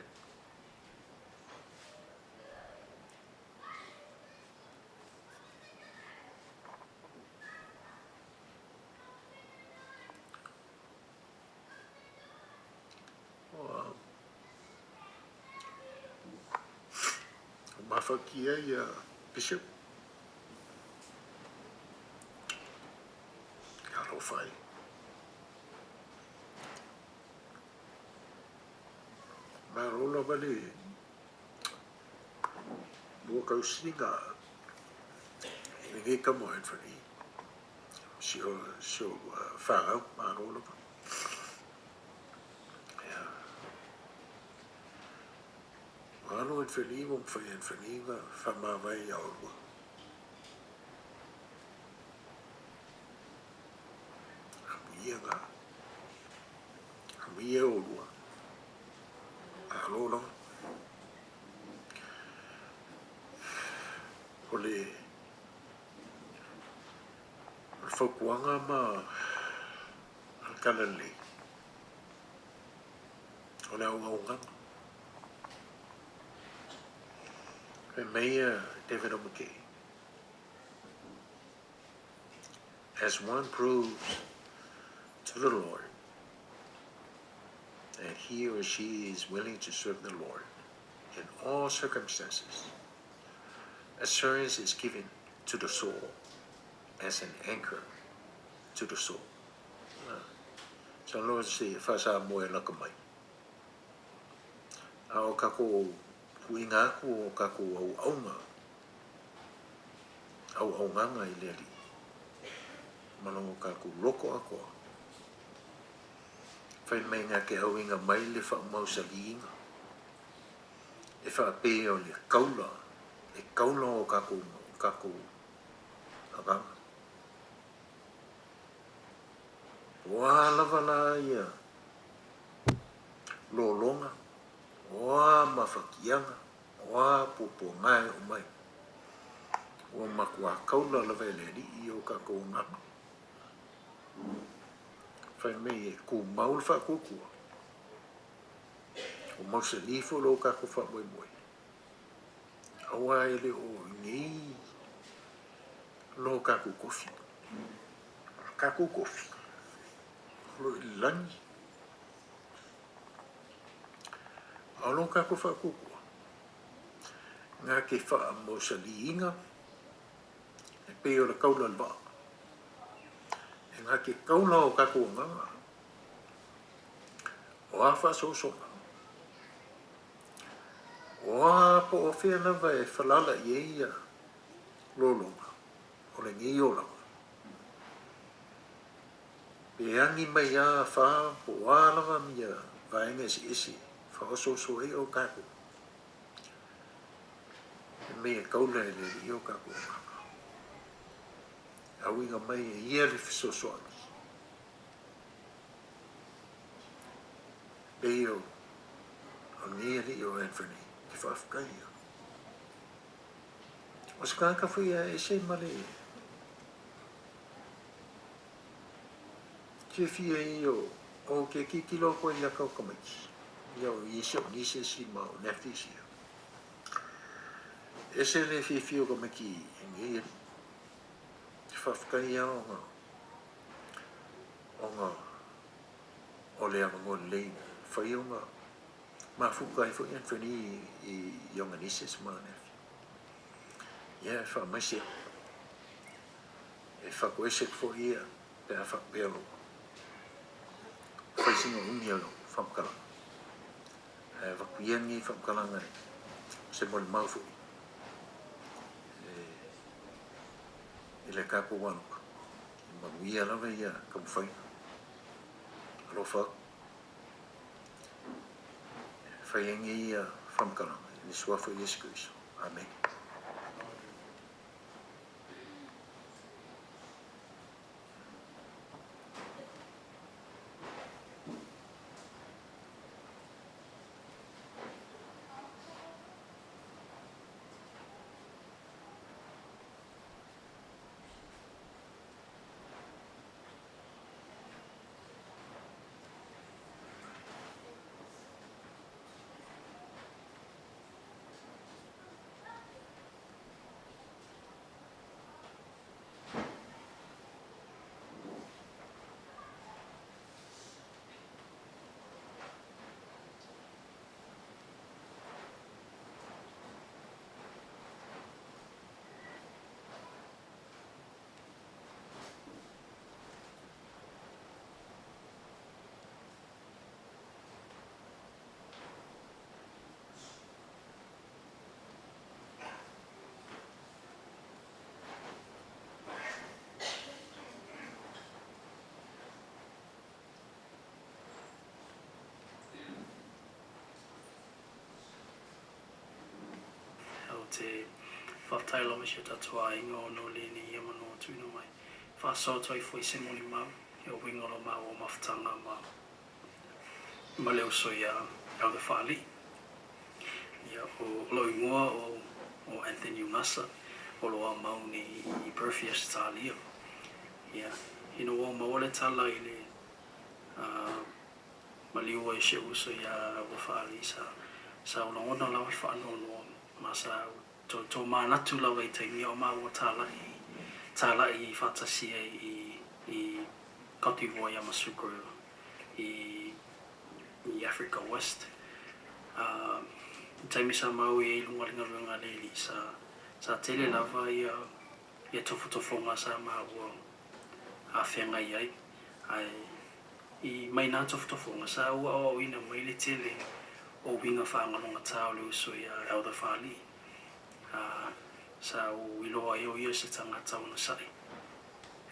mafakia ia Bishop karo fai marola vale mo kausinga nge kamo Anfernee sio fa marola Ano Anfernee mo fai Anfernee va fa ma vai au amuia o lua alola ole fokuanga ma kanale ole au Mamea David McKay. As one proves to the Lord that he or she is willing to serve the Lord in all circumstances, Assurance is given to the soul as an anchor to the soul. So Lord say fasa mo e laka mai. A o kako huinga aku o kako au aunga. Au aunganga I leri. Manongo kako loko ako. Whai mai ngā ke au inga mai le wha mausa li inga. E wha pe o le kaula. E kaula o kako abanga. Wā lava la ia. Lolonga. Wā mawhakianga. Wā popo ngai o mai. Wā makua kaula lava ele ri I o kako ngama. Whai mei e ku maul wha kukua. O mausa lifo lo kako wha moi moi. Awa ele o ngi. Lo kako kofi. Kako kofi. Lo ilangi. Alo kako wha kukua. Ngā ke wha mausa li inga. E peo la kaula lwa. E ngā ke kaula o kako nganga. O a wha sosonga. O a po o whea lava e whalala I eia lolonga. O le ngi o lava. Pe angi mai a wha po a lava mia vaenga isi. Wha o soso e o kako. E mea kaula e le I o kako nganga. Au inga mai e ia le fisoso aki. Peo o ngia li o Anfernee. Ki whaafkai ia. O se kāka whia e se male e. Ke fia I o ke kikilo koe ia kau kamaki. Ia o isi o nise si ma o nefisi ia. E se le fia o kamaki e ngia li. Whafkai ia o le amangon leina. Whai o ngā mafukai fo Anfernee I yonga nises ma nefi. Ia e wha maisia. E whako esek fo ia pe a whakpeo. Whai singa umi alo whamkalanga. E wakuiangi whamkalanga se mole maufu. I le kako wanuka. I manuia lawa ia kamwhai. Alo whak. Whaiangi ia whamkalanga. I le suafa Yesu Christo. Amen. Te whatailo me se tatua inga o no lini I mano tuino mai. Whasoto I fwoi se moni mau, I o wingolo mau o mawhatanga mau. Ma leo so ia au te Faalii. Ia o loi ngoa o Anfernee Ungasa, o loa mau ni I Perfias Tālio. Ia, ino o mawale tala I le ma liua I se uso ia au te Faalii sa ona lawa whaanono masa to manatu lawa I te ngia o maua tala I whatasia I Kotivoa Yamasukro I Africa West. Taimi sa mau I lungaringa runga leli sa sa tele lava ia tofotofonga sa maua a whenga iai ai I mai nā tofotofonga sa ua o ina mai le tele o winga whangalonga tāo le uso ia the Faalii sa o iloa e o ia se tangata o na sai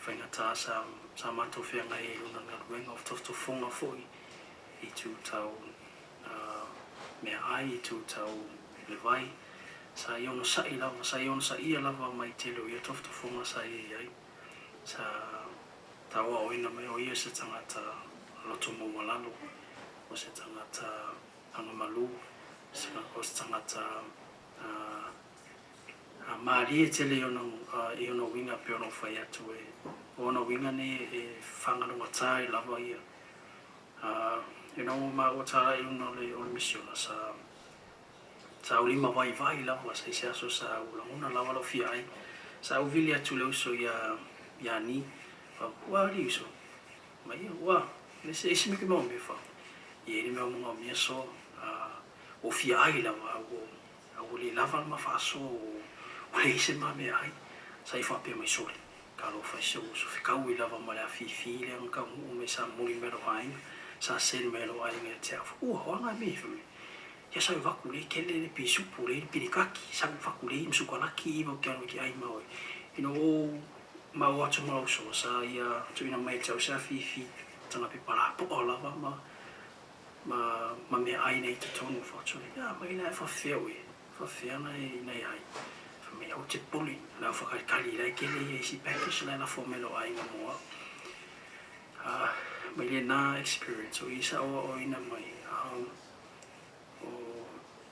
whainga tā sa mato whenga e una ngaruenga o tofotofonga foi I tū tau mea ai I tū tau le vai sa I ono sai lava sa I ono sa ia lava mai tele o ia tofotofonga sa iai sa tawa o ina mai o ia se tangata loto mo malalo o se tangata angamalu o se tangata maari e tele I ono winga pe ono whai atu o ono winga ne e whangalonga tā I lava ia ma o tā I ono le o misiona sa ulima vai lava sa I aso sa ulanguna lava lo fia ai sa uvili atu le uso ia ni wa li uso ma ia wa le se isi miki mau me fa I me mga mia so o fia ai lava o le lava ma fa so o le isi ma me ai sa I fa pe mai sole ka lo fa so fikau I lava ma le fifi le ka mo me sa muri mero ai sa sen mero ai me te afu o nga me fa ya sa va kule kele le pisu pure pirikaki sa va kule im su kolaki I vo ki ai ma ma watu ma so sa ia tu ina mai tau sa fifi tana pe para po lava ma me ai nei te tonu fotu ya mai na fa fewe fa fiana nei ai fa me o te puli la fa kali la ke le si package la formelo ai na mo mai le na experience o isa o ina mai o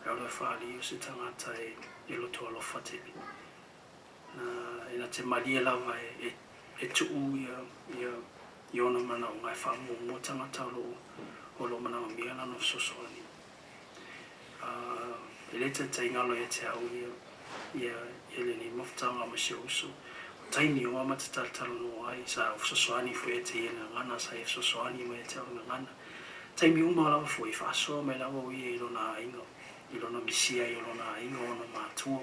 la Faalii o se tangata e loto alo fatili na ina te malia lava e tuu ia ona mana o ngai whamu mo tangata o lo mana Mamea na no sosoani e le te ingalo e te au ia le ni moftanga ma se uso taimi o ama te tatalo no ai sa o sosoani fo e te ina ngana sa e sosoani ma e te au ngana taimi uma lava fo I whaso me lava o ia ilona ingo ilona misia ilona ingo ona mātua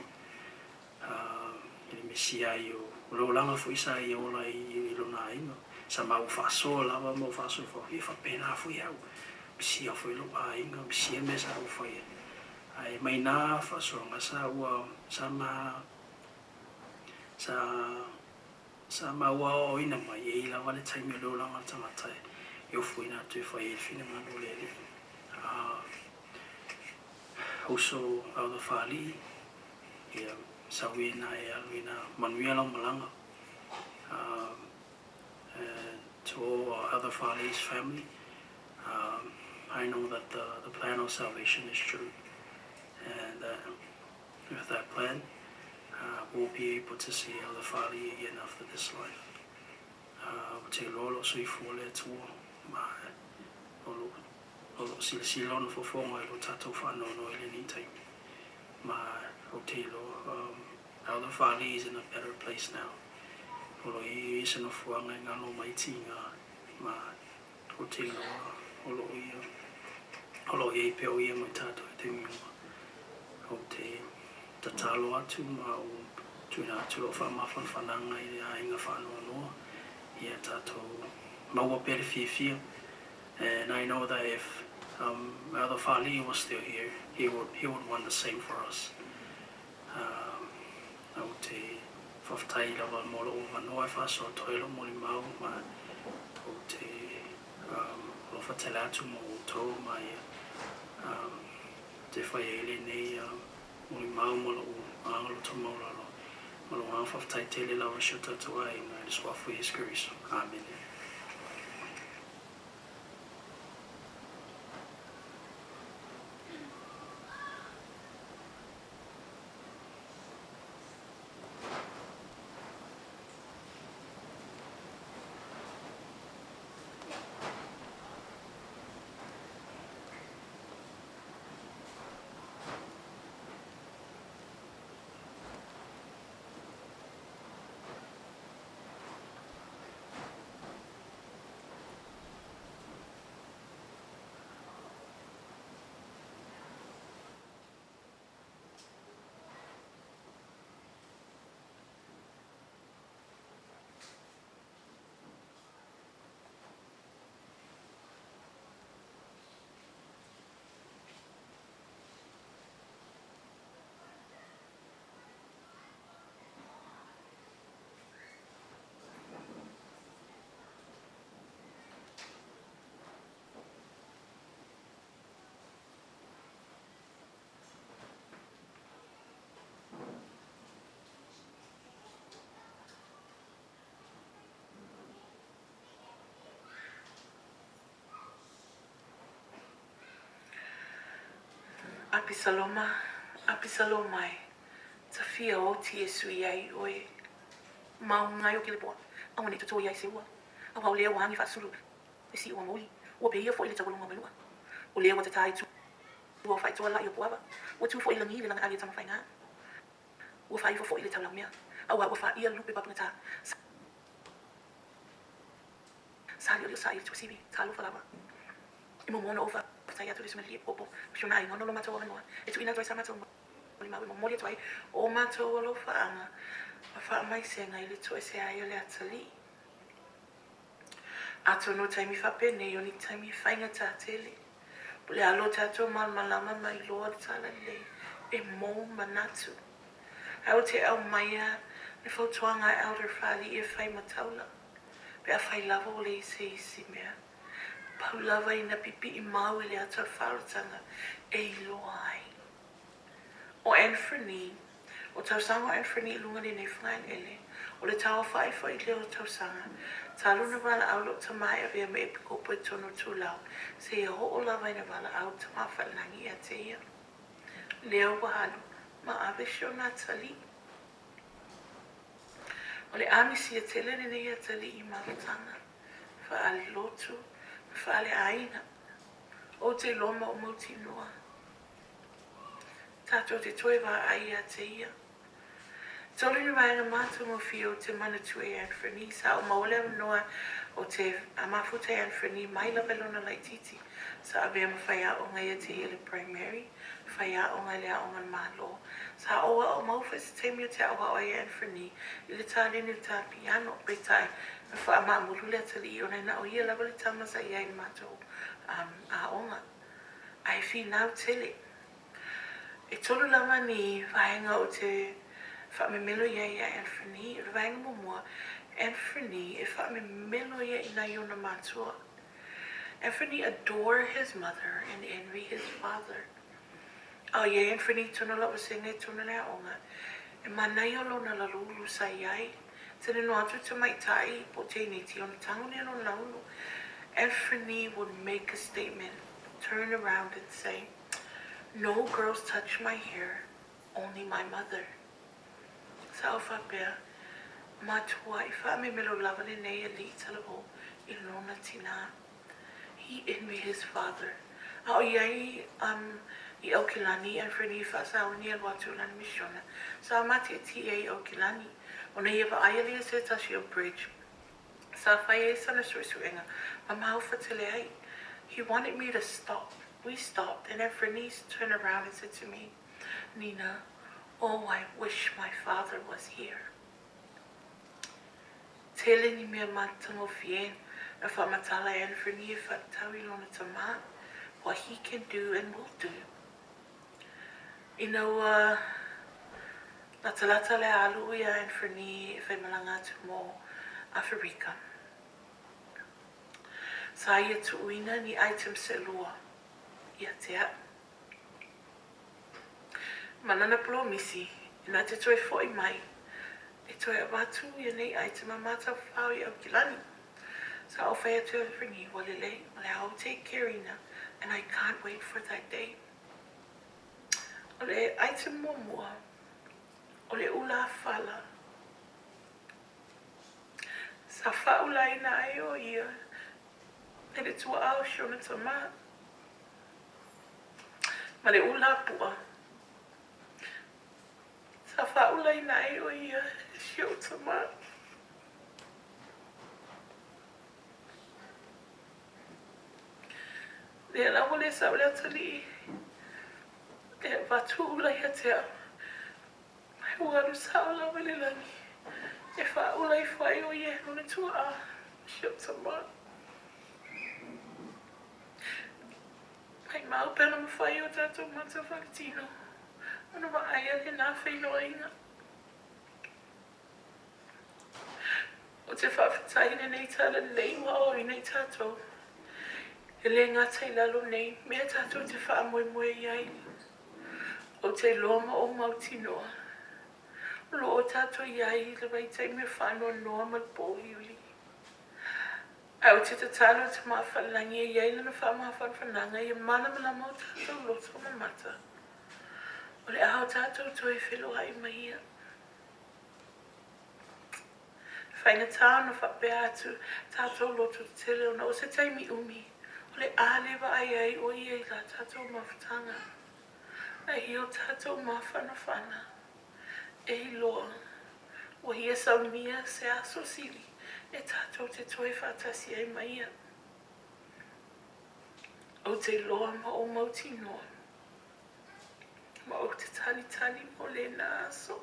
ele mesia io lo langa fu isa io la I lo na ino sa ma u fa so lava mo fa so fo I fa pena fu ia mesia fu lo ba inga mesia me sa u fa ai mai na fa so nga sa u sa ma wa o ina mai e la vale tai me lo langa tama tai io fu ina tu fa I fine ma lo le also the Faalii sa wina e alwina manuia la malanga to all other Faalii's family I know that the plan of salvation is true and with that plan we'll be able to see the Faalii again after this life te lolo sui fole tu ma o silon fo fonga lo tato fa no ile ni time ma Otelo, the Faalii is in a better place now. Olo I is in a fuanga ngano mai tinga ma Otelo olo I pe o ia mai tato te miuma o te tatalo atu ma o tuina atu lo wha mawhan whananga I le ainga whanua noa ia tato maua pere fia and I know that if the Faalii was still here he would want the same for us. Au te whaftai lawa molo o wanoa whaso toilo moli mau ma o te lo whatela atu mo o tō mai te whai ele nei moli mau molo o angalo to maulalo molo ngā whaftai tele lawa shota tua I ngā just wafu His grace. Amen. Apisaloma e. Ta fia o ti e sui ai oe. Maungai o kile poa. Awa ni tuto iai se ua. Awa o lea wangi whaasuru. E si ua moli. Ua peia fo ile takolunga melua. O lea wa te tai tu. Ua whai toa lai o poava. Ua tu fo ile ngi le langa alia tama whainga. Ua whai fo ile taulau mea. Awa ua wha ia lupe papuna ta. Sali o leo sa ia tu sibi. Talo whalawa. Imo mona o wha. Tai atu lesu mele popo. Shona i ngono lo mato noa. E tu ina toi sa mato. Moli mawe moli toi. O mato lo whaanga. Wha mai se ngai le toi se ai o le atali. Ato no taimi whapene o ni taimi whainga tā tele. Pule alo tātou malmalama mai loa tala le. E mō manatu. Au te au maia. Ne whautuanga elder Faalii e whai mataula. Pe a whai lava o le se isi mea. Pau lava ina pipi I mau I le atua wharatanga e loa ai. O Anfernee, o tausanga o Anfernee lunga ni nei whain ele. O le tawa whai whai leo tausanga. Ta luna wala au lo ta mai a vea me e pikopo e tono tūlau. Se ia ho o lava ina wala au ta maa whalangi a te ia. Leo wahalu, ma ave shio nā tali. O le amisi a tele ne nei a tali I marutanga. Whaali lotu. Whaale aina. O te loma o mauti noa. Tato te toe wa ai a te ia. Tolu ni wainga mātu mo fio te manatu e Anfernee. Sa o maole noa o te amafuta e Anfernee mai la velona lai titi. Sa avea mawhaia o ngai a te ile primary. Whaia o ngai lea o ngan malo. Sa oa o maufes teimi o te awa o e Anfernee. I le tāne ni tā piano peitai. Na wha ama mulule atali o nei na o ia lawa le tamasa I ai mātou a onga. Ai whi nau tele. E tolu lama ni whaenga o te whamemelo ia I Anfernee. Whaenga mo mua Anfernee e whamemelo ia I nai ona mātua. Anfernee adore his mother and envy his father. O ia Anfernee tuna lawa senge tuna lea onga. E manai o lona la lulu sa iai. Tene no atu te mai tai po te ni ti on tango ni no naunu. Anfernee would make a statement, turn around and say, "No girls touch my hair, only my mother." Sa ofa pea, matua I wha me melo lava le nei a li talabo I lona tina. He envy his father. A o iai I Aukilani, Anfernee wha sa uni al watu lani misiona. Sa mati e ti e Aukilani. O nei eva aiali e se tashi o bridge. Sa whai e sana suenga. Ma mau whatele ai. He wanted me to stop. We stopped and Anfernee turned around and said to me, "Nina, oh, I wish my father was here." Tele ni mea matango fien. Na whamatala Anfernee e whatawi lona tama. What he can do and will do. Na talata le alu ia Anfernee e whai malanga atu mo Afrika. Sa ia tuuina ni item se lua. Ia tea. Manana plo misi. Ina te toe foi mai. E toe abatu ia nei item a mata whau I Aukilani. Sa o whai atu Anfernee walele. Wale I'll take care ina. And I can't wait for that day. Ole item mo mua. Ole ula fala. Sa whaula ina ai o ia. E le tua au shona tama. Ma le ula pua. Sa whaula ina ai o ia. Shio tama. Le la wale sa wale atali. E watu ula ia tea. Uaru saula wale langi. E whaula I whai o ie nune tua a. Shio tama. Mai mau pena ma whai o tatou mata whakatino. Ana wa aia le nā whainoa inga. O te whawhataine nei tala nei wa o I nei tatou. E le ngata I lalo nei. Mea tatou te wha moe moe iai. O te loma o mauti noa. Lo o tatou iai le vai tai me whanua noa ma pōhi uli. Au te tatalo te maa whalangi e iai lana wha maa whanwhananga I mana mana mau tatou loto ma mata. O le aho tātou toi whilo ai mai ia. Whainga tāna whapea atu tātou lotu tele ona o se taimi umi. O le ālewa ai o ia I la tātou mawhatanga. Ai o tātou mawhana. E loa. O hia saumia se aso sili. E tātou te toi whatasi ai mai ia. O te loa ma o mauti noa. Ma o te tali mo le na aso.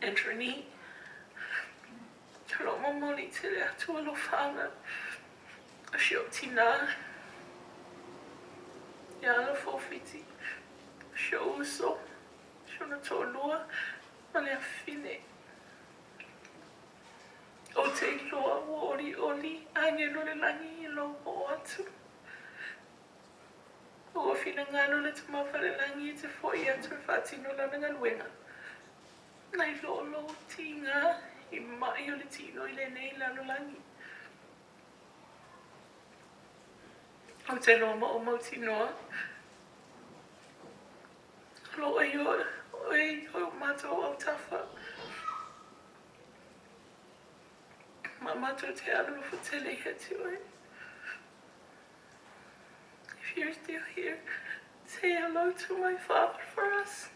Anfernee, lo mamoli te le atua lo whanga. A shio tina. Ia ala fōwhiti. Shio uso. Shio na tō lua. Ma le awhine. O te loa o oli. Ange no le langi I lo o atu. O whina ngano le tamafa le langi te fōi atu whātino lana ngaluenga. Nai lo tinga I mai o le tino I le nei lano langi. O te loa ma o mauti noa. Lo ai o mātou au tawha. Ma mātou te alu whatele he te oi. If you're still here, say hello to my father for us.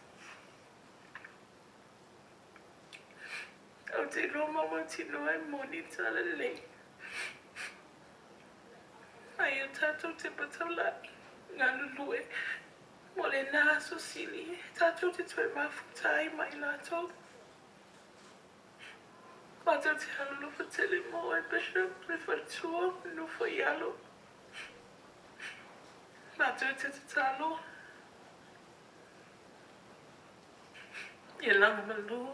O te loa ma mauti noa I moni tala lei. Ai o tātou te pataulai. Ngā lulue. Mo le nā so sili. Tātou te toi mafutai mai lātou. Mātou te halulu whatele mo e bishop le whatua nufo I alo. Mātou te talo. E langa malu.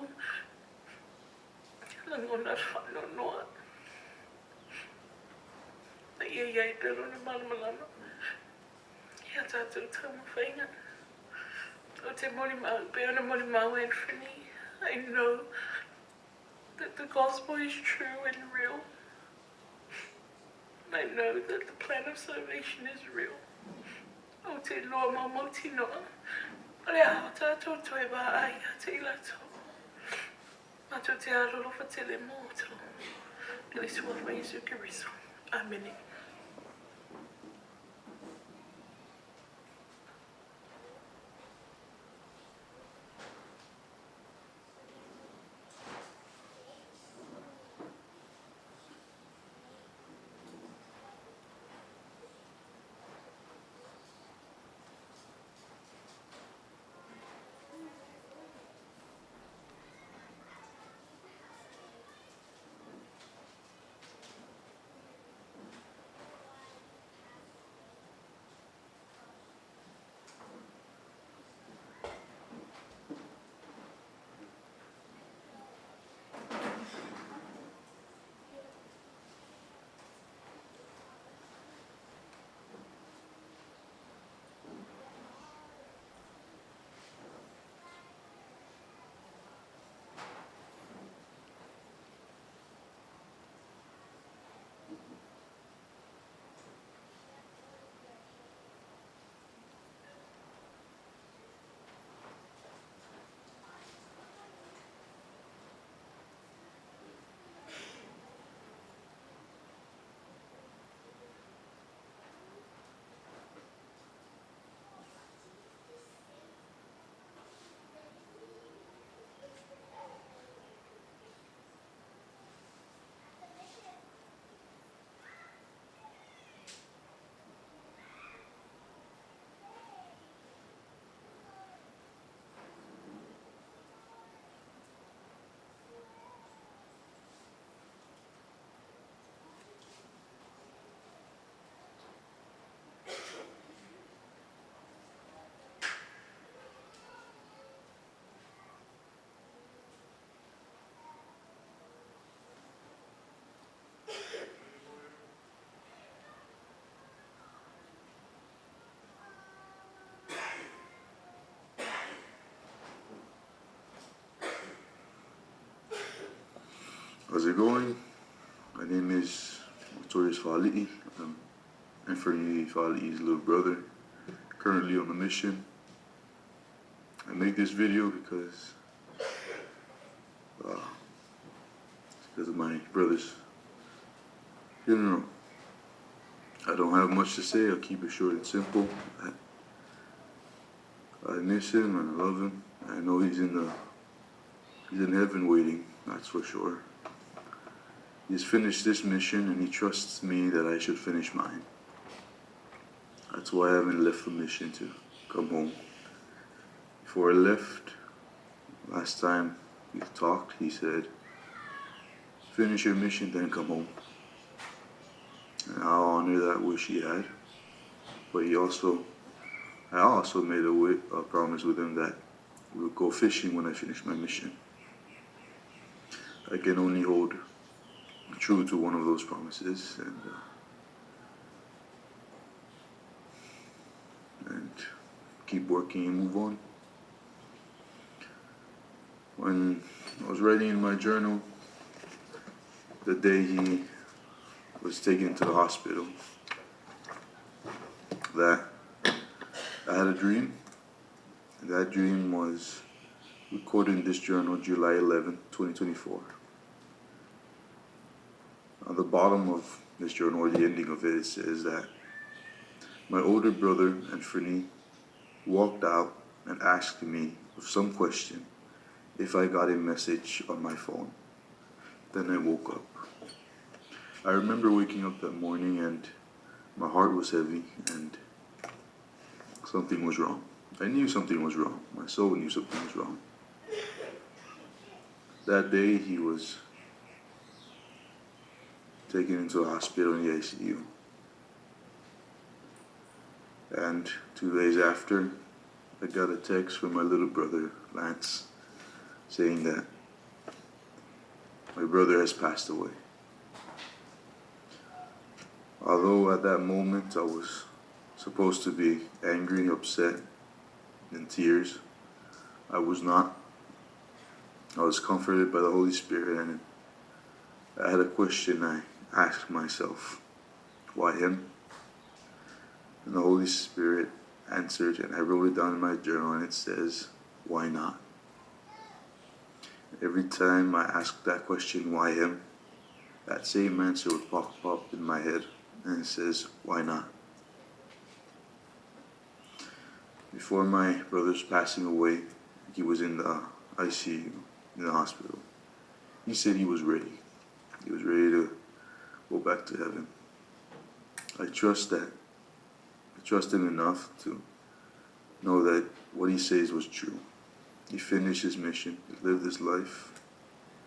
Langona whano noa. Na ia pero ni malamalama. Ia tātou tama whainga. O te mori mau, peona mori mau Anfernee. I know that the gospel is true and real. I know that the plan of salvation is real. O te loa mau mauti noa. O le aho tātou toi wā ai a te ilatou. Mātou te arolo whatele mōtou. Le sua wha Jesu Kiriso. Amen. How's it going? My name is Faalii. Anfernee, Faalii's little brother, currently on a mission. I make this video because of my brother's funeral. I don't have much to say. I'll keep it short and simple. I miss him and I love him. I know he's in heaven waiting, that's for sure. He's finished this mission and he trusts me that I should finish mine. That's why I haven't left the mission to come home. Before I left, last time we talked, he said, finish your mission, then come home. And I'll honor that wish he had. But I also made a promise with him that we would go fishing when I finish my mission. I can only hold true to one of those promises and keep working and move on. When I was writing in my journal the day he was taken to the hospital, that I had a dream. That dream was recorded in this journal July 11, 2024. On the bottom of this journal, or the ending of it, it says that my older brother, Anfernee, walked out and asked me with some question if I got a message on my phone. Then I woke up. I remember waking up that morning and my heart was heavy and something was wrong. I knew something was wrong. My soul knew something was wrong. That day he was taken into a hospital in the ICU. And 2 days after, I got a text from my little brother, Lance, saying that my brother has passed away. Although at that moment I was supposed to be angry, upset, in tears, I was not. I was comforted by the Holy Spirit, and I had a question I asked myself: why him? And the Holy Spirit answered, and I wrote it down in my journal, and it says, why not? Every time I asked that question, why him, that same answer would pop up in my head, and it says, why not? Before my brother's passing away, he was in the ICU, in the hospital. He said he was ready. He was ready to go back to heaven. I trust that. I trust him enough to know that what he says was true. He finished his mission. He lived his life.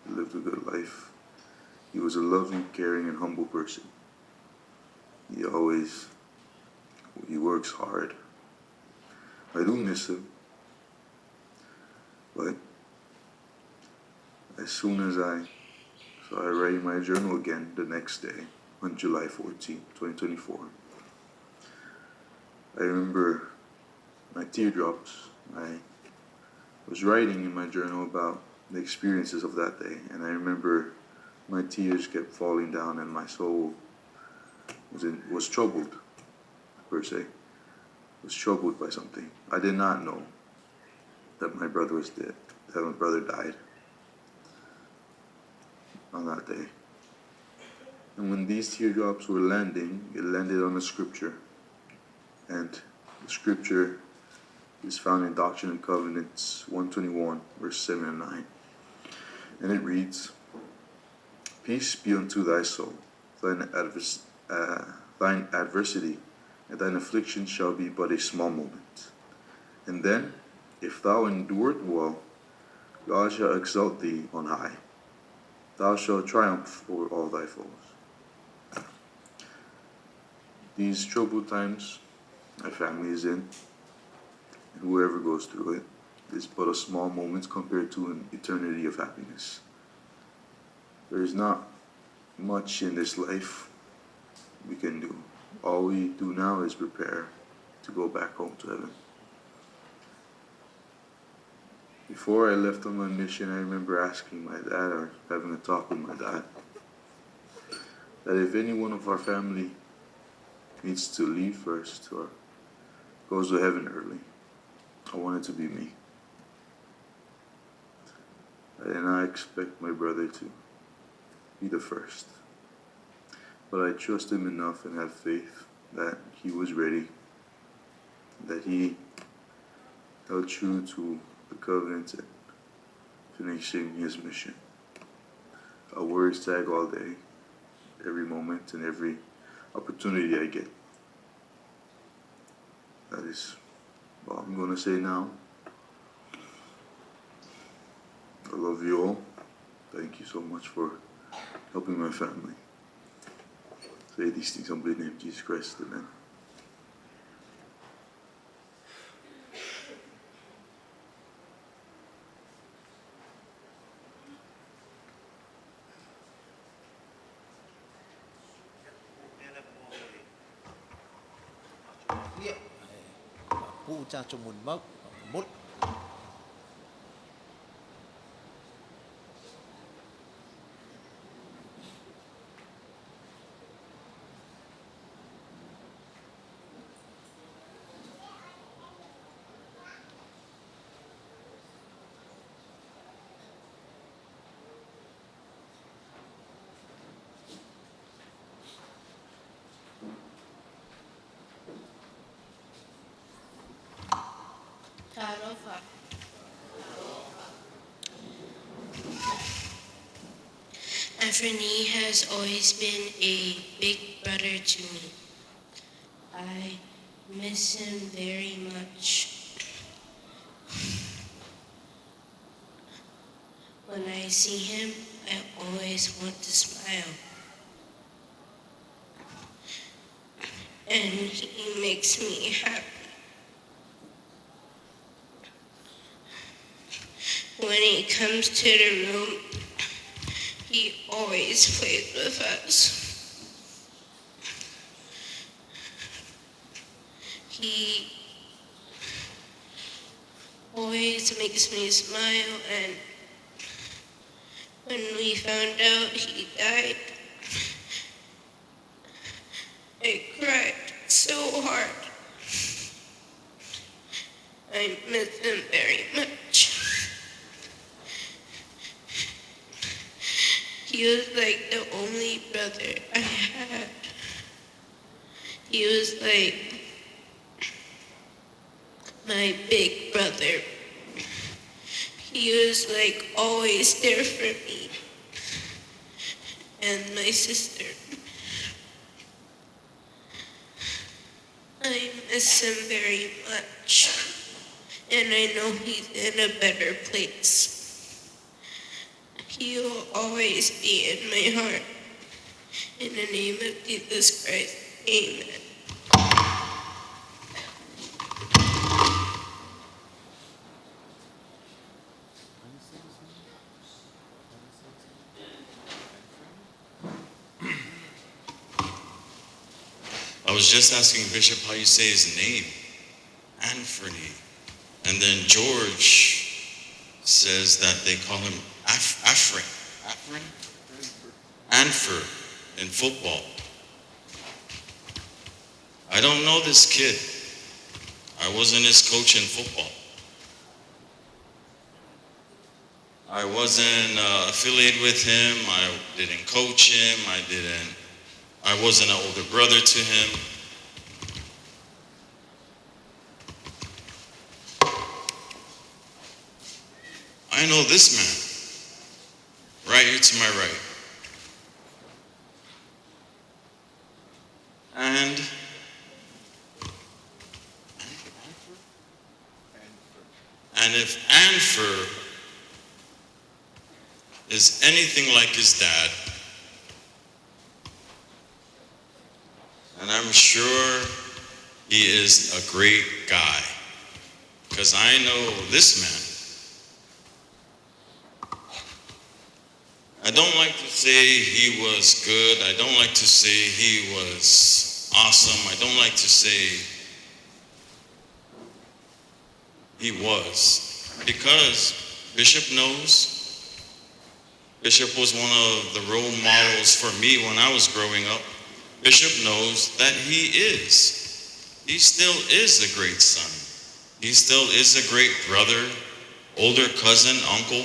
He lived a good life. He was a loving, caring, and humble person. He works hard. I do miss him. But as soon as I write my journal again the next day, on July 14, 2024, I remember my teardrops. I was writing in my journal about the experiences of that day, and I remember my tears kept falling down and my soul was troubled, per se. Was troubled by something. I did not know that my brother was dead, that my brother died on that day. And when these teardrops were landing, it landed on a scripture. And the scripture is found in Doctrine and Covenants 121, verse 7 and 9. And it reads, peace be unto thy soul, thine adversity and thine affliction shall be but a small moment. And then, if thou endure it well, God shall exalt thee on high. Thou shalt triumph over all thy foes. These troubled times my family is in, and whoever goes through it, is but a small moment compared to an eternity of happiness. There is not much in this life we can do. All we do now is prepare to go back home to heaven. Before I left on my mission, I remember asking my dad, or having a talk with my dad, that if any one of our family needs to leave first or goes to heaven early. I want it to be me. And I expect my brother to be the first. But I trust him enough and have faith that he was ready, that he held true to the covenant and finishing his mission. I'll wear his tag all day, every moment and every opportunity I get. That is all I'm going to say now. I love you all. Thank you so much for helping my family. Say these things humbly in the name of Jesus Christ. Amen. Cha cho mun mốc mút Anfernee has always been a big brother to me. I miss him very much. When I see him, I always want to smile. And he makes me happy. When he comes to the room, he always plays with us. He always makes me smile, and when we found out he died, I cried so hard. I miss him very much. He was like the only brother I had. He was like my big brother. He was like always there for me and my sister. I miss him very much, and I know he's in a better place. He will always be in my heart. In the name of Jesus Christ, amen. I was just asking Bishop how you say his name, Anfernee. And then George says that they call him Anfer in football. I don't know this kid. I wasn't his coach in football. I wasn't affiliated with him. I didn't coach him. I wasn't an older brother to him. I know this man, right here to my right. And if Anfer is anything like his dad, and I'm sure he is a great guy, because I know this man. I don't like to say he was good. I don't like to say he was awesome. I don't like to say he was, because Bishop knows. Bishop was one of the role models for me when I was growing up. Bishop knows that he is. He still is a great son. He still is a great brother, older cousin, uncle.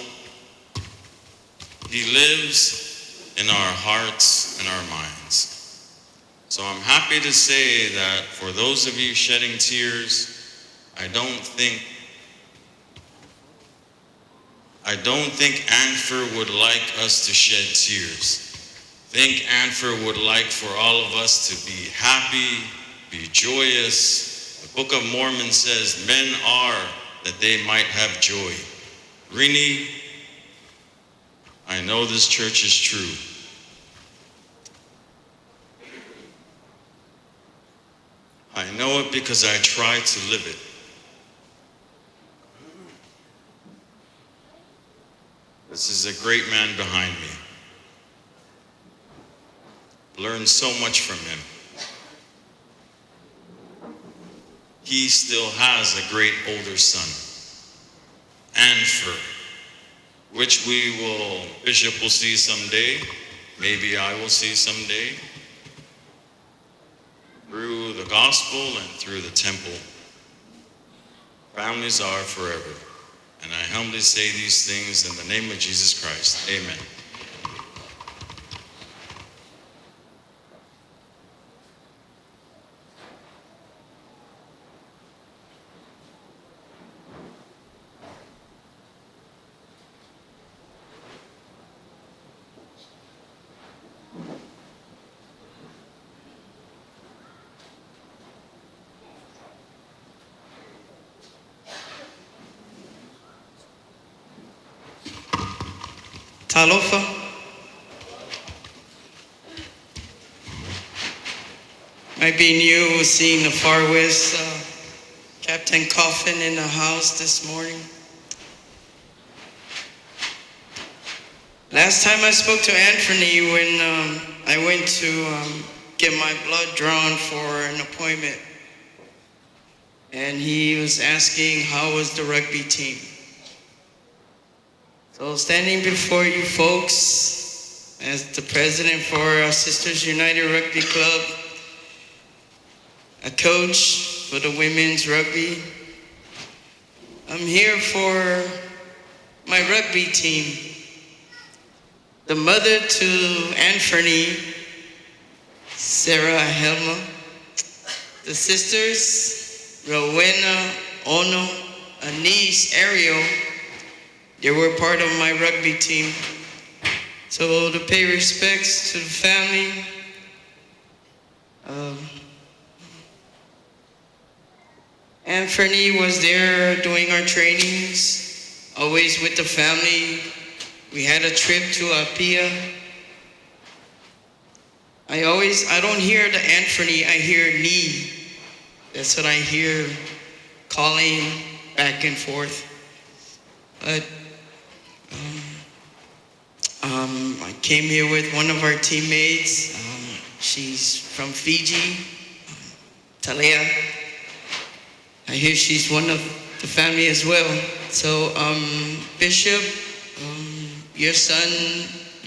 He lives in our hearts and our minds. So I'm happy to say that for those of you shedding tears, I don't think Anfer would like us to shed tears. I think Anfer would like for all of us to be happy, be joyous. The Book of Mormon says men are that they might have joy. Rini, I know this church is true. I know it because I try to live it. This is a great man behind me. Learned so much from him. He still has a great older son, Anfer, which Bishop will see someday. Maybe I will see someday. Through the gospel and through the temple. Families are forever. And I humbly say these things in the name of Jesus Christ. Amen. Talofa. Might be new seeing the Far West Captain Coffin in the house this morning. Last time I spoke to Anfernee when I went to get my blood drawn for an appointment. And he was asking how was the rugby team. So standing before you folks as the president for our Sisters United Rugby Club, a coach for the women's rugby, I'm here for my rugby team. The mother to Anfernee, Sarah Helma, the sisters, Rowena, Ono, Anise, Ariel, they were part of my rugby team. So to pay respects to the family, Anfernee was there doing our trainings, always with the family. We had a trip to Apia. I don't hear the Anfernee, I hear Nee. That's what I hear calling back and forth. But I came here with one of our teammates. She's from Fiji, Talea. I hear she's one of the family as well. So Bishop, your son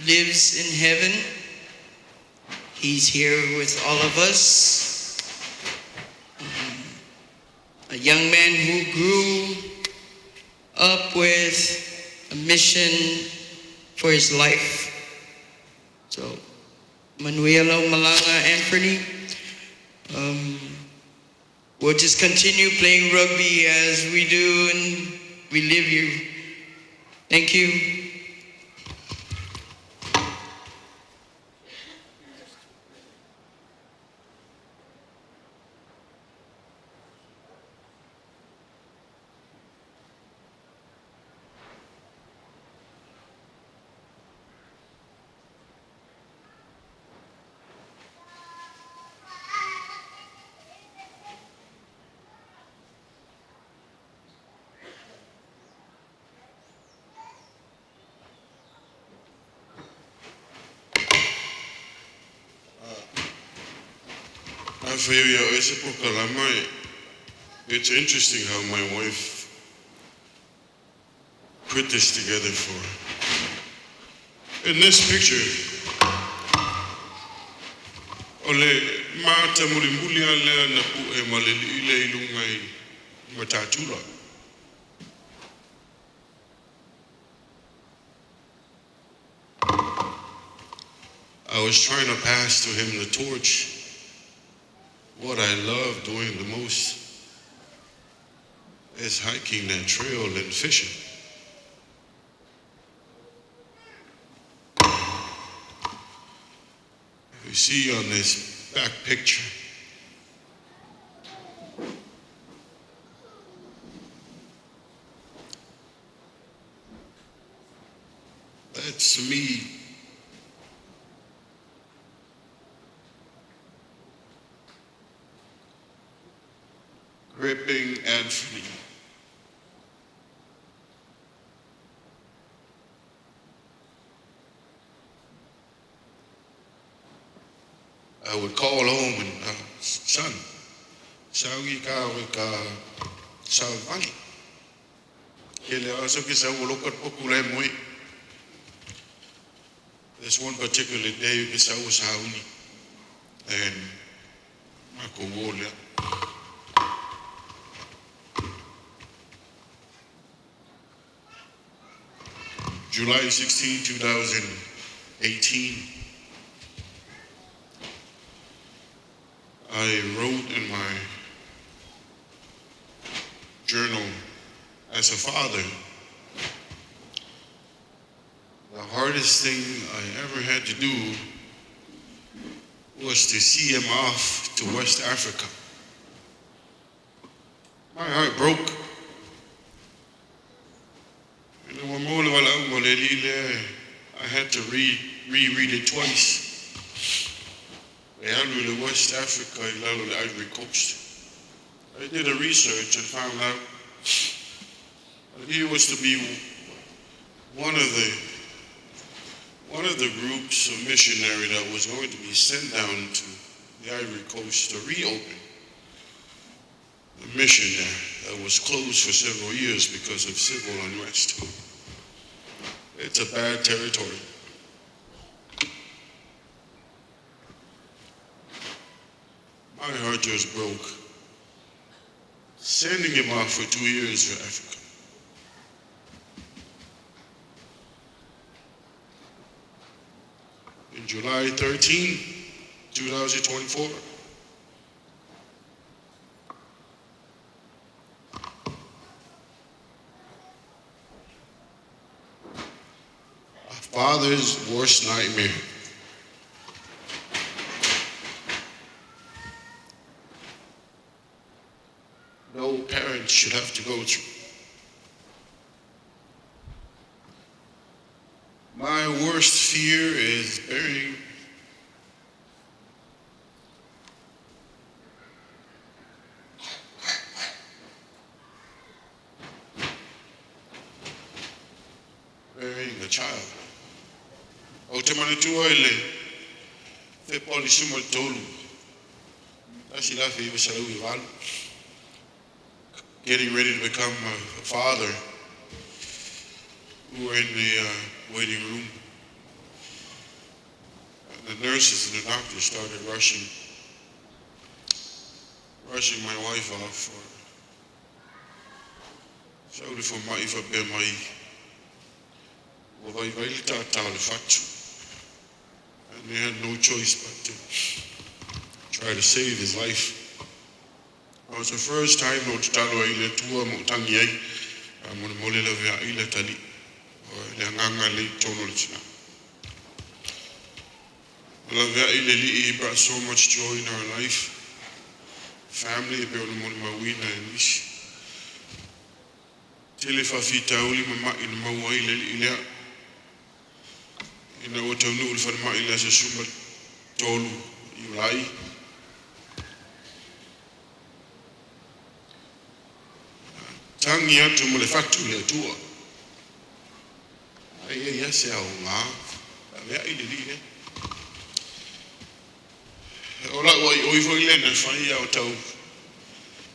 lives in heaven. He's here with all of us. A young man who grew up with a mission for his life. So, Manuelo Malanga Anfernee, we'll just continue playing rugby as we do and we live here. Thank you. It's interesting how my wife put this together for. In this picture, Ole mata mulimbuli ale na pu e maleli ile ilungai matatula. I was trying to pass to him the torch. What I love doing the most is hiking that trail and fishing. You see on this back picture, that's me gripping Anfernee. I would call home and, son, saugi ka Faalii. Kele aso ki sa ulokat pokule moi. This one particular day ki sa usauni. And ako wola. July 16, 2018. I wrote in my journal, as a father, the hardest thing I ever had to do was to see him off to West Africa. My heart broke. I had to reread it twice. In West Africa, the Ivory Coast. I did a research and found out that he was to be one of the groups of missionary that was going to be sent down to the Ivory Coast to reopen the mission there that was closed for several years because of civil unrest. It's a bad territory. My heart just broke. Sending him off for 2 years to Africa. In July 13, 2024, a father's worst nightmare. No parent should have to go through. My worst fear is burying a child. Otemanitua ele te polisuma tolu. That's ila fe salu ivalu. Getting ready to become a father, we were in the waiting room. The nurses and the doctors started rushing my wife off. And they had no choice but to try to save his life. It was the first time no talo ile tua mo tangiai mo le la ile tali o le nganga le tono le tsina. La ile li brought so much joy in our life. Family be on mo mawina and wish. Tele fa fita uli mama in mawa ile ina o tonu ul fa ma ile se suma tolu yulai. Tangi atu mo le fatu le tua. Ai ya se au nga. Ya ile li Ola oi foi le na fai au tau.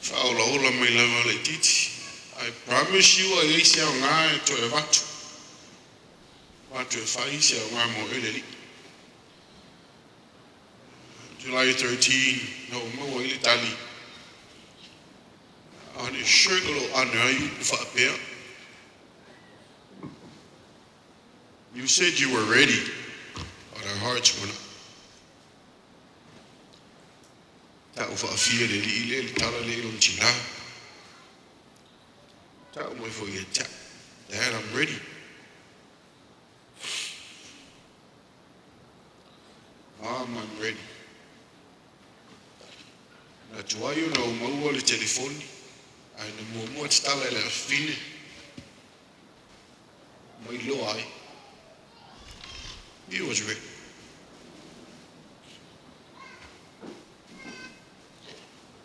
Fa ola mai la le titi. I promise you I se au nga to e vatu. Watu e fai se au nga mo ele li. July 13, no, mo ili tali. Ani shirkalo anayu fa'apea. You said you were ready, but our hearts were not. Ta'u fa'afia le li tala le on chila. Ta'u mo fo ye ta. Dad, I'm ready. Mom, I'm ready. Na tuayo na umaua le telefoni. Ai na muamua tala le afine. Mai lo ai. He was ready.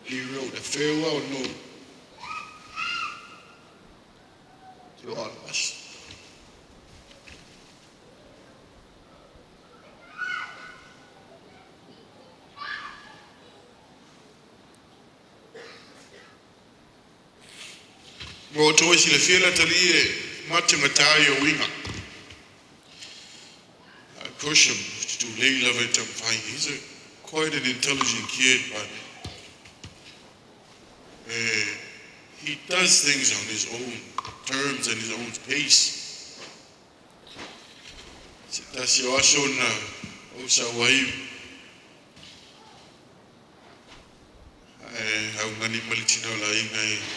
He wrote a farewell note to all of us. Mo to si le fiela talie mate matayo winga. I push him to lay love it and find. He's quite an intelligent kid, but he does things on his own terms and his own pace. That's your ashona osawai. How many malitino lai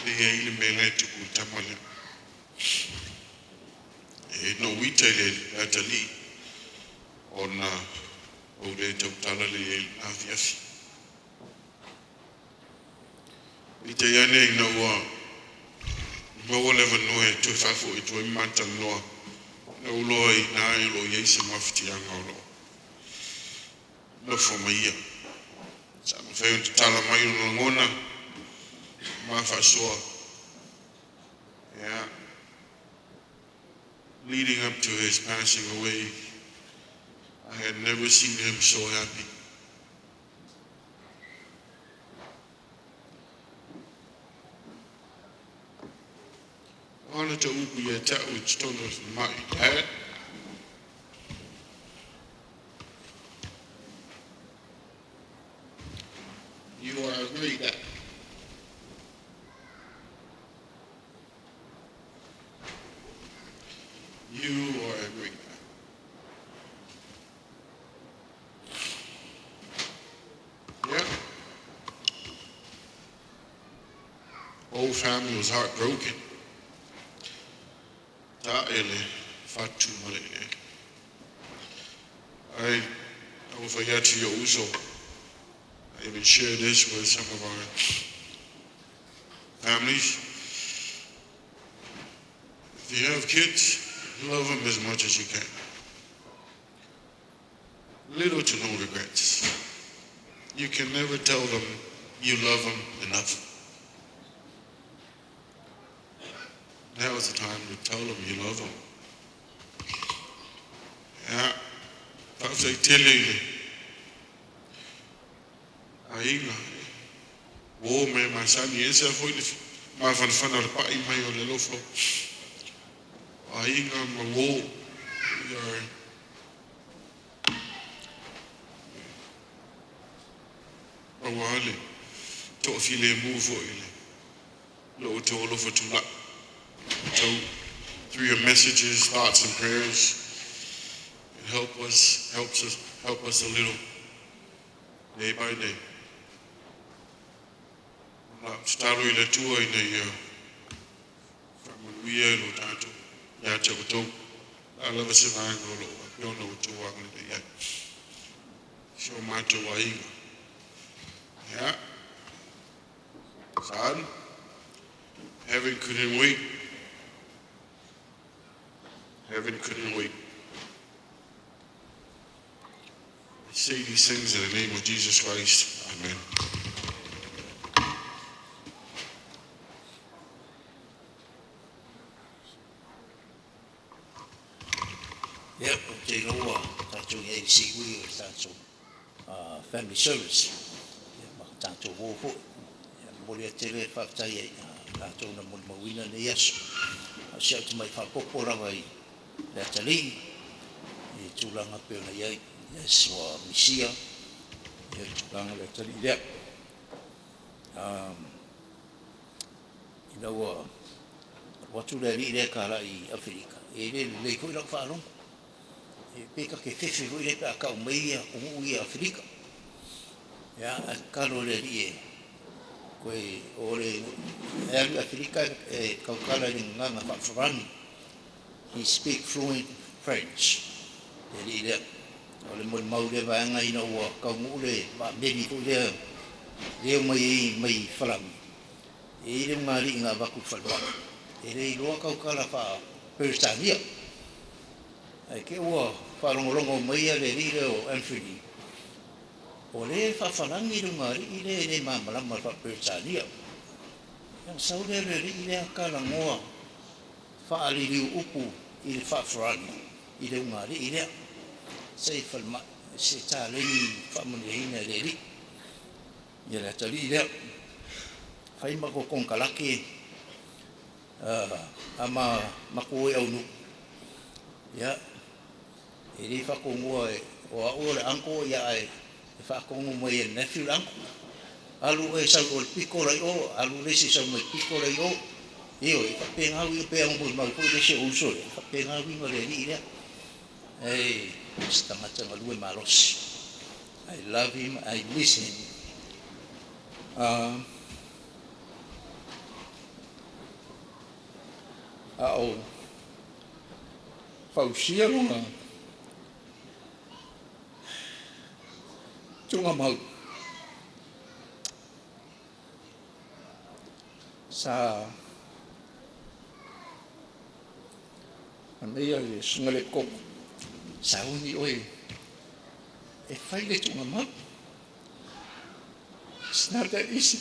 they ile mele to tamale. No, we tell it at a lead on Ode Toptalali Aviafi. Itayane no will ever know it to Fafo, it will matter no law, nine or yes, mafti young or no for my year. Some failed to tell my own Mafasua. Yeah. Leading up to his passing away, I had never seen him so happy. Honor to Upi attack which told us my dad. You are a great dad. You are a great man. Yeah. Whole family was heartbroken. I don't forget to you also. I even share this with some of our families. If you have kids, love them as much as you can. Little to no regrets. You can never tell them you love them enough. Now is the time to tell them you love them. Yeah, perhaps I tell you, my son, yes, I my fan of the my little flow. My wall, Awali, to feel a move for you. Low to all over to that. So, through your messages, thoughts, and prayers, it help us a little, day by day. Start with a tour in a year. From we are Lutato, Yachato. I love us in Anglo. You don't know what you're walking yet. Show my to Waiga. Yeah. Son, heaven couldn't wait. Heaven couldn't wait. I say these things in the name of Jesus Christ. Amen. Yep, okay, no, that's what you see, we that's family service. That's what we'll put. Molia tele whaktai tātou na mawina na Yesu. Sia tu mai whakopora wai le tali i tūlanga peo na iai Yesu a Misia. langa le tali le. Watu le li le kala I Afrika. Le ko la fa long. Peka ke fefe ko le ka o mai o I Afrika. Ya kalo le li koe ore e Afrika kau kala ni nganga whawharani. He speak fluent French. E li le. Ole mo mau le vaanga ina ua kau ngule ma meni ko le leo mai whalangi. E le ngari ngā waku whalwaka. E le iloa kau kala wha Perisania. Ai ke ua whalongolongo mai a le rire o Anfernee. O le whawhalangi ngari I le mamalama wha Perisania. Yang sau le I le akala ngoa Faalii liu upu I le whawharani I le ngari I le sei whalma se tā leni whamunehina le ri. Ia le tali le whai mako kongkalake ama mako e au nu. Ia e ri whakongua o au le anko ia e whakongu mai e nephew anko. Alu e sau o le piko lai o, alu lesi sau mai piko lai o. Io e whapengau I pe ang bui mau po lesi o uso le. Whapengau I ngore ri le. Ei, stamata ngalue marosi. I love him, I miss him. Fausia longa. Tunga mau. Sa Mamea le sungale koko. Sa uni oe. E whai le tunga mau. It's not that easy.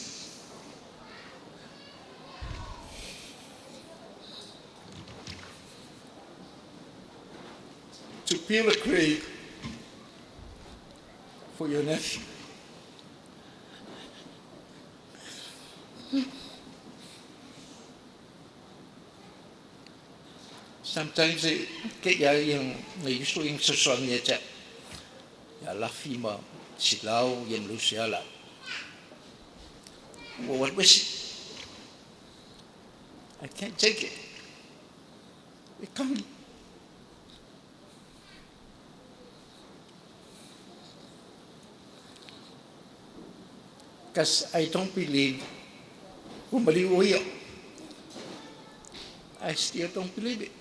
To peel a grave for your nephew. Sometimes they get yang isu yang sesuatu ni cak. Ya lafi ma silau yang lusiala. Well, what was it? I can't take it. It can't. Because I don't believe I still don't believe it.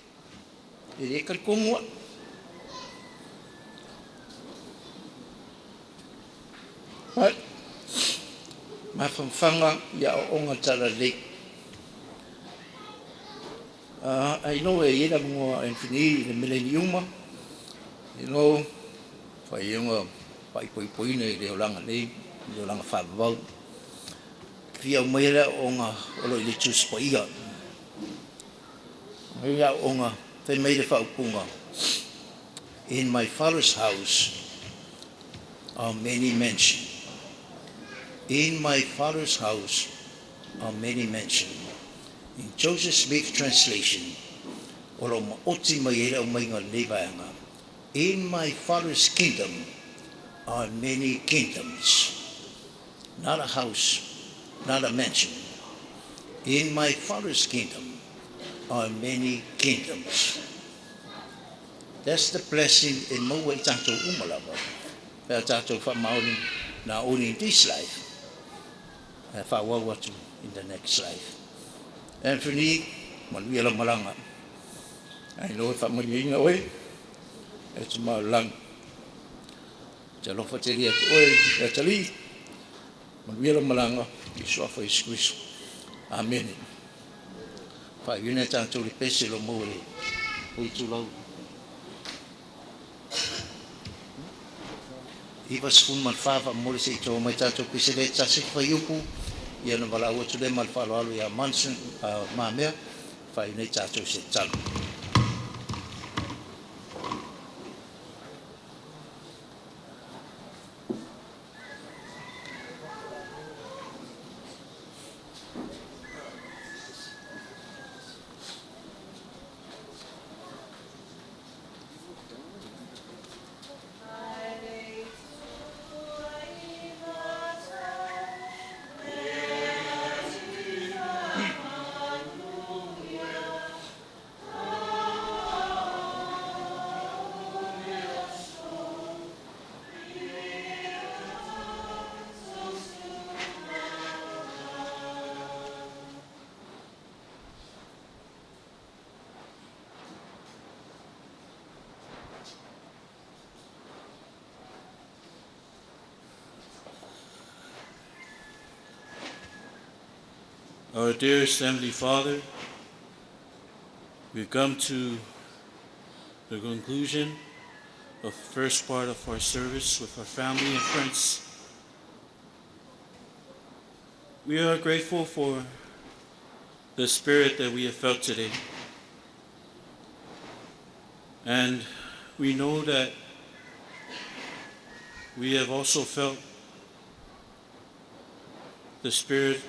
Jadi kalkungwa. But mafamfanga ya onga tala lake. I know e ina mga Anfernee the millennium. You know, fa yung poi na le olanga le olanga fa vau. Kia mera onga olo le tus paia. Mera onga they made a whaupunga. In my father's house are many mansions. In my father's house are many mansions. In Joseph Smith translation, in my father's kingdom are many kingdoms. Not a house, not a mansion. In my father's kingdom are many kingdoms. That's the blessing in Moe Tato Umalava. Tato Famauni, not only in this life, if I were to in the next life. Anfernee, Manuela Malanga. I know if I'm going away, it's my lung. Jalofateri at oil, Italy, Manuela Malanga, is offer his Christ. Amen. Fa yuna tanto le pese lo mole. Oi tu lau. Iwas fun man fava mole se to mai tanto pese le tasi fa yupu. Ia na wala o tu le mal fa lo ya mansion Mamea. Fa yuna tanto se talo. Our dearest Heavenly Father, we've come to the conclusion of the first part of our service with our family and friends. We are grateful for the spirit that we have felt today. And we know that we have also felt the spirit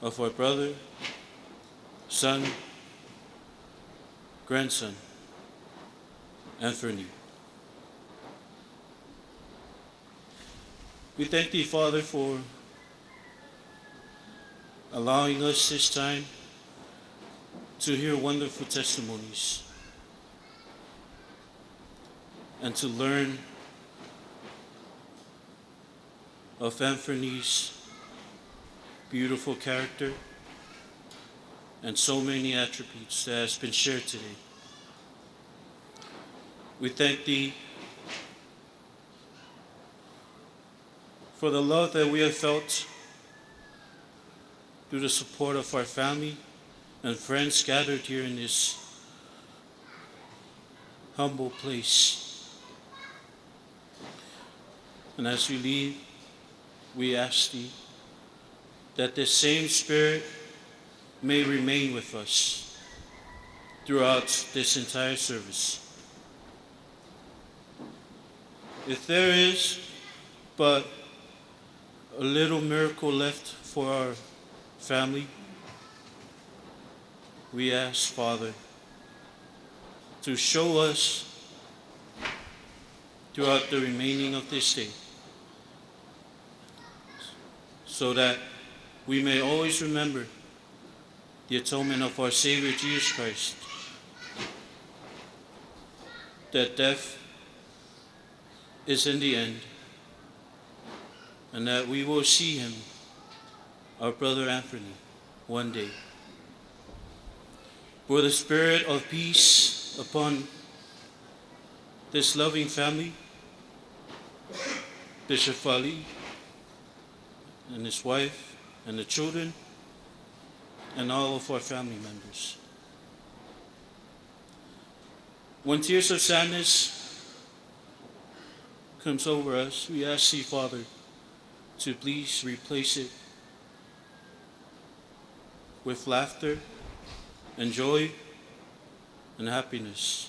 of our brother, son, grandson, Anfernee. We thank Thee, Father, for allowing us this time to hear wonderful testimonies and to learn of Anfernee's beautiful character and so many attributes that has been shared today. We thank Thee for the love that we have felt through the support of our family and friends gathered here in this humble place. And as we leave, we ask Thee that the same Spirit may remain with us throughout this entire service. If there is but a little miracle left for our family, we ask, Father, to show us throughout the remaining of this day, so that we may always remember the atonement of our Savior Jesus Christ, that death is in the end, and that we will see him, our brother Anfernee, one day. For the spirit of peace upon this loving family, Bishop Faalii and his wife and the children and all of our family members. When tears of sadness comes over us, we ask Thee, Father, to please replace it with laughter and joy and happiness.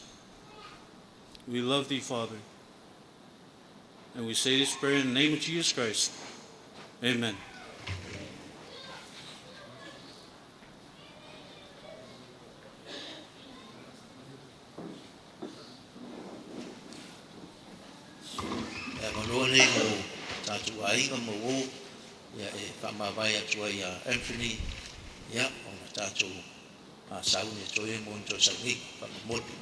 We love Thee, Father, and we say this prayer in the name of Jesus Christ. Amen. Manoa nei mo tātou ainga mo o ia e whamawai atua ia Anfernee ia o na tātou saune toi mo nto sangi whamamoti.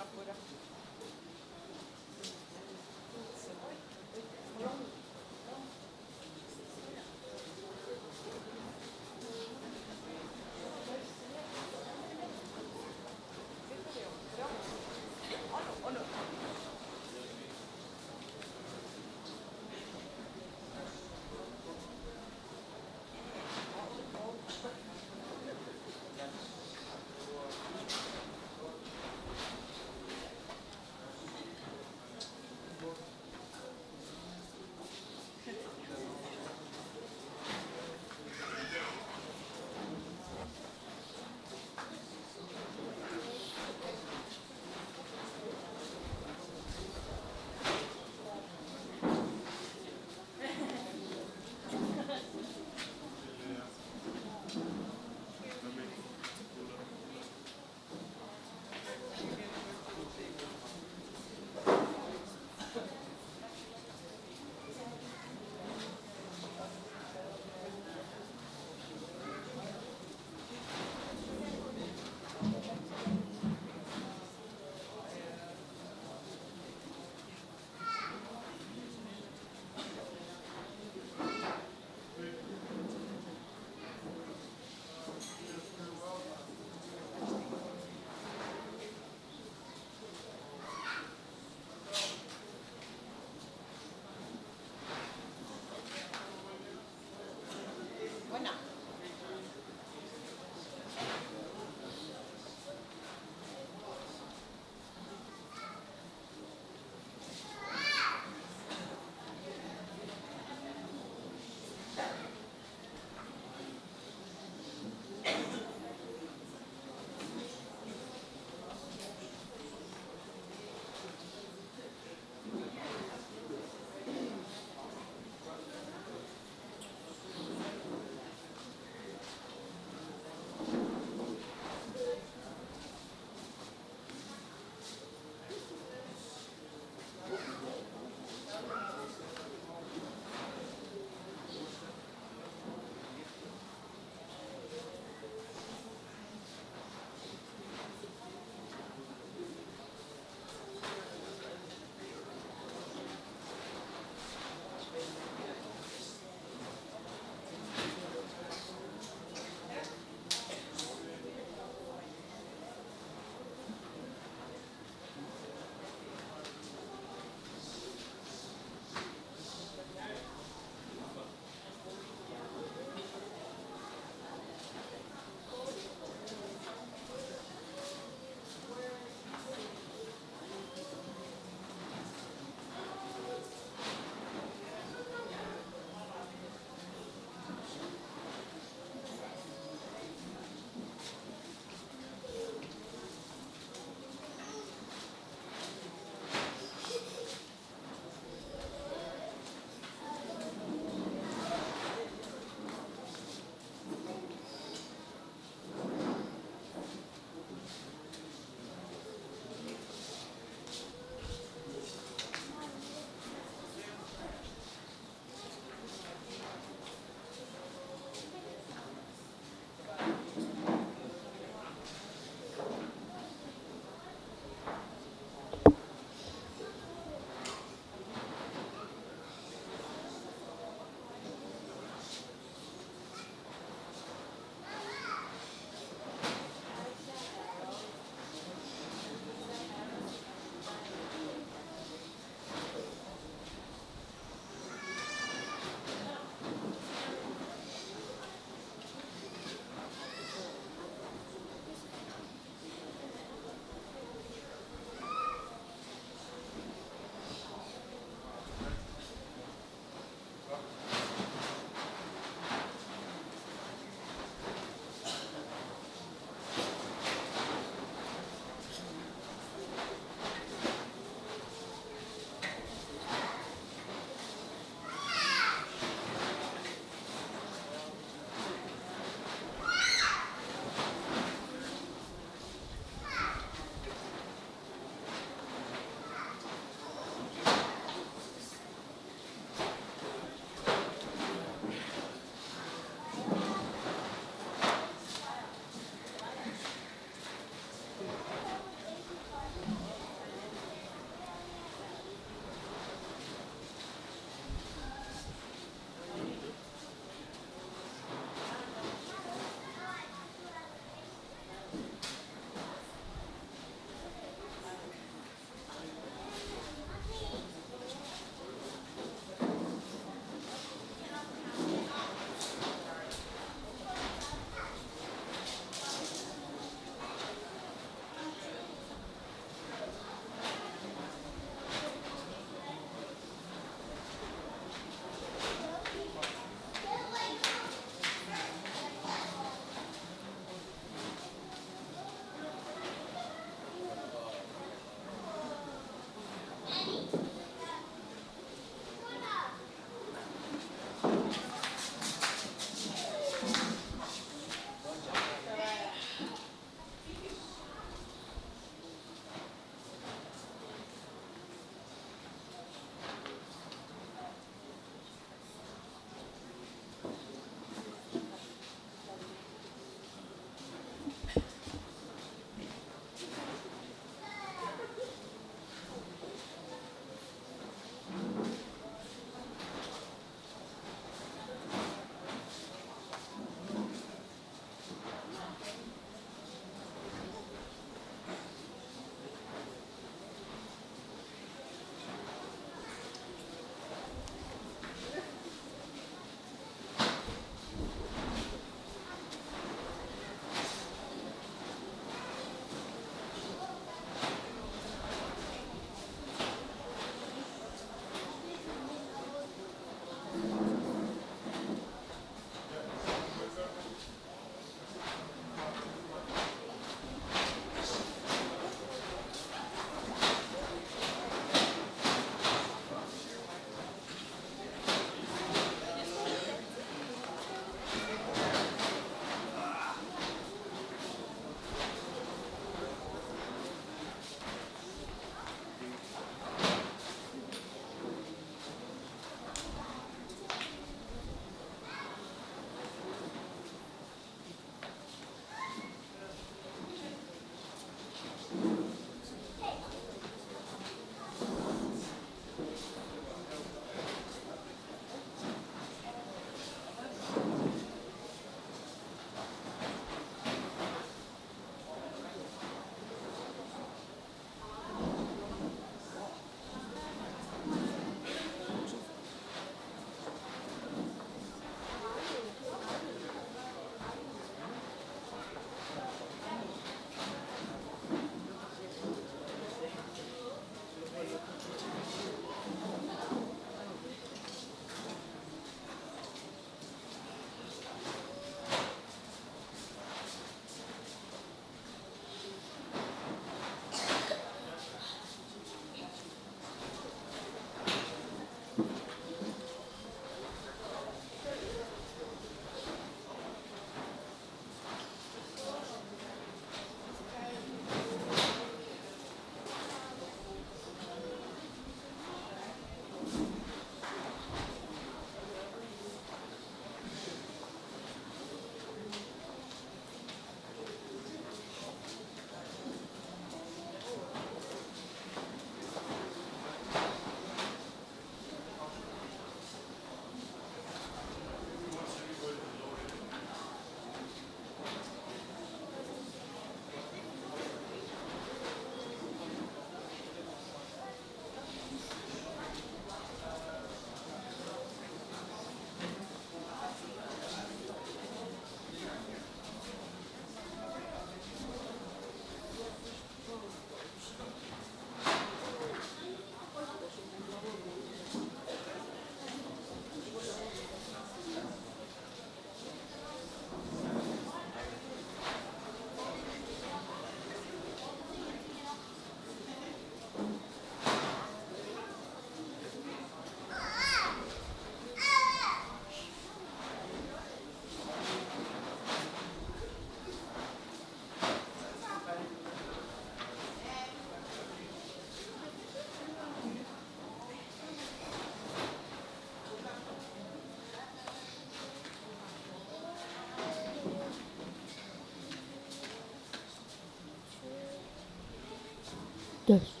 Yes.